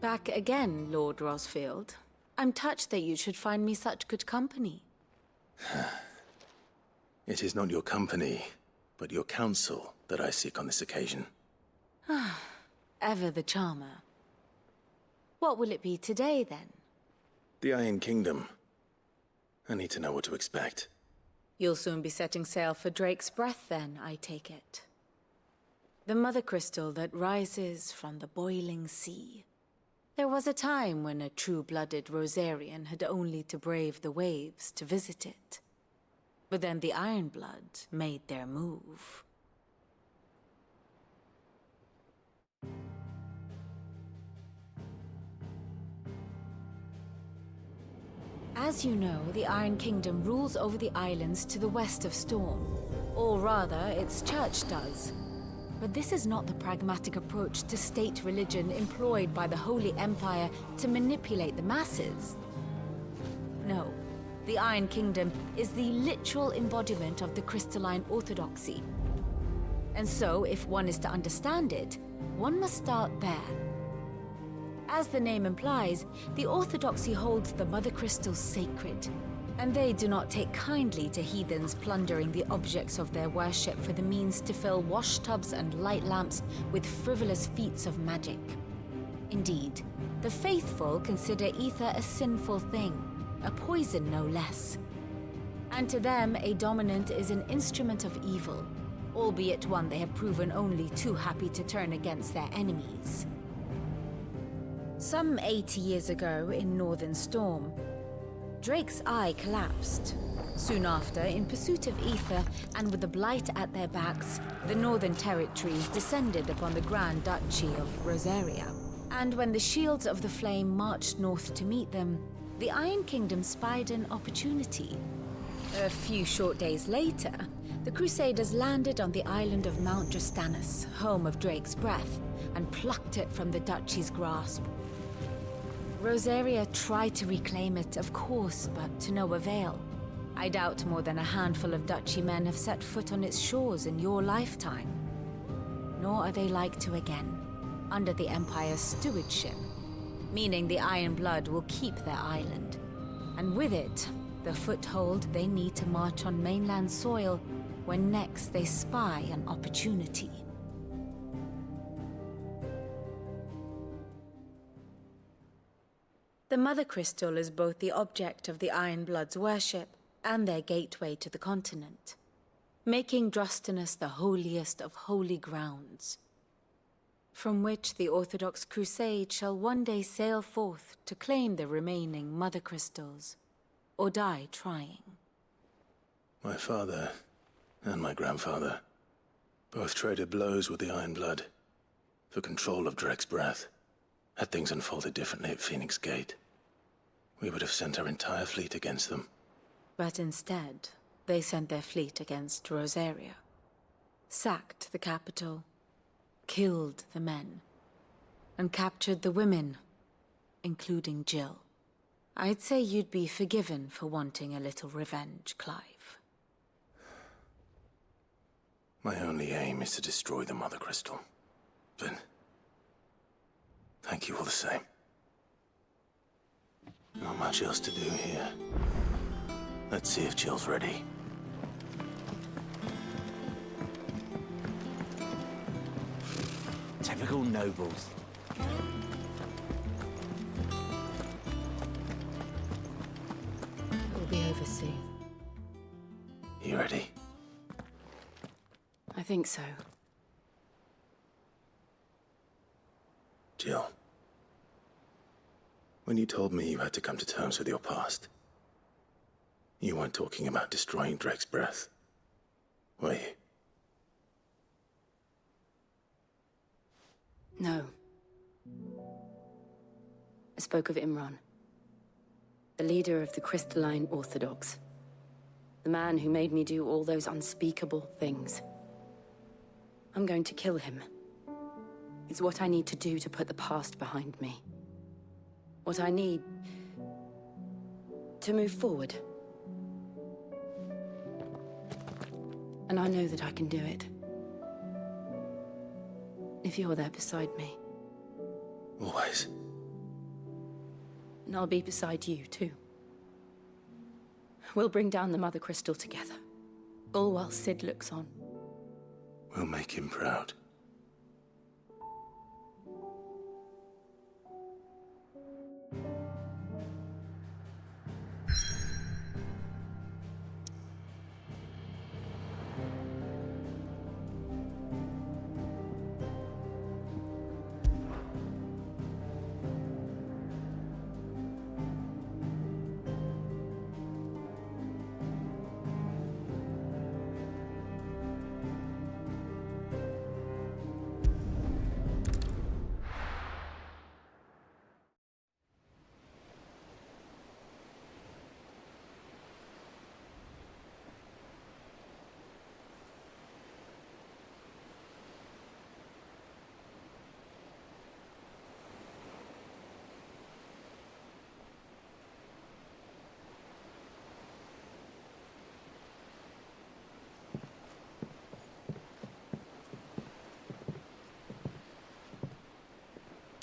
Back again, Lord Rosfield. I'm touched that you should find me such good company. It is not your company, but your counsel that I seek on this occasion. Ever the charmer. What will it be today, then? The Iron Kingdom. I need to know what to expect. You'll soon be setting sail for Drake's Breath, then, I take it. The mother crystal that rises from the boiling sea. There was a time when a true-blooded Rosarian had only to brave the waves to visit it. But then the Ironblood made their move. As you know, the Iron Kingdom rules over the islands to the west of Storm. Or rather, its church does. But this is not the pragmatic approach to state religion employed by the Holy Empire to manipulate the masses. No, the Iron Kingdom is the literal embodiment of the crystalline orthodoxy. And so, if one is to understand it, one must start there. As the name implies, the orthodoxy holds the Mother Crystals sacred, and they do not take kindly to heathens plundering the objects of their worship for the means to fill washtubs and light lamps with frivolous feats of magic. Indeed, the faithful consider ether a sinful thing, a poison no less. And to them, a dominant is an instrument of evil, albeit one they have proven only too happy to turn against their enemies. Some 80 years ago in Northern Storm, Drake's eye collapsed. Soon after, in pursuit of ether and with the Blight at their backs, the Northern Territories descended upon the Grand Duchy of Rosaria. And when the Shields of the Flame marched north to meet them, the Iron Kingdom spied an opportunity. A few short days later, the Crusaders landed on the island of Mount Drastanus, home of Drake's Breath, and plucked it from the Duchy's grasp. Rosaria tried to reclaim it, of course, but to no avail. I doubt more than a handful of Duchy men have set foot on its shores in your lifetime. Nor are they like to again, under the Empire's stewardship, meaning the Ironblood will keep their island. And with it, the foothold they need to march on mainland soil when next they spy an opportunity. The Mother Crystal is both the object of the Ironbloods' worship and their gateway to the continent, making Drostanus the holiest of holy grounds, from which the Orthodox Crusade shall one day sail forth to claim the remaining Mother Crystals, or die trying. My father and my grandfather both traded blows with the Ironblood for control of Drake's breath. Had things unfolded differently at Phoenix Gate, we would have sent our entire fleet against them. But instead, they sent their fleet against Rosaria, sacked the capital, killed the men, and captured the women, including Jill. I'd say you'd be forgiven for wanting a little revenge, Clive. My only aim is to destroy the Mother Crystal. But thank you all the same. Not much else to do here. Let's see if Jill's ready. Typical nobles. It will be over soon. You ready? I think so. Jill. When you told me you had to come to terms with your past, you weren't talking about destroying Drake's breath, were you? No. I spoke of Imran, the leader of the Crystalline Orthodox. The man who made me do all those unspeakable things. I'm going to kill him. It's what I need to do to put the past behind me. What I need to move forward. And I know that I can do it. If you're there beside me. Always. And I'll be beside you, too. We'll bring down the Mother Crystal together. All while Sid looks on. We'll make him proud.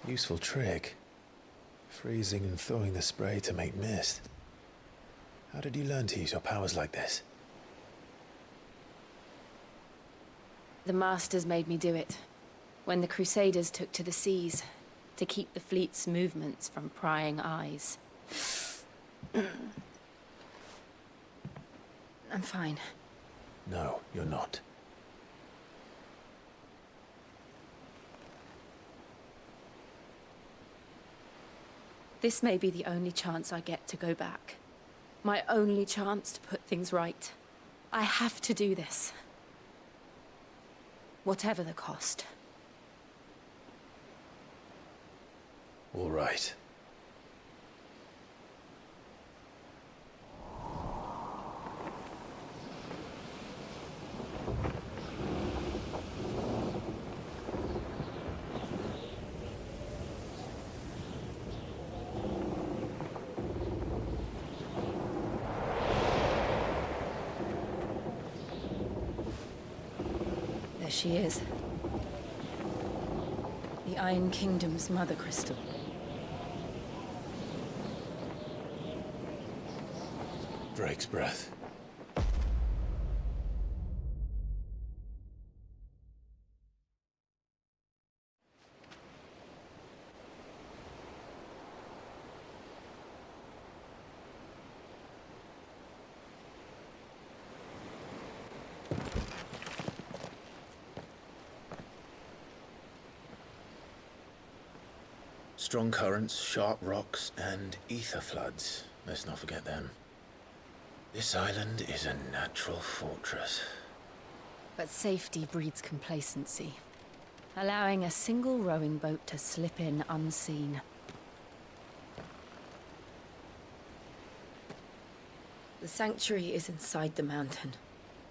Useful trick. Freezing and thawing the spray to make mist. How did you learn to use your powers like this? The Masters made me do it. When the Crusaders took to the seas, to keep the fleet's movements from prying eyes. I'm fine. No, you're not. This may be the only chance I get to go back. My only chance to put things right. I have to do this. Whatever the cost. All right. There she is. The Iron Kingdom's Mother Crystal. Drake's breath. Strong currents, sharp rocks, and ether floods. Let's not forget them. This island is a natural fortress. But safety breeds complacency, allowing a single rowing boat to slip in unseen. The sanctuary is inside the mountain.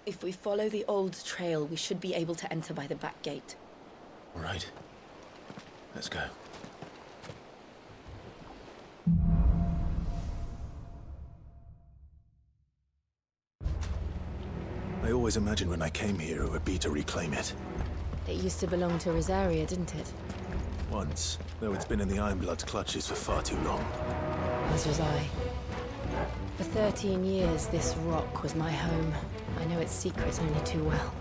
If we follow the old trail, we should be able to enter by the back gate. All right. Let's go. I always imagined when I came here it would be to reclaim it. It used to belong to Rosaria, didn't it? Once, though it's been in the Ironblood's clutches for far too long. As was I. For 13 years, this rock was my home. I know its secrets only too well.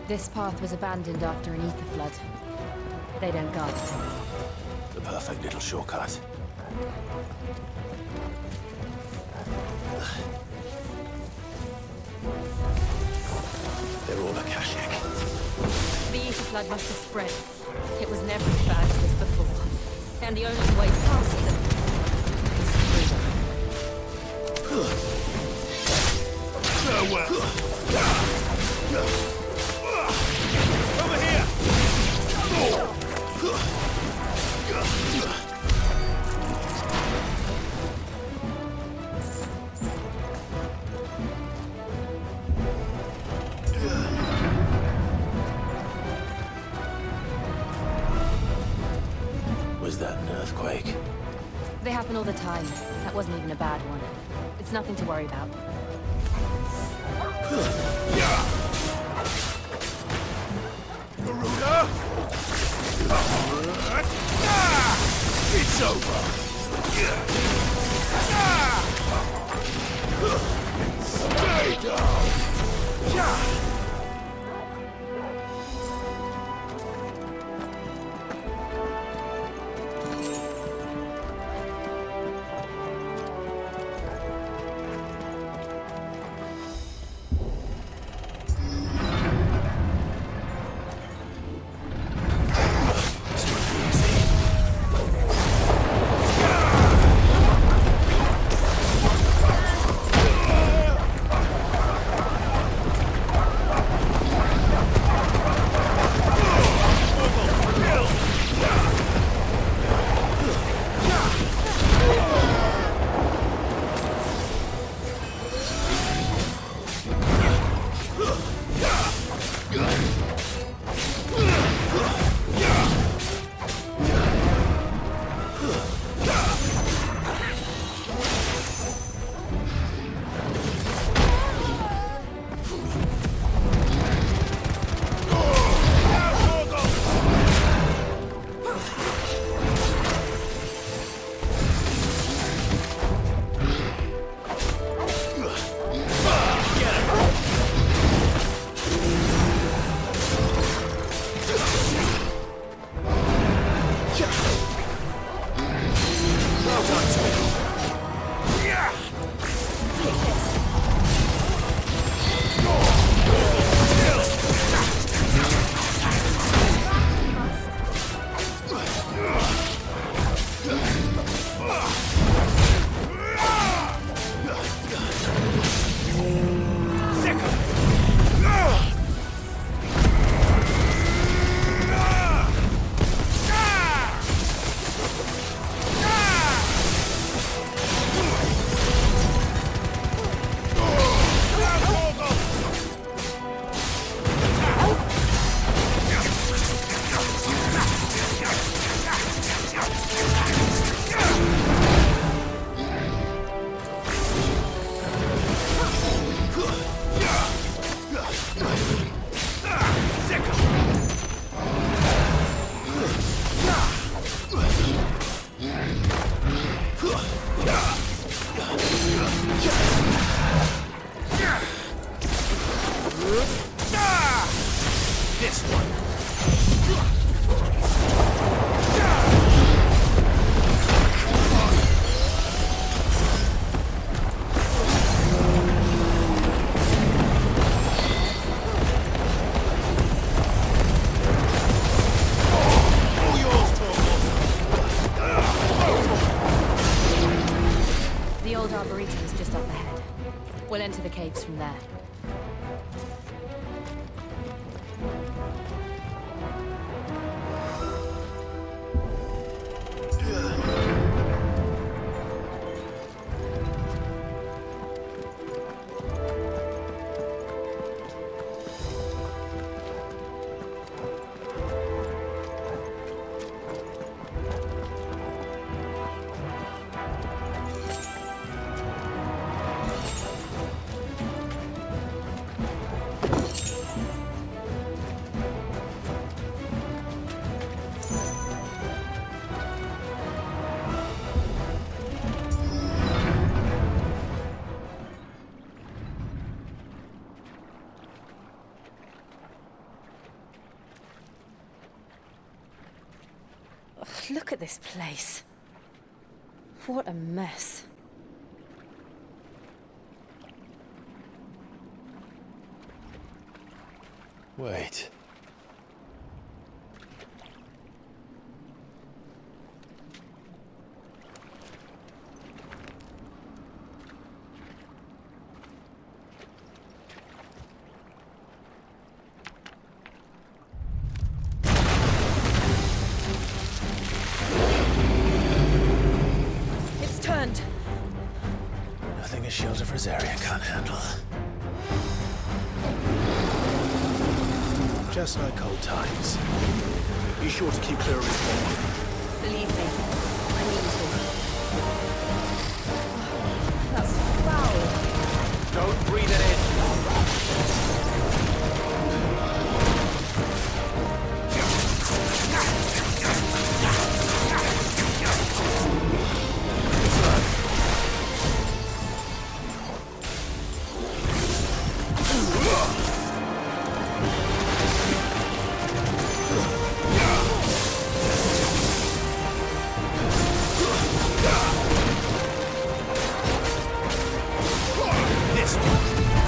This path was abandoned after an ether flood. They don't guard it. The perfect little shortcut. They're all Akashic. The ether flood must have spread. It was never as bad as this before. And the only way past them is through them. Farewell. Over here! Was that an earthquake? They happen all the time. That wasn't even a bad one. It's nothing to worry about. Garuda! It's over! Stay down! This one. All yours, Torvald. Look at this place. What a mess. Wait. It's turned. Nothing a shield of Rosaria can't handle. Just like old times. Be sure to keep clear of his wall. Believe me, I mean to. That's foul. Don't breathe it in. This one.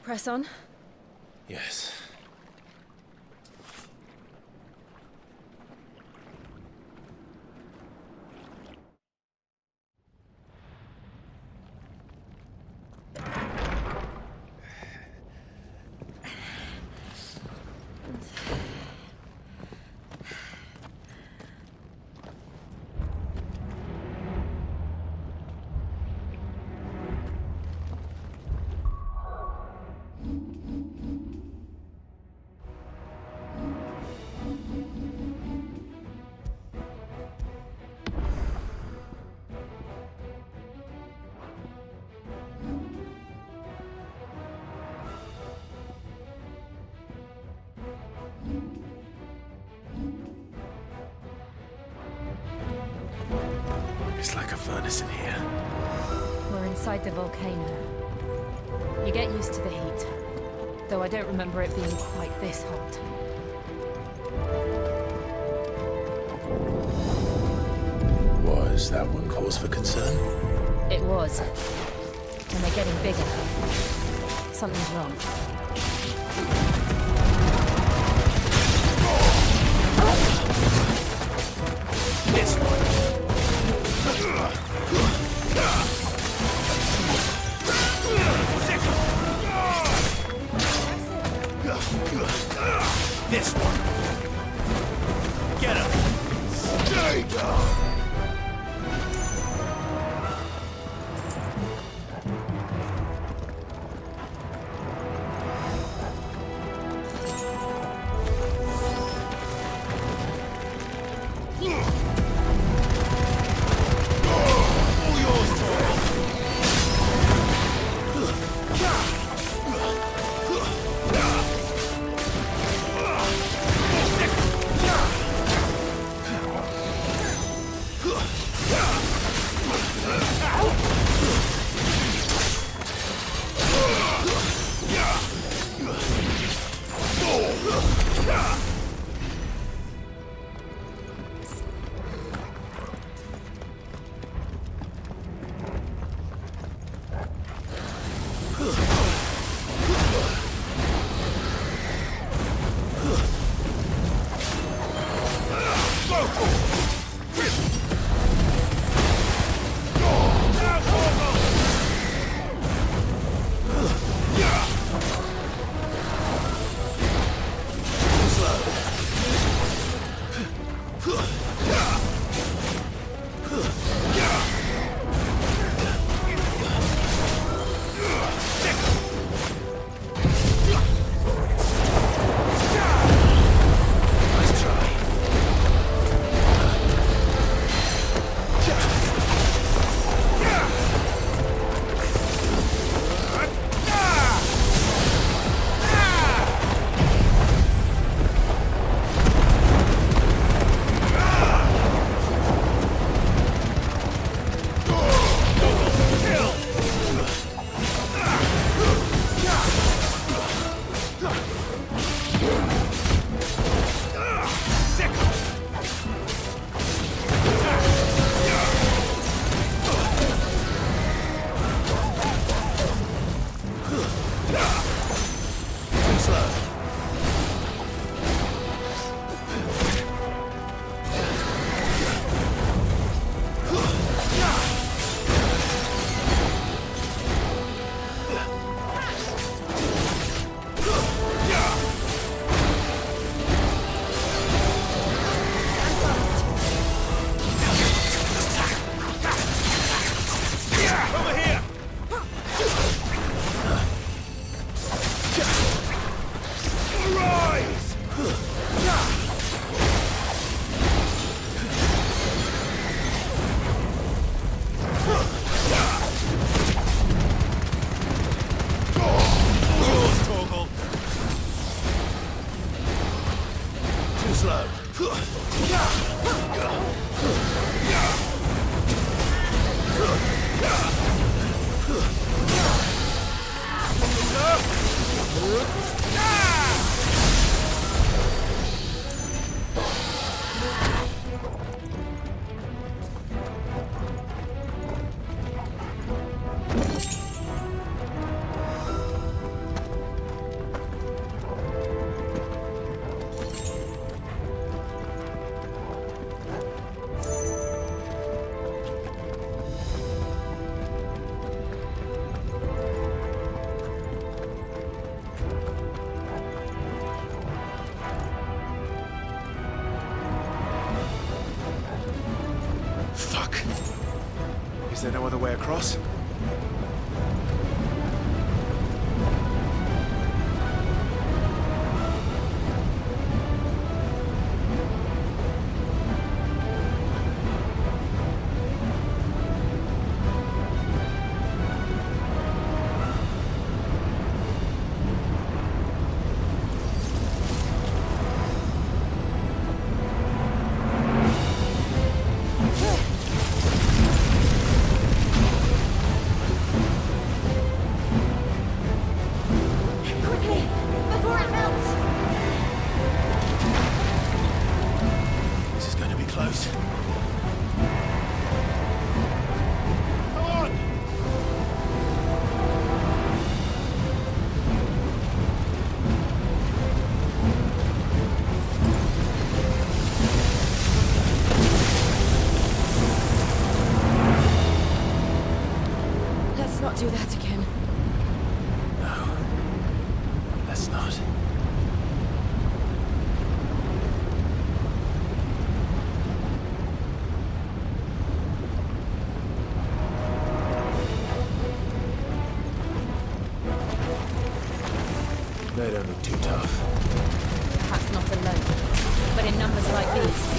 Press on. Yes. It's like a furnace in here. We're inside the volcano. You get used to the heat, though I don't remember it being quite this hot. Was that one cause for concern? It was. And they're getting bigger. Something's wrong. This one. This one. Get him. Stay down. Is there no other way across? Do that again. No. Let's not. They don't look too tough. Perhaps not alone, but in numbers like these.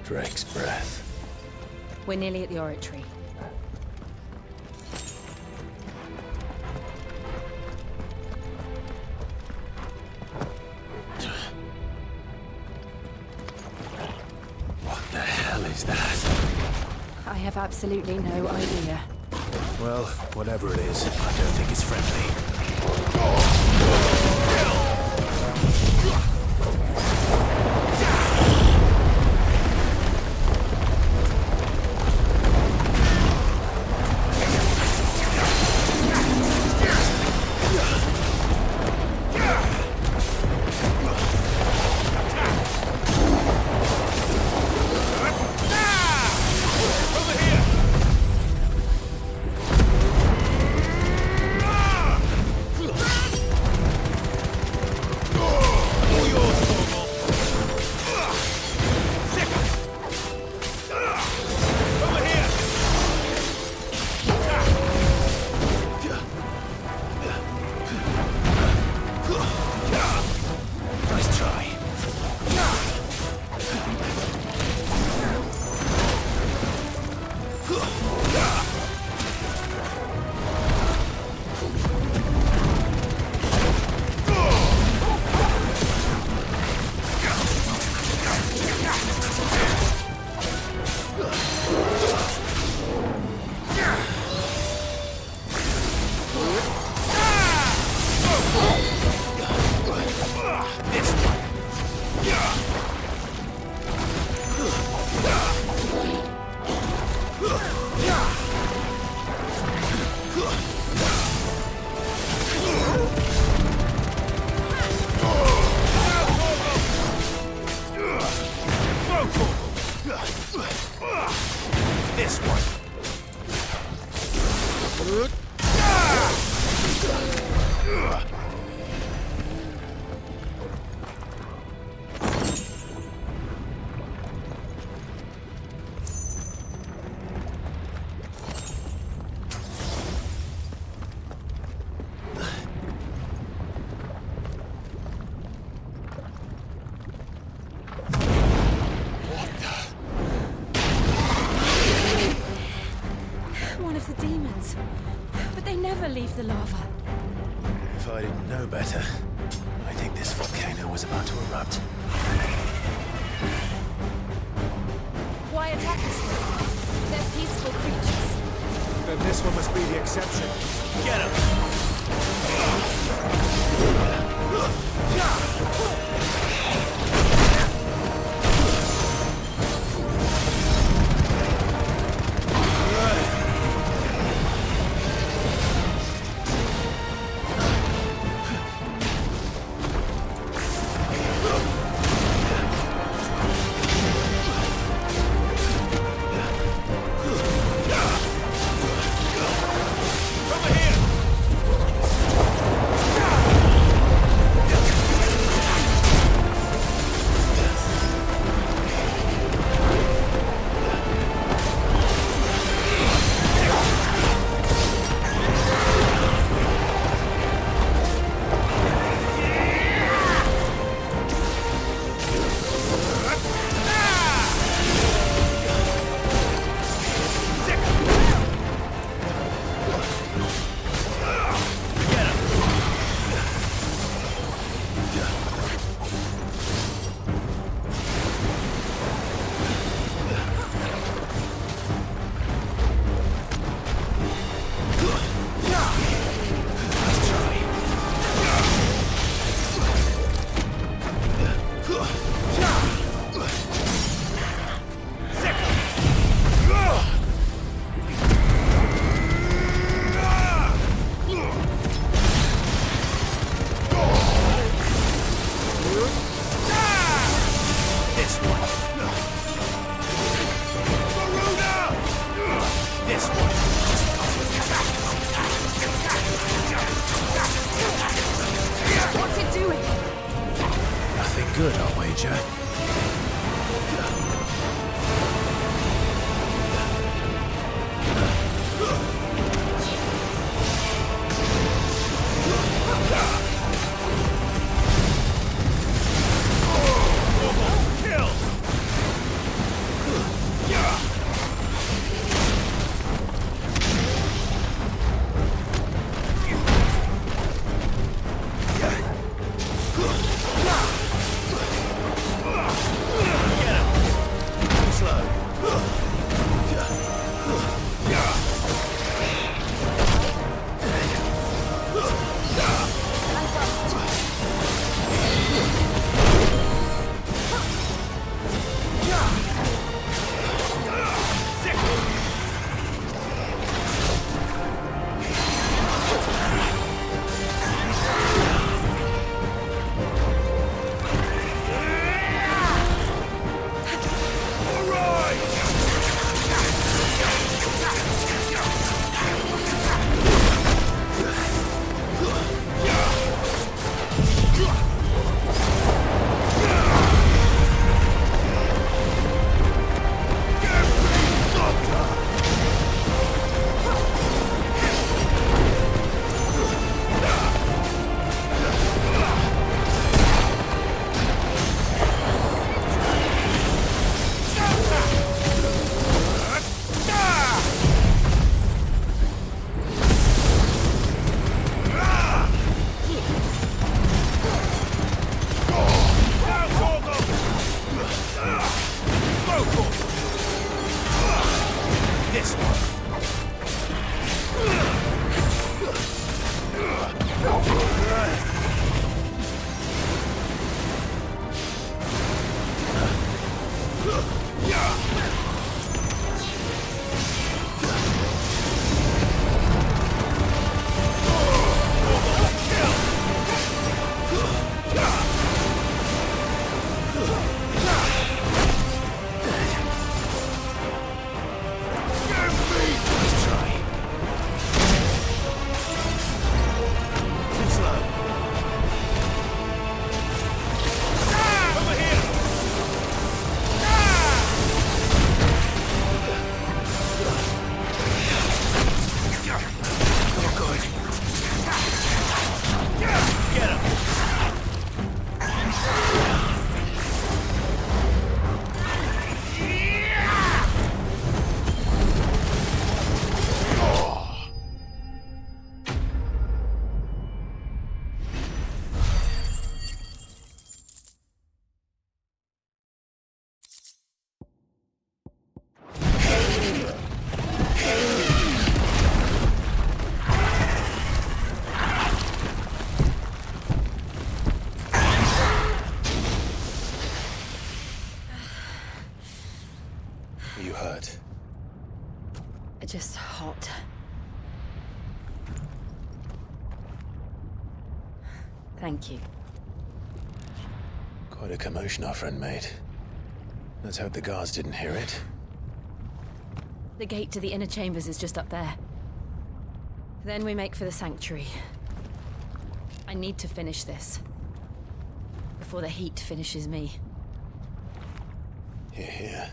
Drake's breath. We're nearly at the oratory. What the hell is that? I have absolutely no idea. Well, whatever it is, I don't think it's friendly. This one. One of the demons. But they never leave the lava. If I didn't know better, I think this volcano was about to erupt. Why attack us then? They're peaceful creatures. Then this one must be the exception. Get him! Good, I'll wager. Are you hurt? Just hot. Thank you. Quite a commotion our friend made. Let's hope the guards didn't hear it. The gate to the inner chambers is just up there. Then we make for the sanctuary. I need to finish this. Before the heat finishes me. Hear, hear.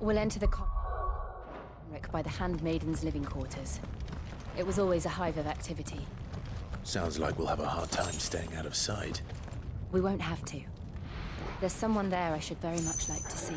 We'll enter the comrec by the Handmaiden's living quarters. It was always a hive of activity. Sounds like we'll have a hard time staying out of sight. We won't have to. There's someone there I should very much like to see.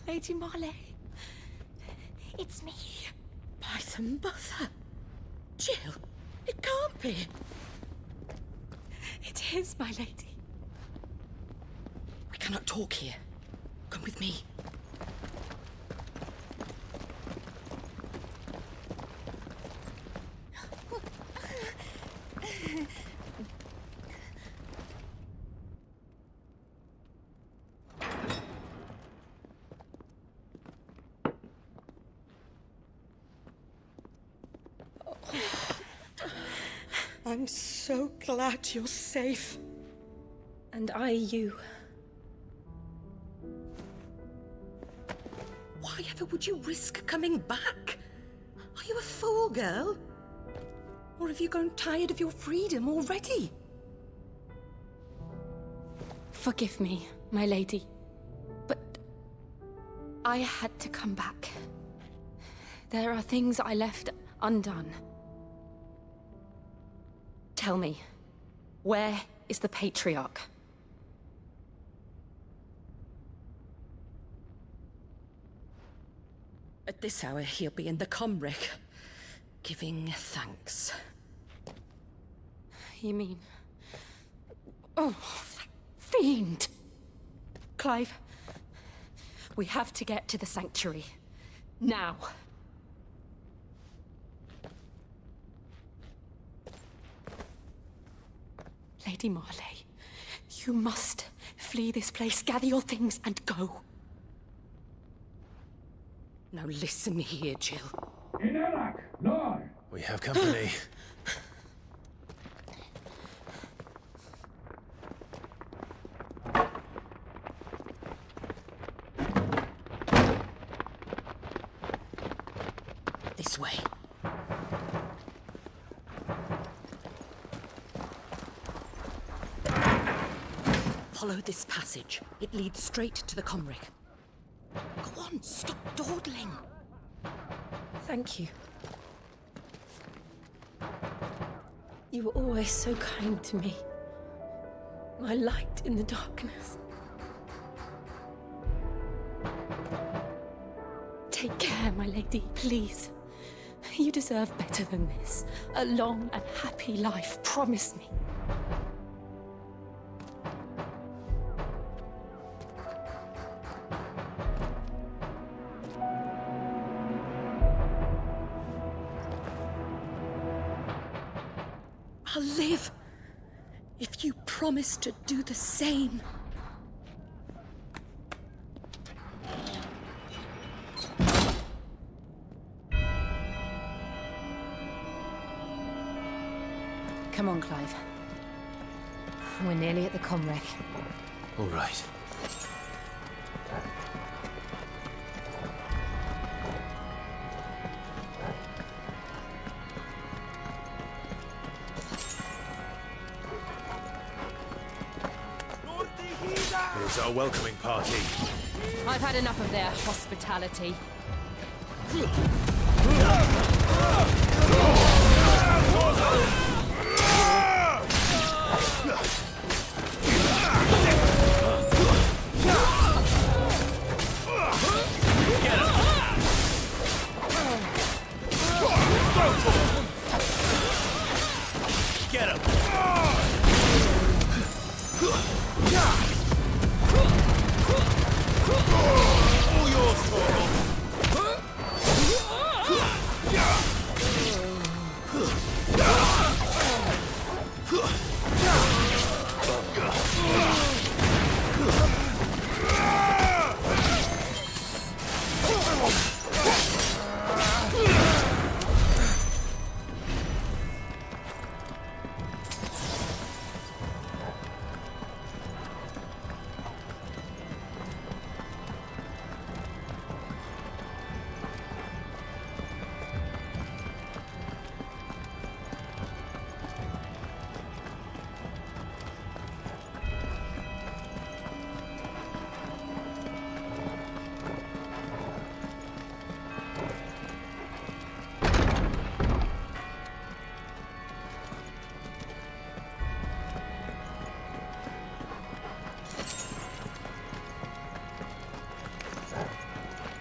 Lady Marley. It's me. By the mother. Jill, it can't be. It is, my lady. We cannot talk here. Come with me. I'm so glad you're safe. And you. Why ever would you risk coming back? Are you a fool, girl? Or have you grown tired of your freedom already? Forgive me, my lady. But I had to come back. There are things I left undone. Tell me, where is the Patriarch? At this hour, he'll be in the comrec, giving thanks. You mean... Oh, that fiend! Clive, we have to get to the sanctuary. Now. Lady Marley, you must flee this place, gather your things, and go. Now listen here, Jill. In Iraq, Lord! We have company. This way. Follow this passage. It leads straight to the comrec. Go on, stop dawdling. Thank you. You were always so kind to me. My light in the darkness. Take care, my lady, please. You deserve better than this. A long and happy life, promise me. I'll live if you promise to do the same. Come on, Clive. We're nearly at the comwreck. All right. Here's our welcoming party. I've had enough of their hospitality. Get him! All yours, Torgal.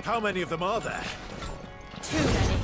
How many of them are there? Too many.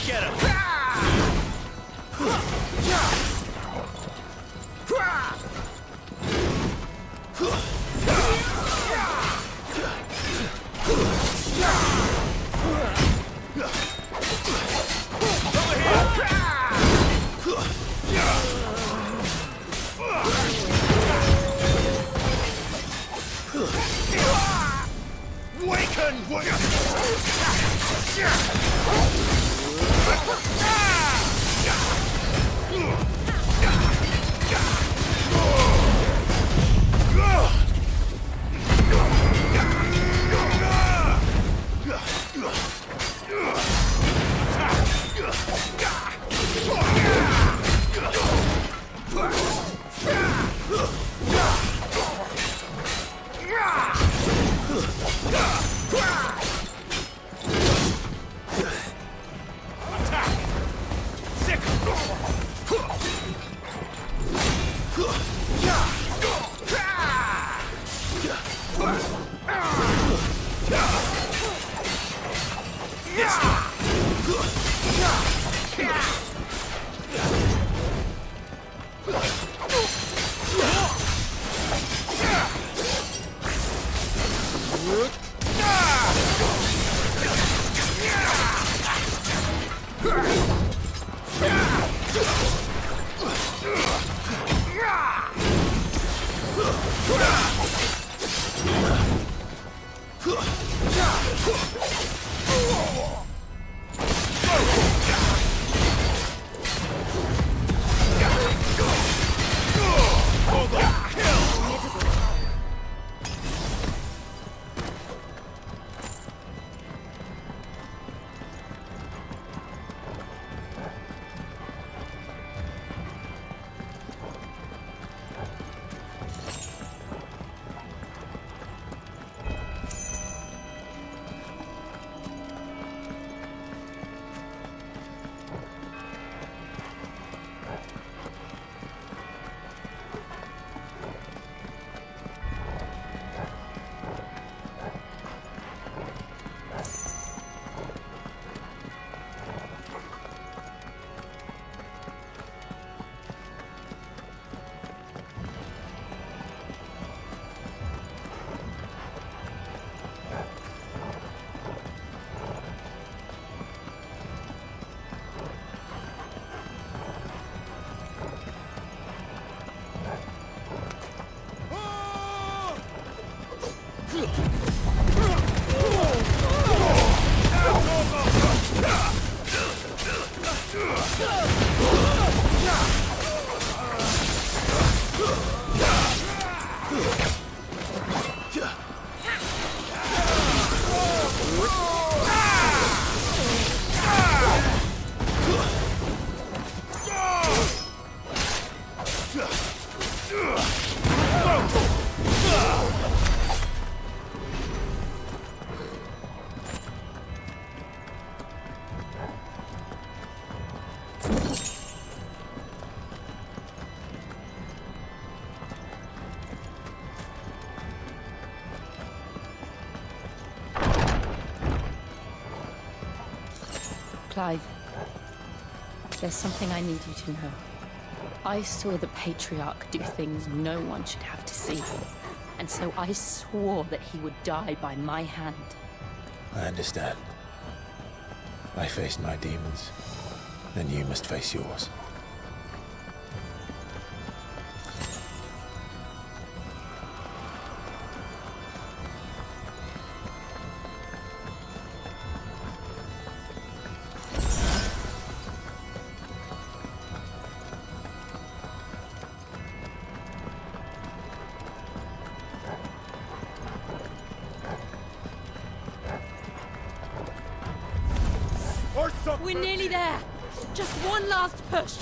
Get him! Clive, there's something I need you to know. I saw the Patriarch do things no one should have to see. And so I swore that he would die by my hand. I understand. I faced my demons, and you must face yours. We're nearly there. Just one last push.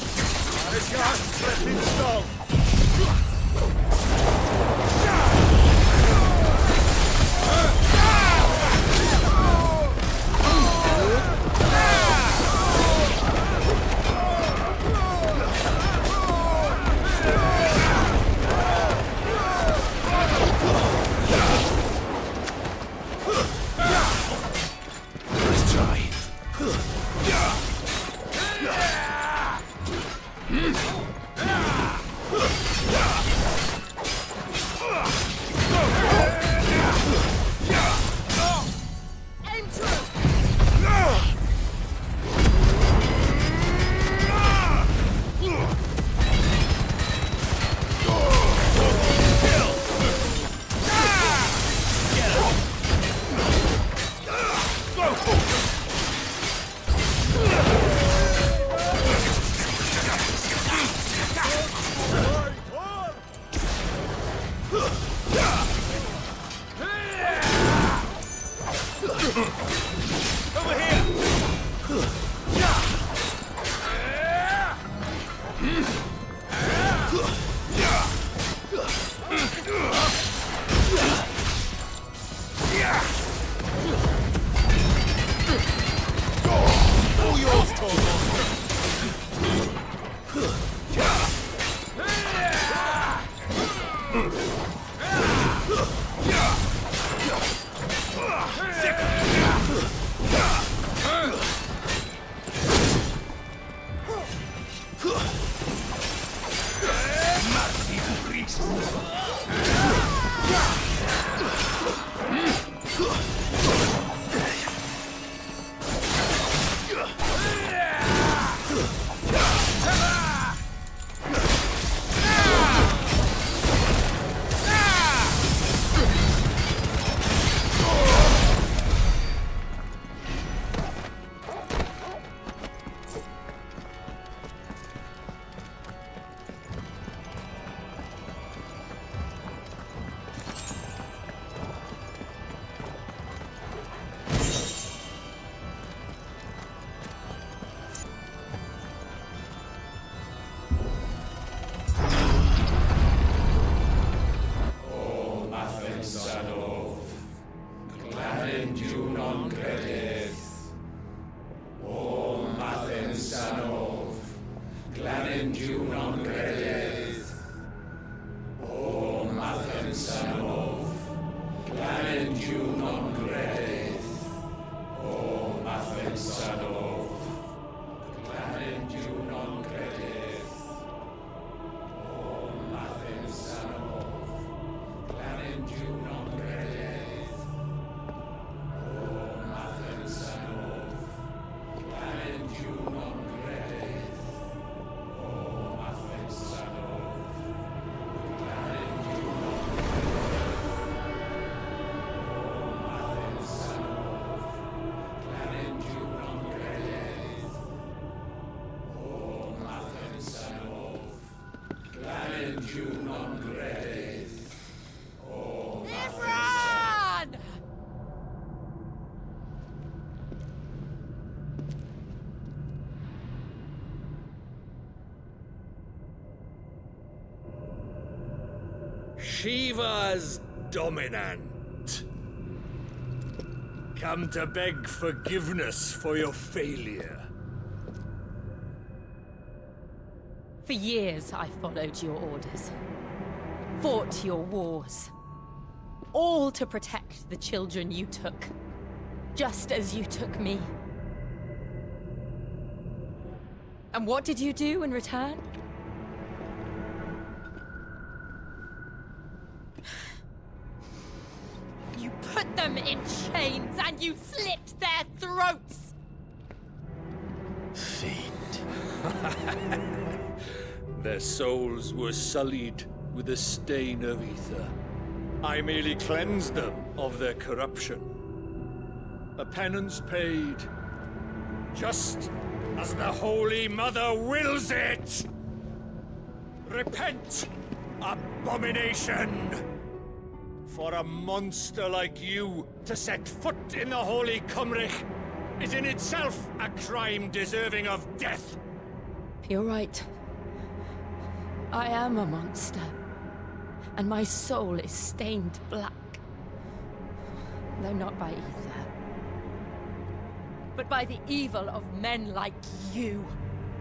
Shiva's dominant. Come to beg forgiveness for your failure. For years, I followed your orders. Fought your wars. All to protect the children you took. Just as you took me. And what did you do in return? You put them in chains and you slit their throats! Fiend. Their souls were sullied with the stain of ether. I merely cleansed them of their corruption. A penance paid, just as the Holy Mother wills it! Repent, abomination! For a monster like you to set foot in the Holy Cymric is in itself a crime deserving of death! You're right. I am a monster. And my soul is stained black. Though not by ether. But by the evil of men like you,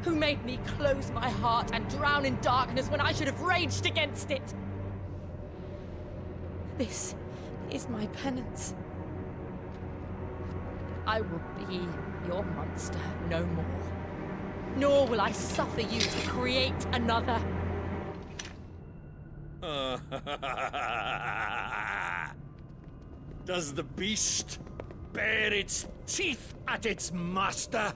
who made me close my heart and drown in darkness when I should have raged against it. This is my penance. I will be your monster no more. Nor will I suffer you to create another. Does the beast bare its teeth at its master?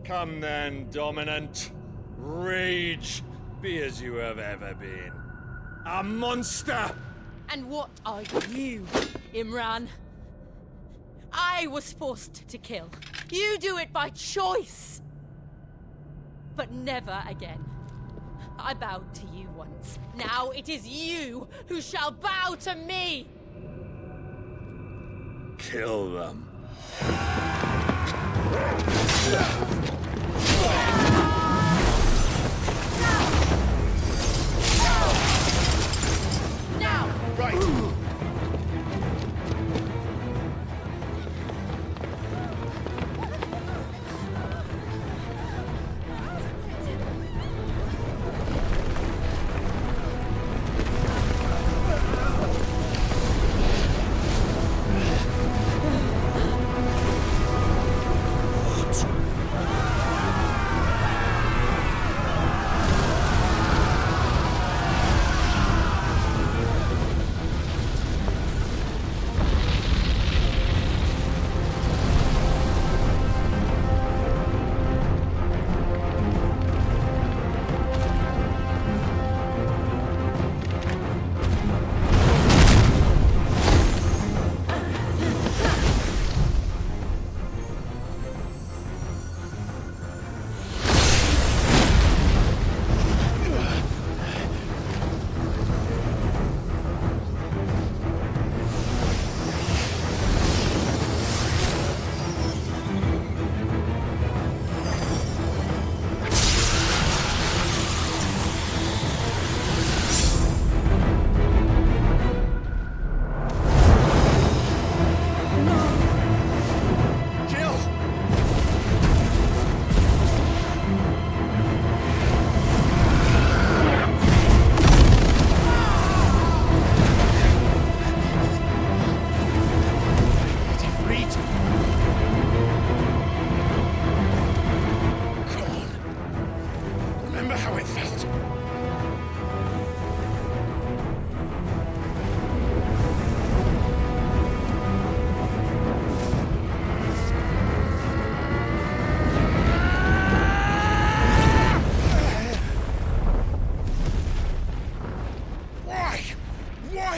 Come then, Dominant. Rage, be as you have ever been. A monster! And what are you, Imran? I was forced to kill. You do it by choice. But never again. I bowed to you once. Now it is you who shall bow to me! Kill them. Now! Right!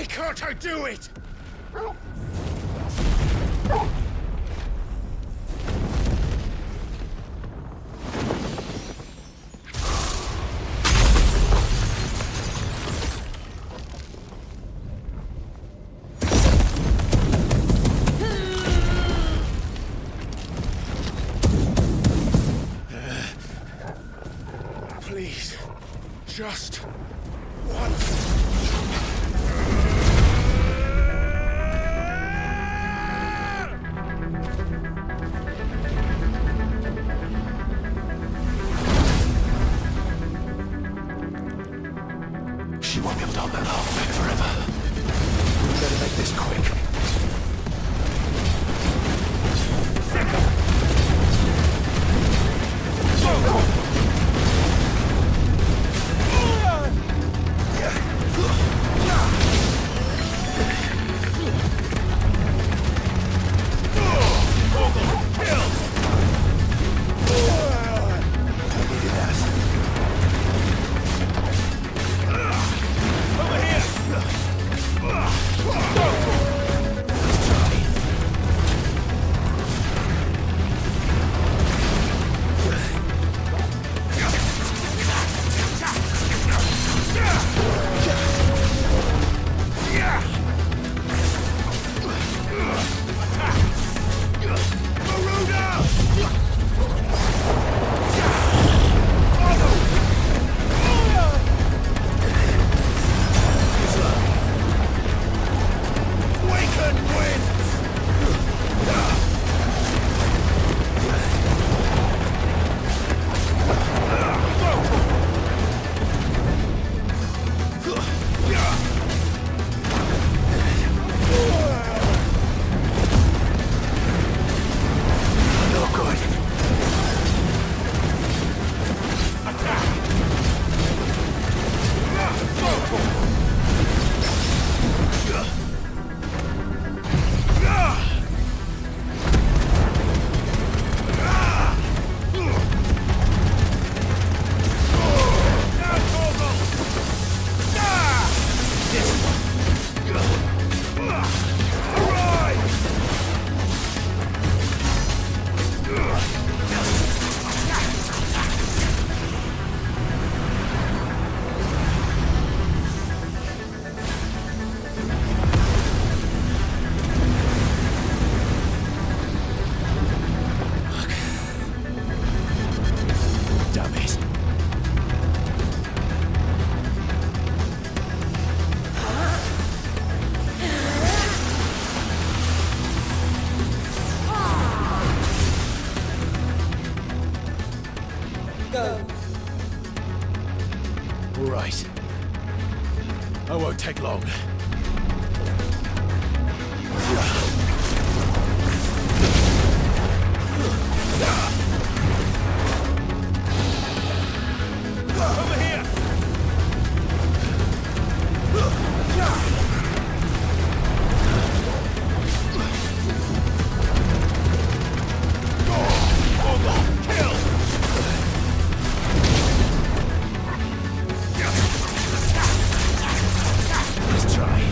Can't I do it? Please, just once. She won't be able to hold that half back forever. We better make this quick. Go! All right. I won't take long. Over here! Let's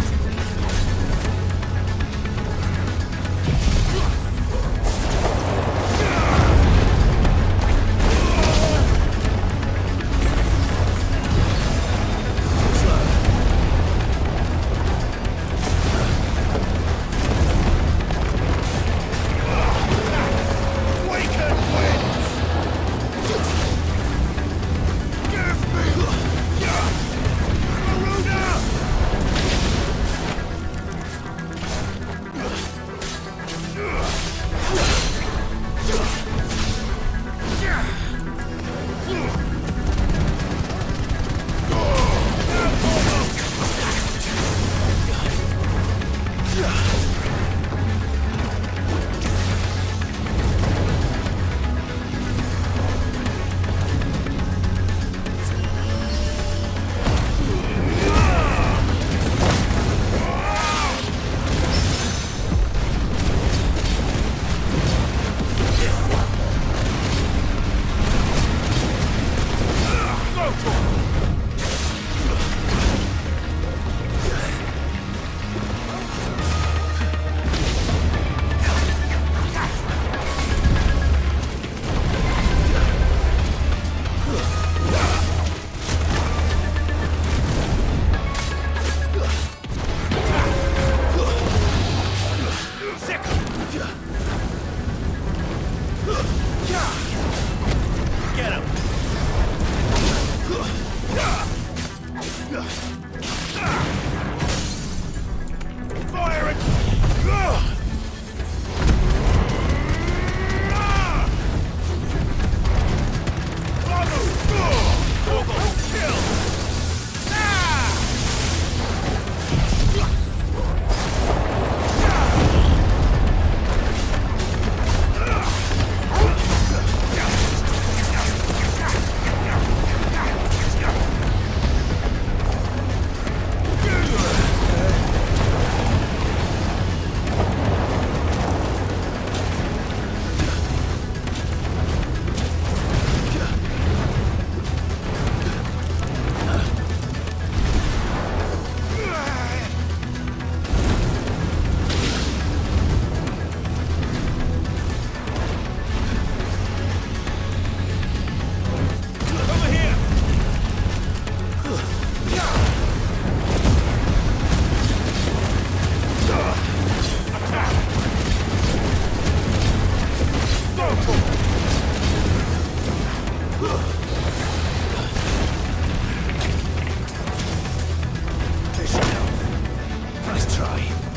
try.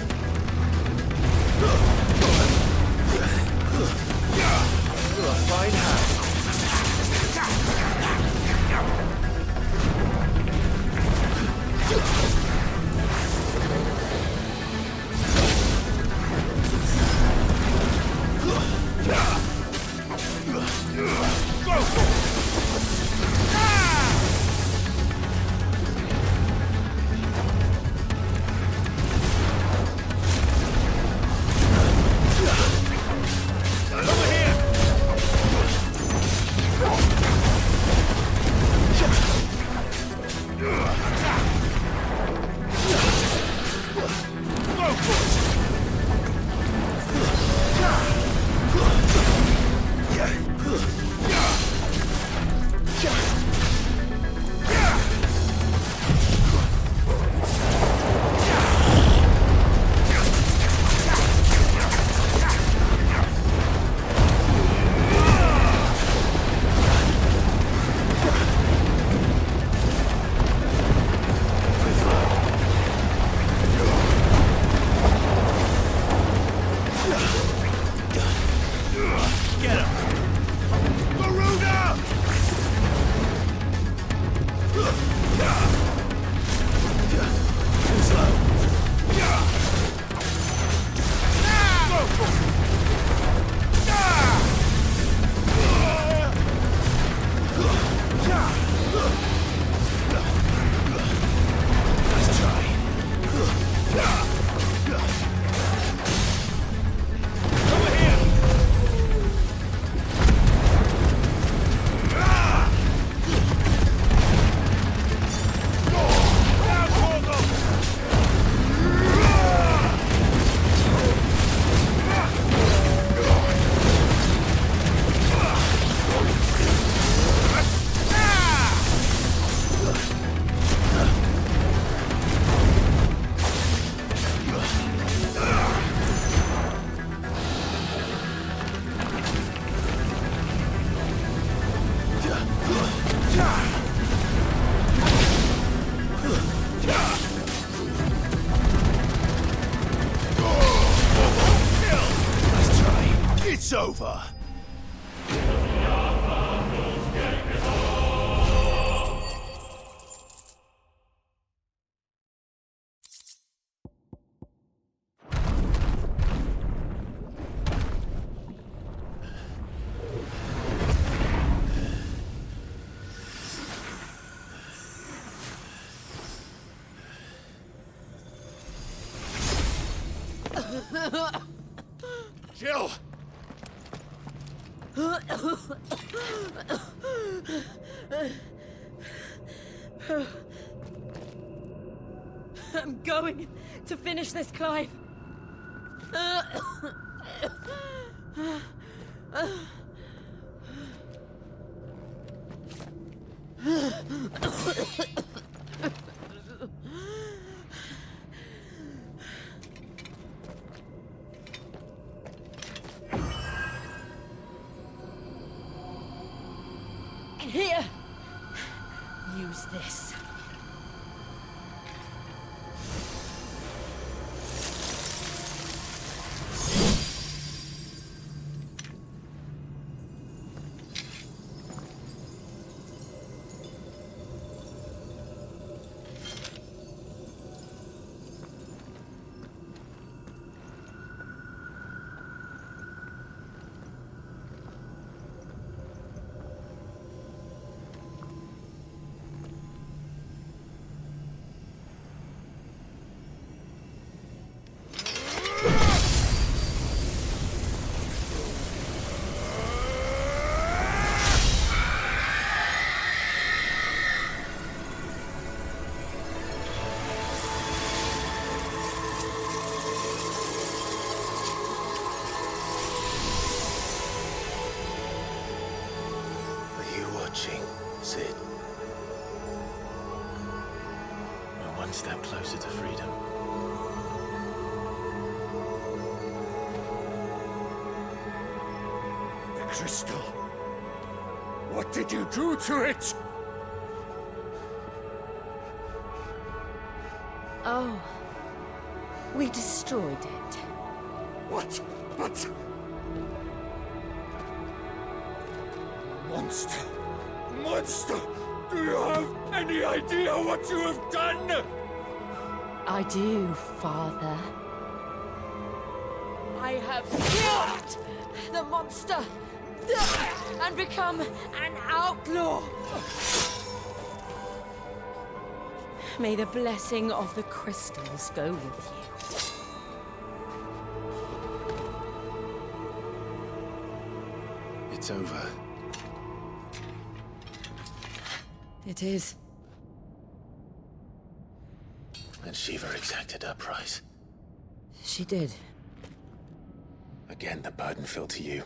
Too slow. Nice try. Over here! It's over. Jill! I'm going to finish this, Clive. Here. Use this. Sid. We're one step closer to freedom. The crystal. What did you do to it? Oh. We destroyed it. What? But... Monster! Monster! Do you have any idea what you have done? I do, Father. I have killed the monster and become an outlaw. May the blessing of the crystals go with you. It's over. It is. And Shiva exacted her price. She did. Again, the burden fell to you.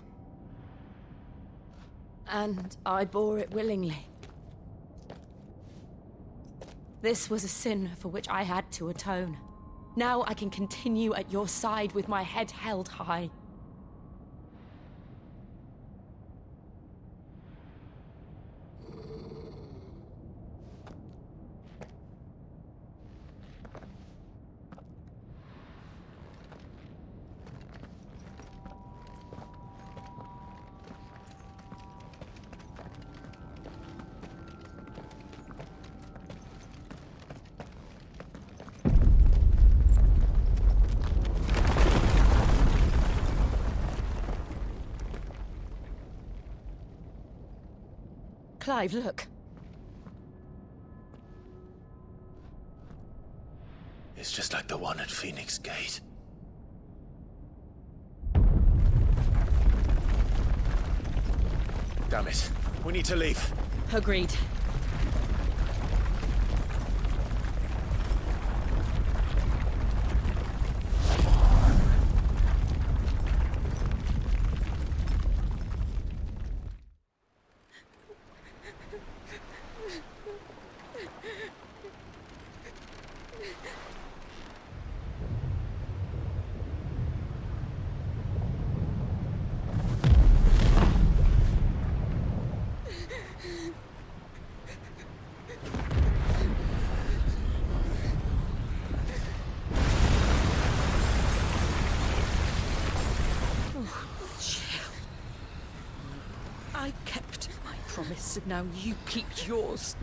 And I bore it willingly. This was a sin for which I had to atone. Now I can continue at your side with my head held high. Clive, look. It's just like the one at Phoenix Gate. Damn it. We need to leave. Agreed. I kept my promise, and now you keep yours.